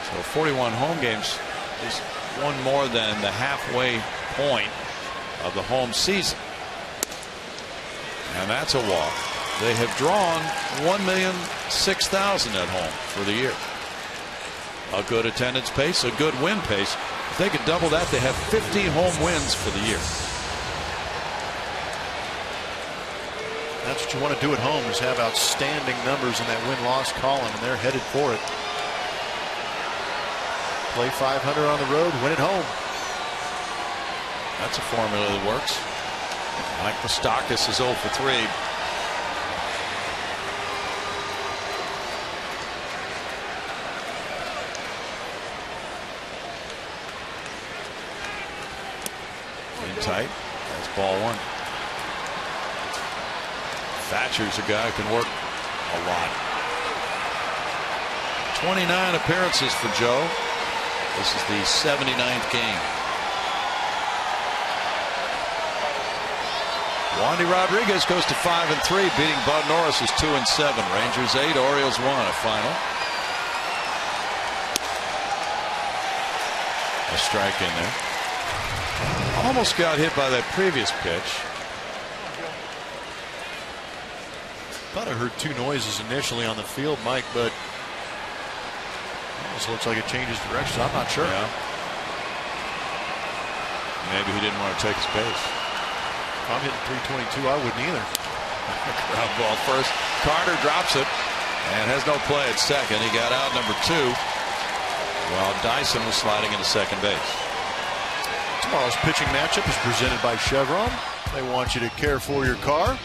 So 41 home games is one more than the halfway point of the home season. And that's a walk. They have drawn 1,006,000 at home for the year. A good attendance pace, a good win pace. If they could double that, they have 50 home wins for the year. That's what you want to do at home, is have outstanding numbers in that win-loss column, and they're headed for it. Play 500 on the road, win at home. That's a formula that works. Mike Moustakas is 0 for 3. In tight. That's ball 1. Thatcher's a guy who can work a lot. 29 appearances for Joe. This is the 79th game. Wandy Rodriguez goes to 5-3, beating Bud Norris's 2-7. Rangers 8, Orioles 1. A final. A strike in there. Almost got hit by that previous pitch. Thought I heard 2 noises initially on the field, Mike, but almost looks like it changes direction. I'm not sure. Yeah. Maybe he didn't want to take his base. If I'm hitting 322, I wouldn't either. Ground ball first. Carter drops it and has no play at second. He got out number 2 while Dyson was sliding into second base. Tomorrow's pitching matchup is presented by Chevron. They want you to care for your car.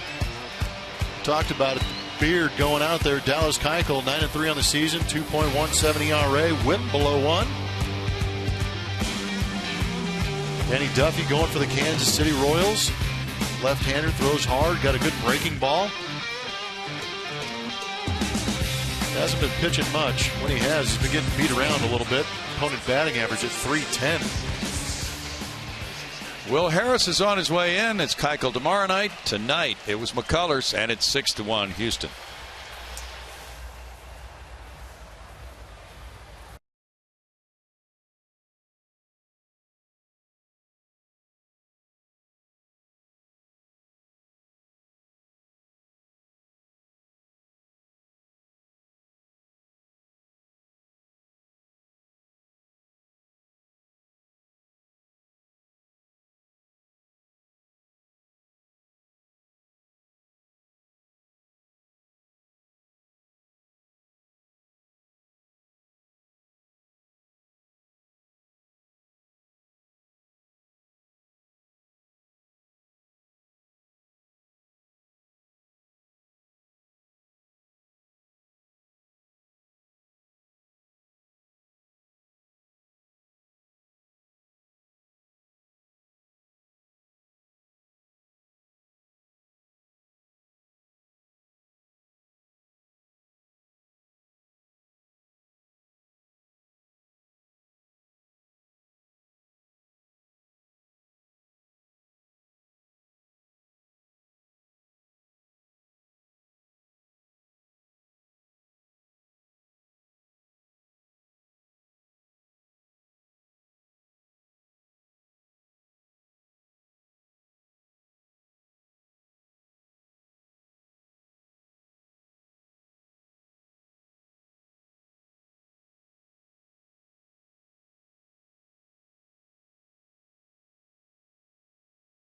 Talked about it. Beard going out there. Dallas Keuchel 9-3 on the season, 2.17 ERA, whip below 1. Danny Duffy going for the Kansas City Royals. Left-hander, throws hard, got a good breaking ball. Hasn't been pitching much. When he has, he's been getting beat around a little bit. Opponent batting average at .310. Will Harris is on his way in. It's Keuchel tomorrow night. Tonight it was McCullers, and it's 6-1 Houston.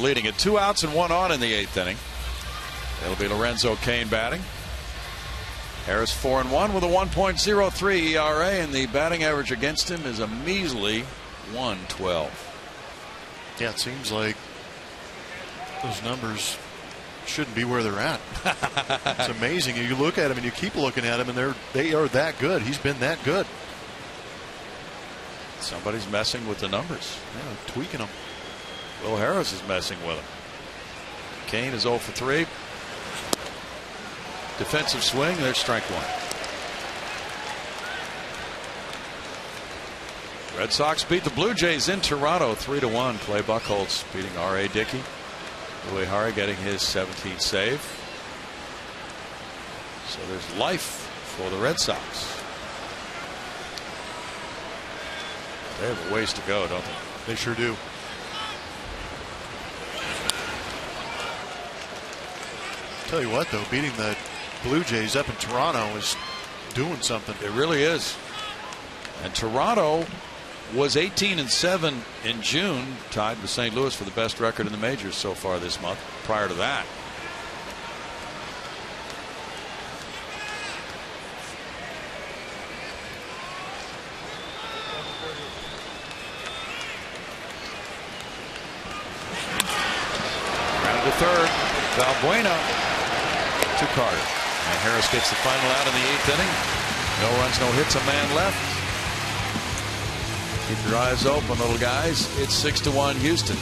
Leading at 2 outs and 1 on in the 8th inning. It'll be Lorenzo Cain batting. Harris 4-1 with a 1.03 ERA, and the batting average against him is a measly 112. Yeah, it seems like those numbers shouldn't be where they're at. It's amazing. You look at them and you keep looking at them, and they are that good. He's been that good. Somebody's messing with the numbers. Yeah, tweaking them. Will Harris is messing with him. Cain is 0 for 3. Defensive swing. There's strike one. Red Sox beat the Blue Jays in Toronto 3-1. Clay Buchholz beating R.A. Dickey. Louis Hara getting his 17th save. So there's life for the Red Sox. They have a ways to go, don't they? They sure do. Tell you what, though, beating the Blue Jays up in Toronto is doing something. It really is. And Toronto was 18-7 in June, tied with St. Louis for the best record in the majors so far this month. Prior to that, round to third, Valbuena to Carter, and Harris gets the final out in the 8th inning. No runs, no hits, a man left. Keep your eyes open, little guys. It's 6-1 Houston.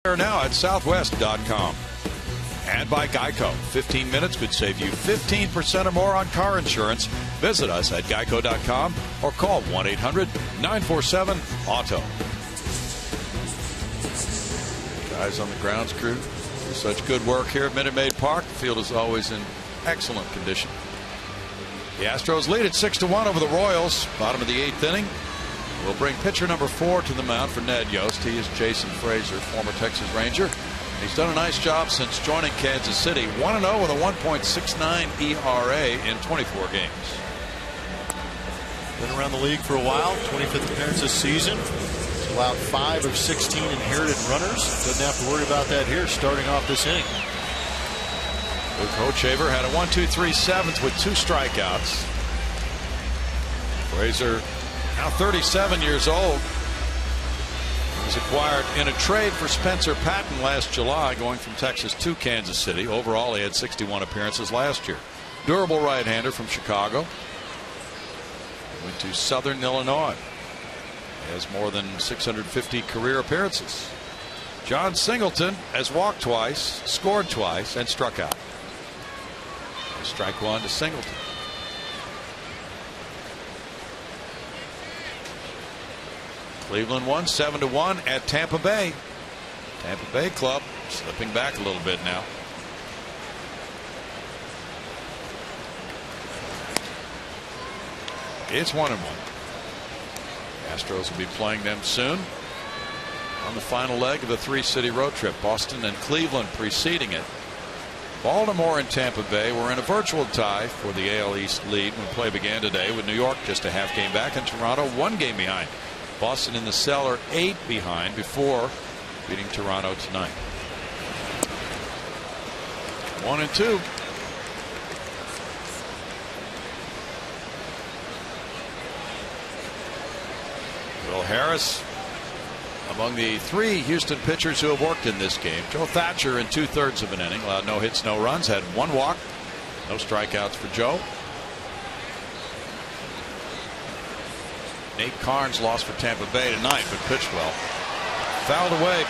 Now at southwest.com. And by Geico. 15 minutes could save you 15% or more on car insurance. Visit us at geico.com or call 1-800-947-AUTO. Guys on the grounds crew do such good work here at Minute Maid Park. The field is always in excellent condition. The Astros lead at 6-1 over the Royals. Bottom of the 8th inning. We'll bring pitcher number 4 to the mound for Ned Yost. He is Jason Frazier, former Texas Ranger. He's done a nice job since joining Kansas City. 1-0 with a 1.69 ERA in 24 games. Been around the league for a while. 25th appearance this season. He's allowed 5 of 16 inherited runners. Doesn't have to worry about that here starting off this inning. Luke Hochevar had a 1-2-3-7 with 2 strikeouts. Frazier, now 37 years old. He was acquired in a trade for Spencer Patton last July, going from Texas to Kansas City. Overall, he had 61 appearances last year. Durable right-hander from Chicago. Went to Southern Illinois. He has more than 650 career appearances. John Singleton has walked twice, scored twice, and struck out. Strike 1 to Singleton. Cleveland won 7-1 at Tampa Bay. Tampa Bay club slipping back a little bit now. It's 1-1. Astros will be playing them soon on the final leg of the 3-city road trip. Boston and Cleveland preceding it. Baltimore and Tampa Bay were in a virtual tie for the AL East lead when play began today, with New York just a half game back and Toronto 1 game behind. Boston in the cellar 8 behind before beating Toronto tonight. 1-2. Will Harris among the 3 Houston pitchers who have worked in this game. Joe Thatcher in 2/3 of an inning allowed no hits, no runs, had 1 walk, no strikeouts for Joe. Nate Carnes lost for Tampa Bay tonight, but pitched well. Fouled away.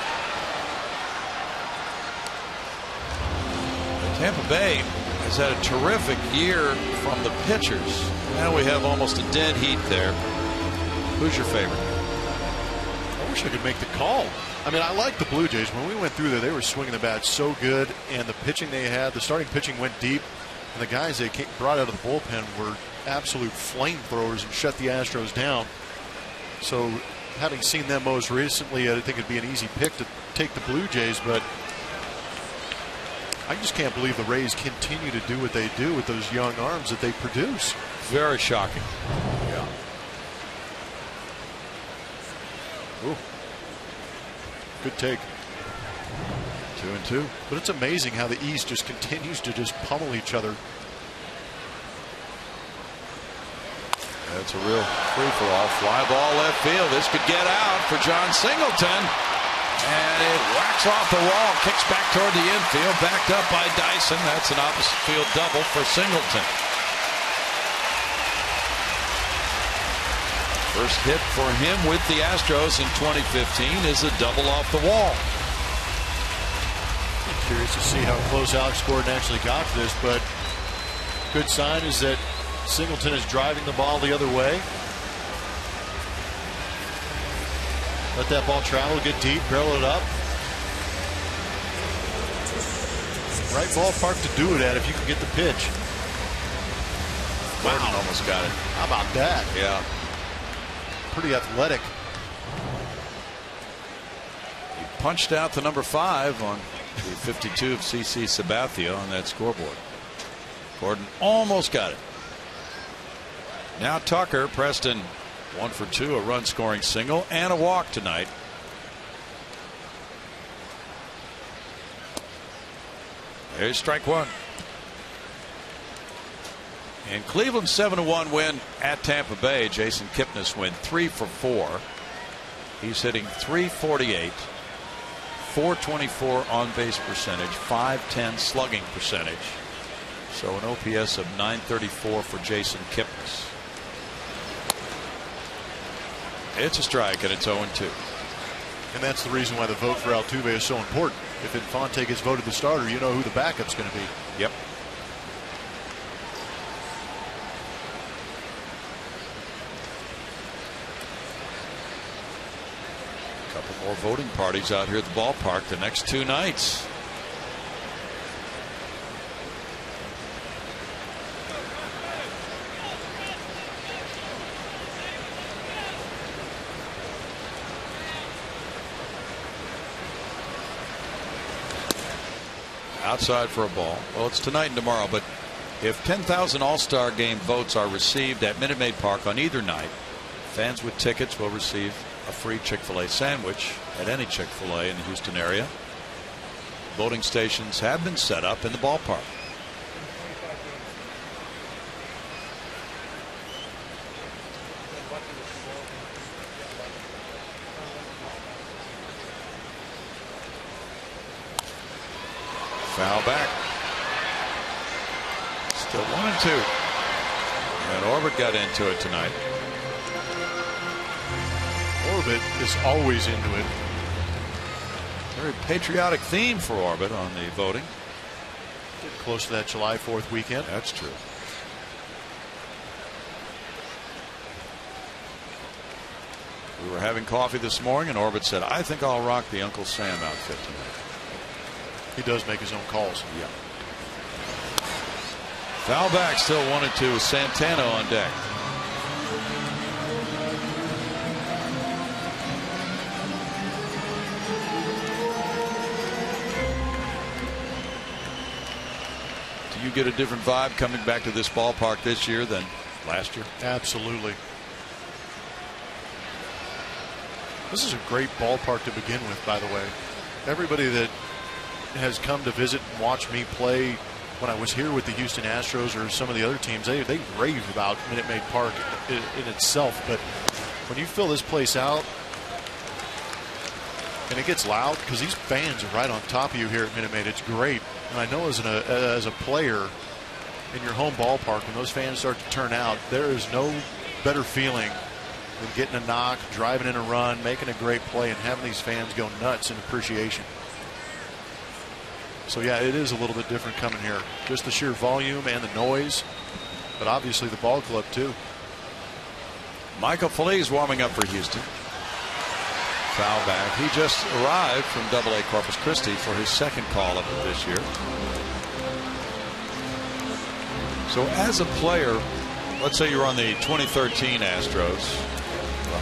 Tampa Bay has had a terrific year from the pitchers. Now we have almost a dead heat there. Who's your favorite? I wish I could make the call. I mean, I like the Blue Jays. When we went through there, they were swinging the bat so good, and the pitching they had, the starting pitching went deep, and the guys they brought out of the bullpen were absolute flamethrowers and shut the Astros down. So having seen them most recently, I think it'd be an easy pick to take the Blue Jays, but I just can't believe the Rays continue to do what they do with those young arms that they produce. Very shocking. Yeah. Ooh. Good take. 2-2. But it's amazing how the East just continues to just pummel each other. That's a real free-for-all. Fly ball left field. This could get out for John Singleton. And it whacks off the wall, kicks back toward the infield, backed up by Dyson. That's an opposite field double for Singleton. First hit for him with the Astros in 2015 is a double off the wall. I'm curious to see how close Alex Gordon actually got to this, but good sign is that Singleton is driving the ball the other way. Let that ball travel, get deep, barrel it up. Right ballpark to do it at if you can get the pitch. Gordon almost got it. How about that? Yeah. Pretty athletic. He punched out the number 5 on the 52 of CC Sabathia on that scoreboard. Gordon almost got it. Now Tucker, Preston 1 for 2, a run scoring single and a walk tonight. There's strike 1. In Cleveland's 7-1 win at Tampa Bay, Jason Kipnis went 3 for 4. He's hitting .348, .424 on base percentage, .510 slugging percentage. So an OPS of .934 for Jason Kipnis. It's a strike and it's 0-2. And that's the reason why the vote for Altuve is so important. If Infante gets voted the starter, you know who the backup's going to be. Yep. A couple more voting parties out here at the ballpark the next 2 nights. Outside for a ball. Well, it's tonight and tomorrow, but if 10,000 All-Star Game votes are received at Minute Maid Park on either night, fans with tickets will receive a free Chick-fil-A sandwich at any Chick-fil-A in the Houston area. Voting stations have been set up in the ballpark. Foul back. Still 1-2. And Orbit got into it tonight. Orbit is always into it. Very patriotic theme for Orbit on the voting. Getting close to that July 4th weekend. That's true. We were having coffee this morning, and Orbit said, "I think I'll rock the Uncle Sam outfit tonight." He does make his own calls. Yeah. Foul back, still 1-2 with Santana on deck. Do you get a different vibe coming back to this ballpark this year than last year? Absolutely. This is a great ballpark to begin with, by the way. Everybody that has come to visit and watch me play when I was here with the Houston Astros or some of the other teams, they rave about Minute Maid Park in itself. But when you fill this place out and it gets loud, because these fans are right on top of you here at Minute Maid, it's great. And I know as a player in your home ballpark, when those fans start to turn out, there is no better feeling than getting a knock, driving in a run, making a great play, and having these fans go nuts in appreciation. So yeah, it is a little bit different coming here. Just the sheer volume and the noise, but obviously the ball club too. Michael Phillies warming up for Houston. Foul back. He just arrived from AA Corpus Christi for his second call up this year. So as a player, let's say you're on the 2013 Astros,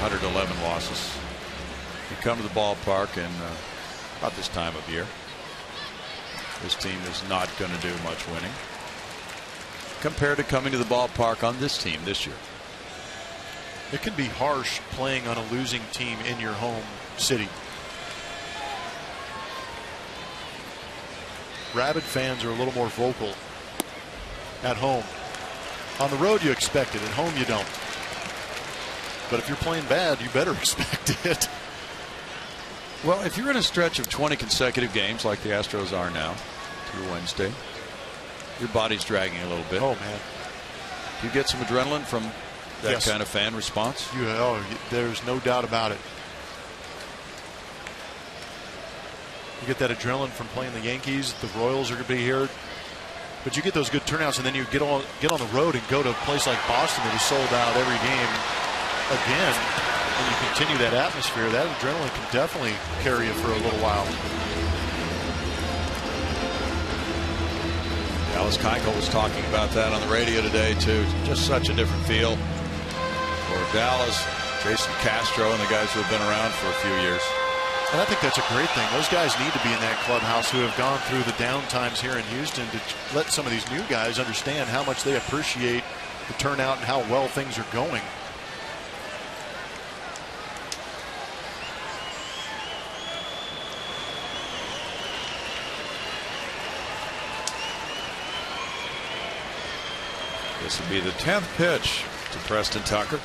111 losses. You come to the ballpark and about this time of year. This team is not going to do much winning compared to coming to the ballpark on this team this year. It can be harsh playing on a losing team in your home city. Rabid fans are a little more vocal at home. On the road you expect it, at home you don't. But if you're playing bad, you better expect it. Well, if you're in a stretch of 20 consecutive games like the Astros are now through Wednesday, your body's dragging a little bit. Oh, man. Do you get some adrenaline from that Yes. kind of fan response? There's no doubt about it. You get that adrenaline from playing the Yankees. The Royals are going to be here. But you get those good turnouts, and then you get on the road and go to a place like Boston that is sold out every game again. When you continue that atmosphere, that adrenaline can definitely carry you for a little while. Dallas Keuchel was talking about that on the radio today too. Just such a different feel for Dallas, Jason Castro, and the guys who have been around for a few years. And I think that's a great thing. Those guys need to be in that clubhouse who have gone through the down times here in Houston to let some of these new guys understand how much they appreciate the turnout and how well things are going. This will be the 10th pitch to Preston Tucker.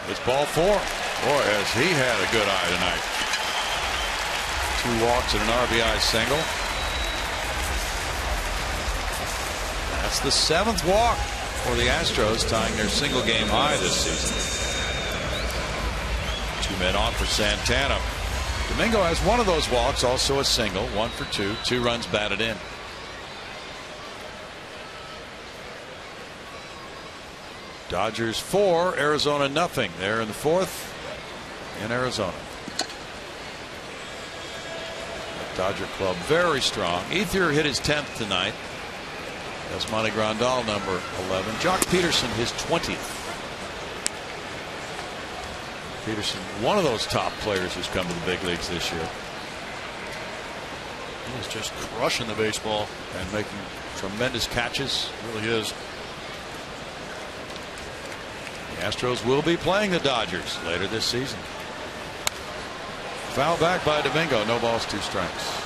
It's ball 4. Boy, has he had a good eye tonight. 2 walks and an RBI single. That's the 7th walk for the Astros, tying their single game high this season. 2 men on for Santana. Domingo has one of those walks, also a single, 1 for 2, 2 runs batted in. Dodgers 4, Arizona nothing. They're in the 4th in Arizona. The Dodger club very strong. Ethier hit his 10th tonight. That's Monty Grandal, number 11. Jock Peterson, his 20th. Peterson, one of those top players who's come to the big leagues this year. He's just crushing the baseball and making tremendous catches. Really is. The Astros will be playing the Dodgers later this season. Foul back by Domingo. No balls, 2 strikes.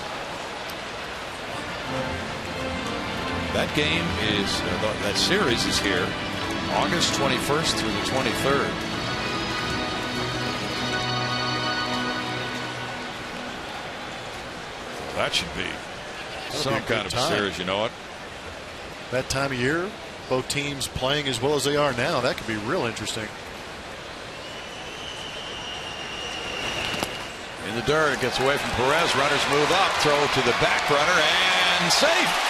That game is, that series is here August 21st through the 23rd. That should be some kind of series, you know what? That time of year, both teams playing as well as they are now, that could be real interesting. In the dirt, it gets away from Perez. Runners move up, throw to the back runner, and safe.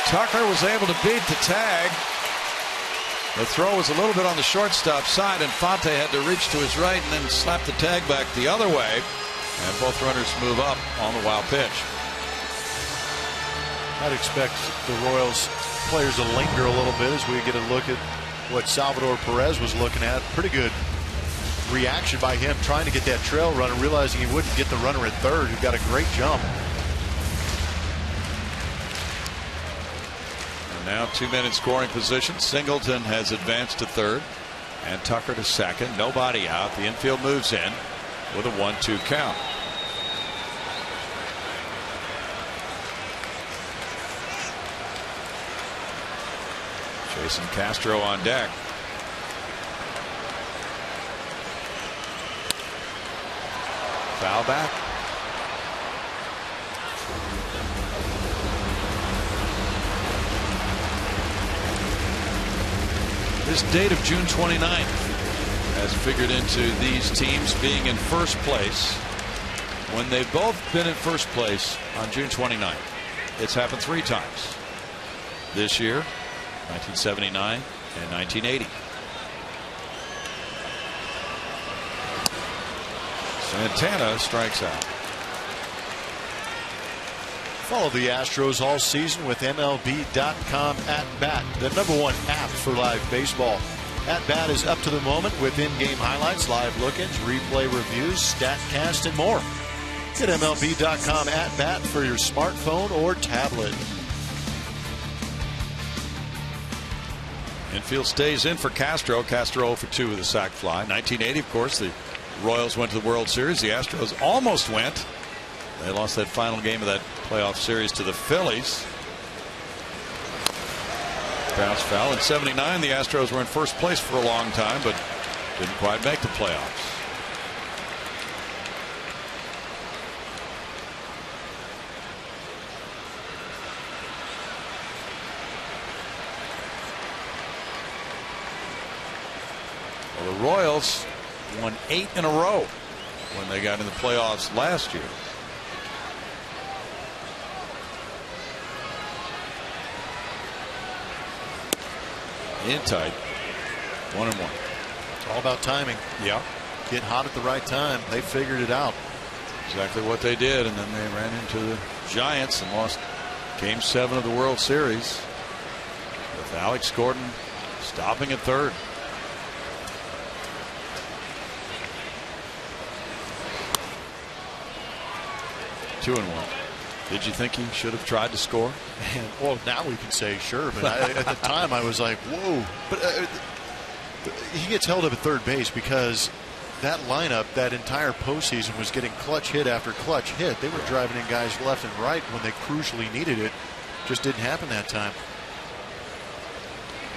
Tucker was able to beat the tag. The throw was a little bit on the shortstop side, and Fonte had to reach to his right and then slap the tag back the other way. And both runners move up on the wild pitch. I'd expect the Royals players to linger a little bit as we get a look at what Salvador Perez was looking at. Pretty good reaction by him trying to get that trail runner, realizing he wouldn't get the runner at third, who got a great jump. And now 2 men in scoring position. Singleton has advanced to third and Tucker to second. Nobody out. The infield moves in with a 1-2 count. Jason Castro on deck. Foul back. This date of June 29th has figured into these teams being in first place when they've both been in first place on June 29th. It's happened 3 times this year, 1979 and 1980. Santana strikes out. Follow the Astros all season with MLB.com At Bat, the #1 app for live baseball. At Bat is up to the moment with in-game highlights, live look-ins, replay reviews, StatCast, and more. Get MLB.com At Bat for your smartphone or tablet. Infield stays in for Castro. Castro 0 for 2 with a sac fly. 1980, of course, the Royals went to the World Series. The Astros almost went. They lost that final game of that playoff series to the Phillies. Bounce foul. In 79, the Astros were in first place for a long time, but didn't quite make the playoffs. Well, the Royals won 8 in a row when they got in the playoffs last year. In tight, 1-1. It's all about timing. Yeah. Get hot at the right time. They figured it out. Exactly what they did, and then they ran into the Giants and lost Game 7 of the World Series with Alex Gordon stopping at third. Two and 1. Did you think he should have tried to score? Man, well, now we can say sure, but at the time I was like, whoa. But he gets held up at third base because that lineup, that entire postseason, was getting clutch hit after clutch hit. They were driving in guys left and right when they crucially needed it. Just didn't happen that time.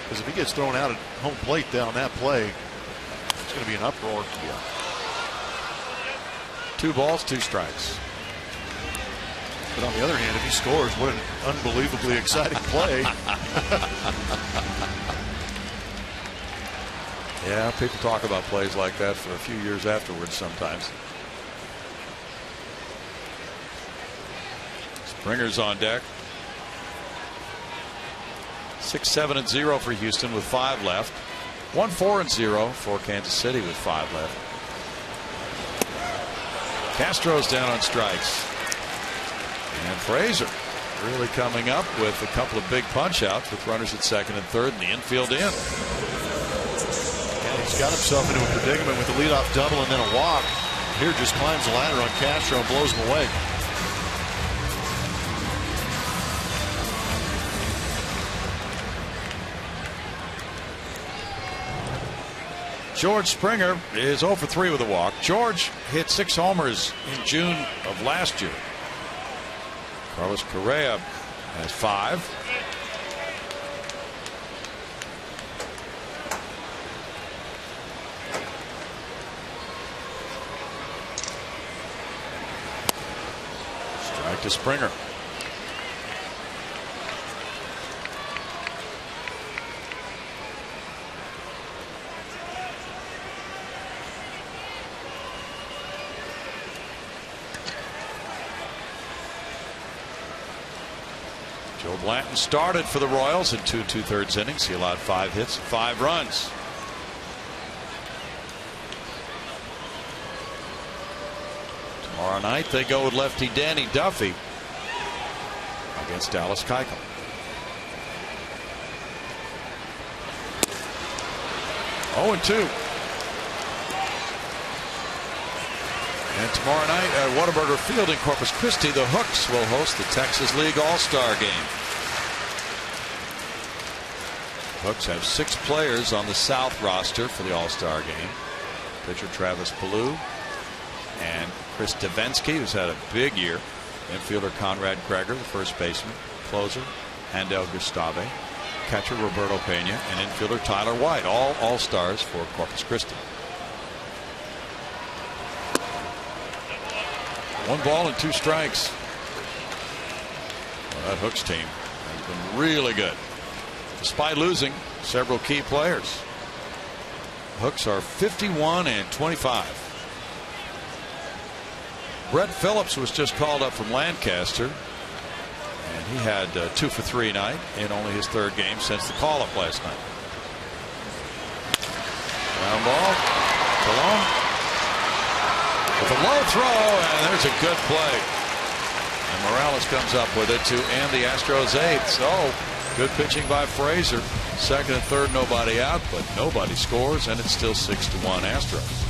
Because if he gets thrown out at home plate down that play, it's going to be an uproar. Yeah. 2 balls, 2 strikes. But on the other hand, if he scores, what an unbelievably exciting play. Yeah, people talk about plays like that for a few years afterwards sometimes. Springer's on deck. 6-7-0 for Houston with 5 left. 1-4-0 for Kansas City with 5 left. Castro's down on strikes. And Frazier really coming up with a couple of big punch outs with runners at second and third and the infield in. And he's got himself into a predicament with a leadoff double and then a walk. Here just climbs the ladder on Castro and blows him away. George Springer is 0 for 3 with a walk. George hit 6 homers in June of last year. Carlos Correa has 5. Strike to Springer. Joe Blanton started for the Royals in 2 2/3 innings. He allowed 5 hits, 5 runs. Tomorrow night they go with lefty Danny Duffy against Dallas Keuchel. Oh, 2. And tomorrow night at Whataburger Field in Corpus Christi, the Hooks will host the Texas League All-Star Game. Hooks have 6 players on the South roster for the All-Star Game. Pitcher Travis Ballou and Chris Davinsky, who's had a big year. Infielder Conrad Gregor, the first baseman. Closer Handel Gustave. Catcher Roberto Pena and infielder Tyler White, all All-Stars for Corpus Christi. 1 ball and 2 strikes. Well, that Hooks team has been really good, despite losing several key players. Hooks are 51 and 25. Brett Phillips was just called up from Lancaster, and he had 2 for 3 night in only his 3rd game since the call up last night. Ground ball. Colon. With a low throw, and there's a good play. And Morales comes up with it to end the Astros 8th. So good pitching by Frazier. 2nd and 3rd, nobody out, but nobody scores, and it's still 6-1 Astros.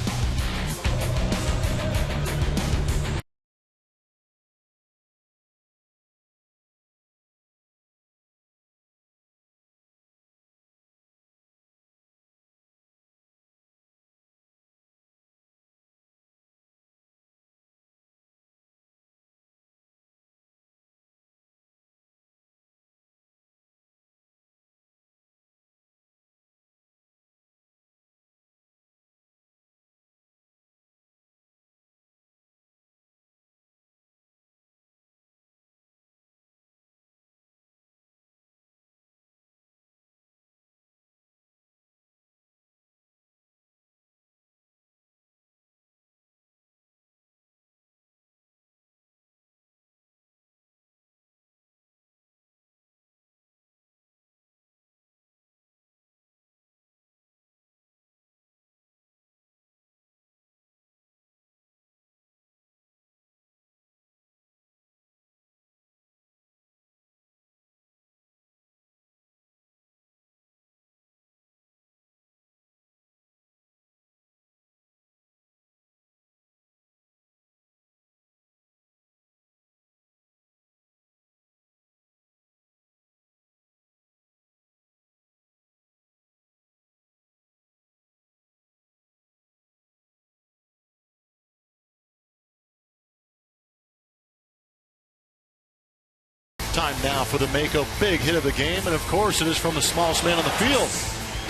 Time now for the Mako big hit of the game, and of course it is from the smallest man on the field.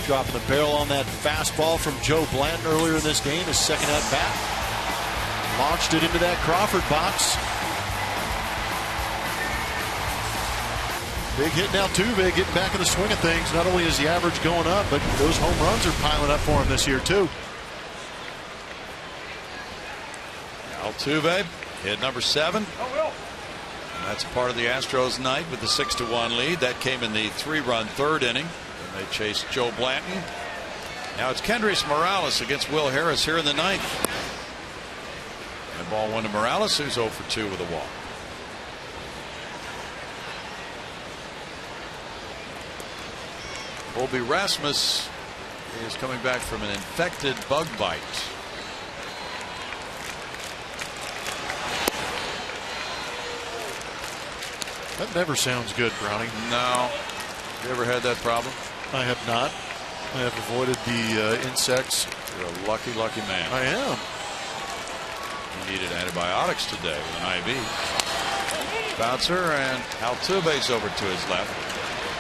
Dropping the barrel on that fastball from Joe Blanton earlier in this game, his 2nd at bat. Launched it into that Crawford box. Big hit now, Altuve getting back in the swing of things. Not only is the average going up, but those home runs are piling up for him this year, too. Altuve hit number 7. That's part of the Astros night with the 6-1 lead. That came in the 3-run third inning. And they chased Joe Blanton. Now it's Kendrys Morales against Will Harris here in the 9th. And ball 1 to Morales, who's 0 for 2 with a walk. Colby Rasmus is coming back from an infected bug bite. That never sounds good, Brownie. No. You ever had that problem? I have not. I have avoided the insects. You're a lucky, lucky man. I am. He needed antibiotics today with an IV. Bouncer, and Altuve's over to his left.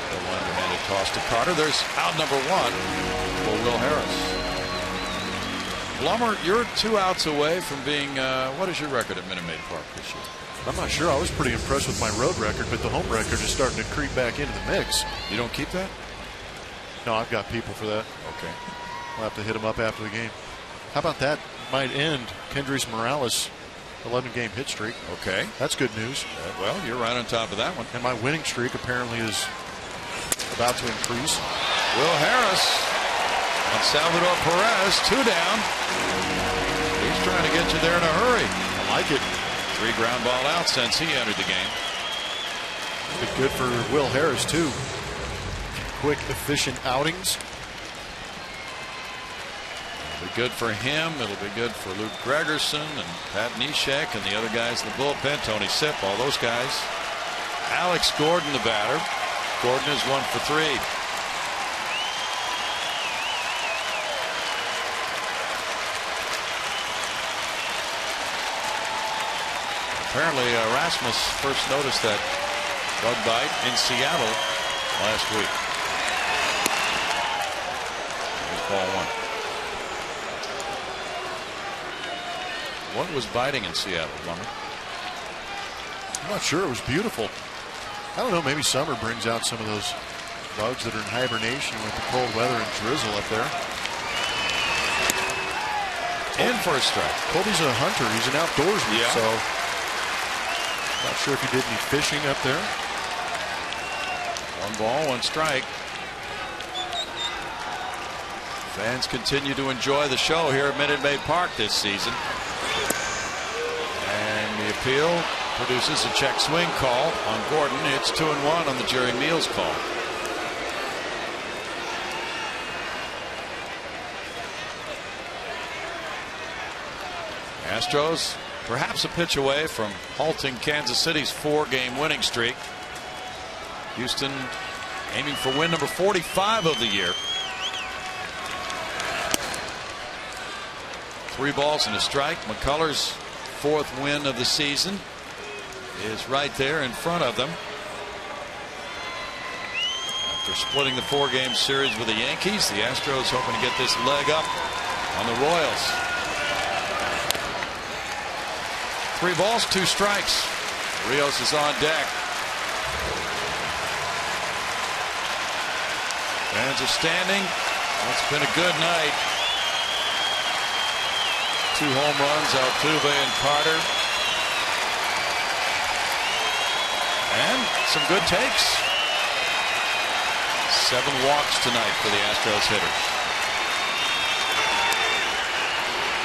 The one-handed toss to Carter. There's out number 1 for Will Harris. Blummer, you're 2 outs away from being, what is your record at Minute Maid Park this year? I'm not sure. I was pretty impressed with my road record, but the home record is starting to creep back into the mix. You don't keep that? No, I've got people for that. Okay. We'll have to hit them up after the game. How about that? Might end Kendrys Morales' 11-game hit streak. Okay. That's good news. Well, you're right on top of that one. And my winning streak apparently is about to increase. Will Harris and Salvador Perez, 2 down. He's trying to get you there in a hurry. I like it. 3 ground ball out since he entered the game. Been good for Will Harris, too. Quick, efficient outings. It'll be good for him. It'll be good for Luke Gregerson and Pat Neshek and the other guys in the bullpen. Tony Sipp, all those guys. Alex Gordon, the batter. Gordon is 1 for 3. Apparently, Rasmus first noticed that bug bite in Seattle last week. Here's ball 1. What was biting in Seattle, Lumber? I'm not sure. It was beautiful. I don't know. Maybe summer brings out some of those bugs that are in hibernation with the cold weather and drizzle up there. In for a strike. Colby's a hunter. He's an outdoorsman. Yeah. So not sure if he did any fishing up there. 1 ball, 1 strike. Fans continue to enjoy the show here at Minute Maid Park this season. And the appeal produces a check swing call on Gordon. It's 2-1 on the Jerry Meals call. Astros perhaps a pitch away from halting Kansas City's 4-game winning streak. Houston aiming for win number 45 of the year. 3 balls and a strike. McCullers' 4th win of the season is right there in front of them. After splitting the 4-game series with the Yankees, the Astros hoping to get this leg up on the Royals. 3 balls, 2 strikes. Rios is on deck. Fans are standing. It's been a good night. 2 home runs, Altuve and Carter. And some good takes. 7 walks tonight for the Astros hitters.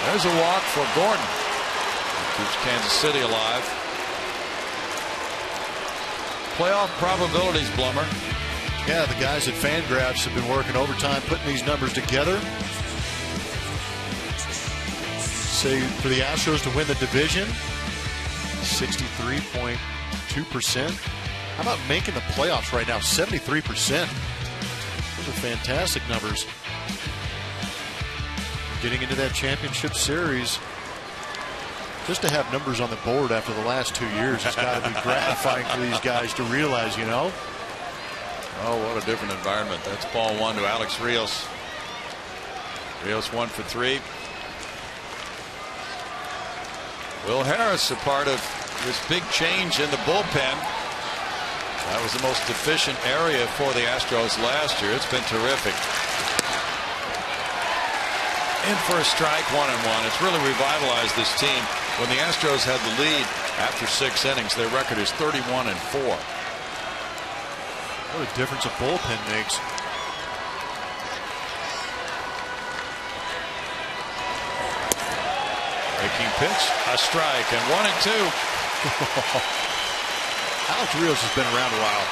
There's a walk for Gordon. Keeps Kansas City alive. Playoff probabilities, Blummer. Yeah, the guys at Fangraphs have been working overtime putting these numbers together. Say for the Astros to win the division, 63.2%. How about making the playoffs right now? 73%. Those are fantastic numbers. Getting into that championship series. Just to have numbers on the board after the last 2 years has got to be gratifying for these guys to realize, you know. Oh, what a different environment. That's ball 1 to Alex Rios. Rios 1 for 3. Will Harris, a part of this big change in the bullpen. That was the most efficient area for the Astros last year. It's been terrific. In for a strike, 1-1. It's really revitalized this team. When the Astros had the lead after 6 innings, their record is 31-4. What a difference a bullpen makes. Breaking pitch, a strike, and 1-2. Alex Rios has been around a while.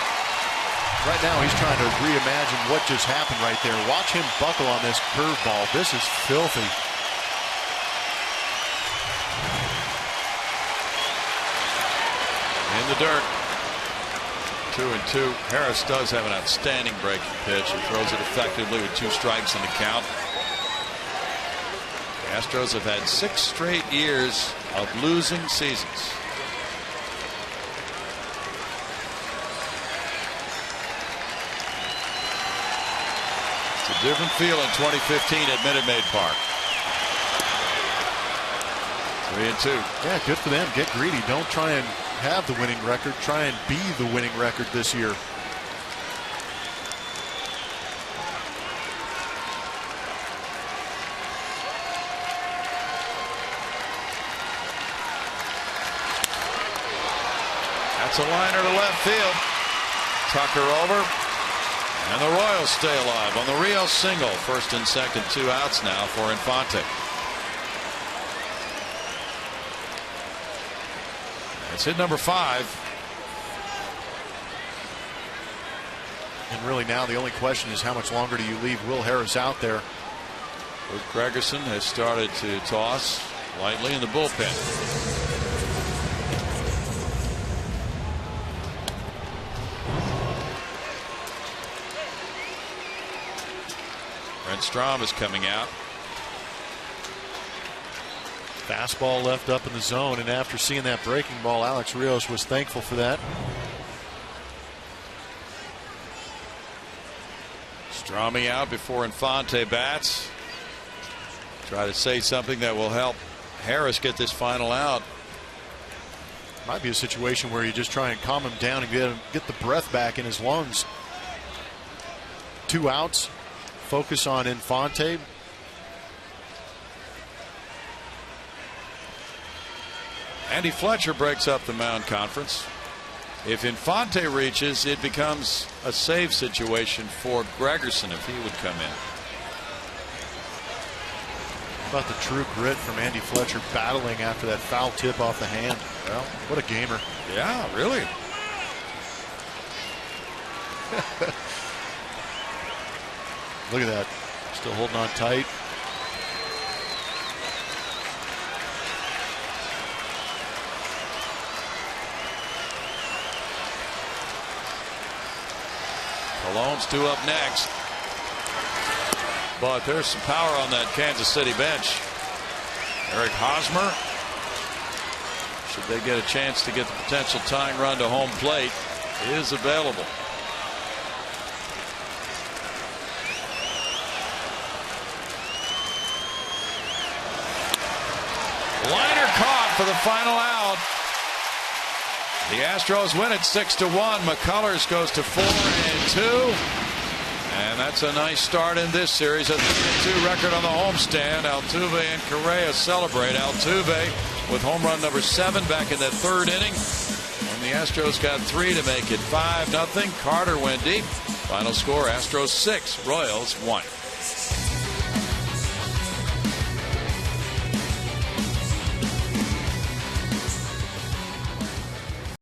Right now he's trying to reimagine what just happened right there. Watch him buckle on this curveball. This is filthy. In the dirt. 2-2. Harris does have an outstanding breaking pitch. He throws it effectively with 2 strikes in the count. The Astros have had 6 straight years of losing seasons. It's a different feel in 2015 at Minute Maid Park. 3-2. Yeah, good for them. Get greedy. Don't try and have the winning record. Try and be the winning record this year. That's a liner to left field. Tucker over. And the Royals stay alive on the Rios single. First and second, 2 outs now for Infante. It's hit number 5. And really now the only question is how much longer do you leave Will Harris out there? Luke Gregerson has started to toss lightly in the bullpen. Brent Strom is coming out. Fastball left up in the zone, and after seeing that breaking ball, Alex Rios was thankful for that. Stromy out before Infante bats. Try to say something that will help Harris get this final out. Might be a situation where you just try and calm him down and get the breath back in his lungs. 2 outs. Focus on Infante. Andy Fletcher breaks up the mound conference. If Infante reaches, it becomes a save situation for Gregerson if he would come in. About the true grit from Andy Fletcher battling after that foul tip off the hand. Well, what a gamer. Yeah, really. Look at that. Still holding on tight. Cologne's due up next. But there's some power on that Kansas City bench. Eric Hosmer. Should they get a chance to get the potential tying run to home plate, is available. Liner caught for the final out. The Astros win it 6-1. McCullers goes to 4-2. And that's a nice start in this series. A 3-2 record on the homestand. Altuve and Correa celebrate. Altuve with home run number 7 back in that 3rd inning. And the Astros got 3 to make it 5-0. Carter went deep. Final score, Astros 6, Royals 1.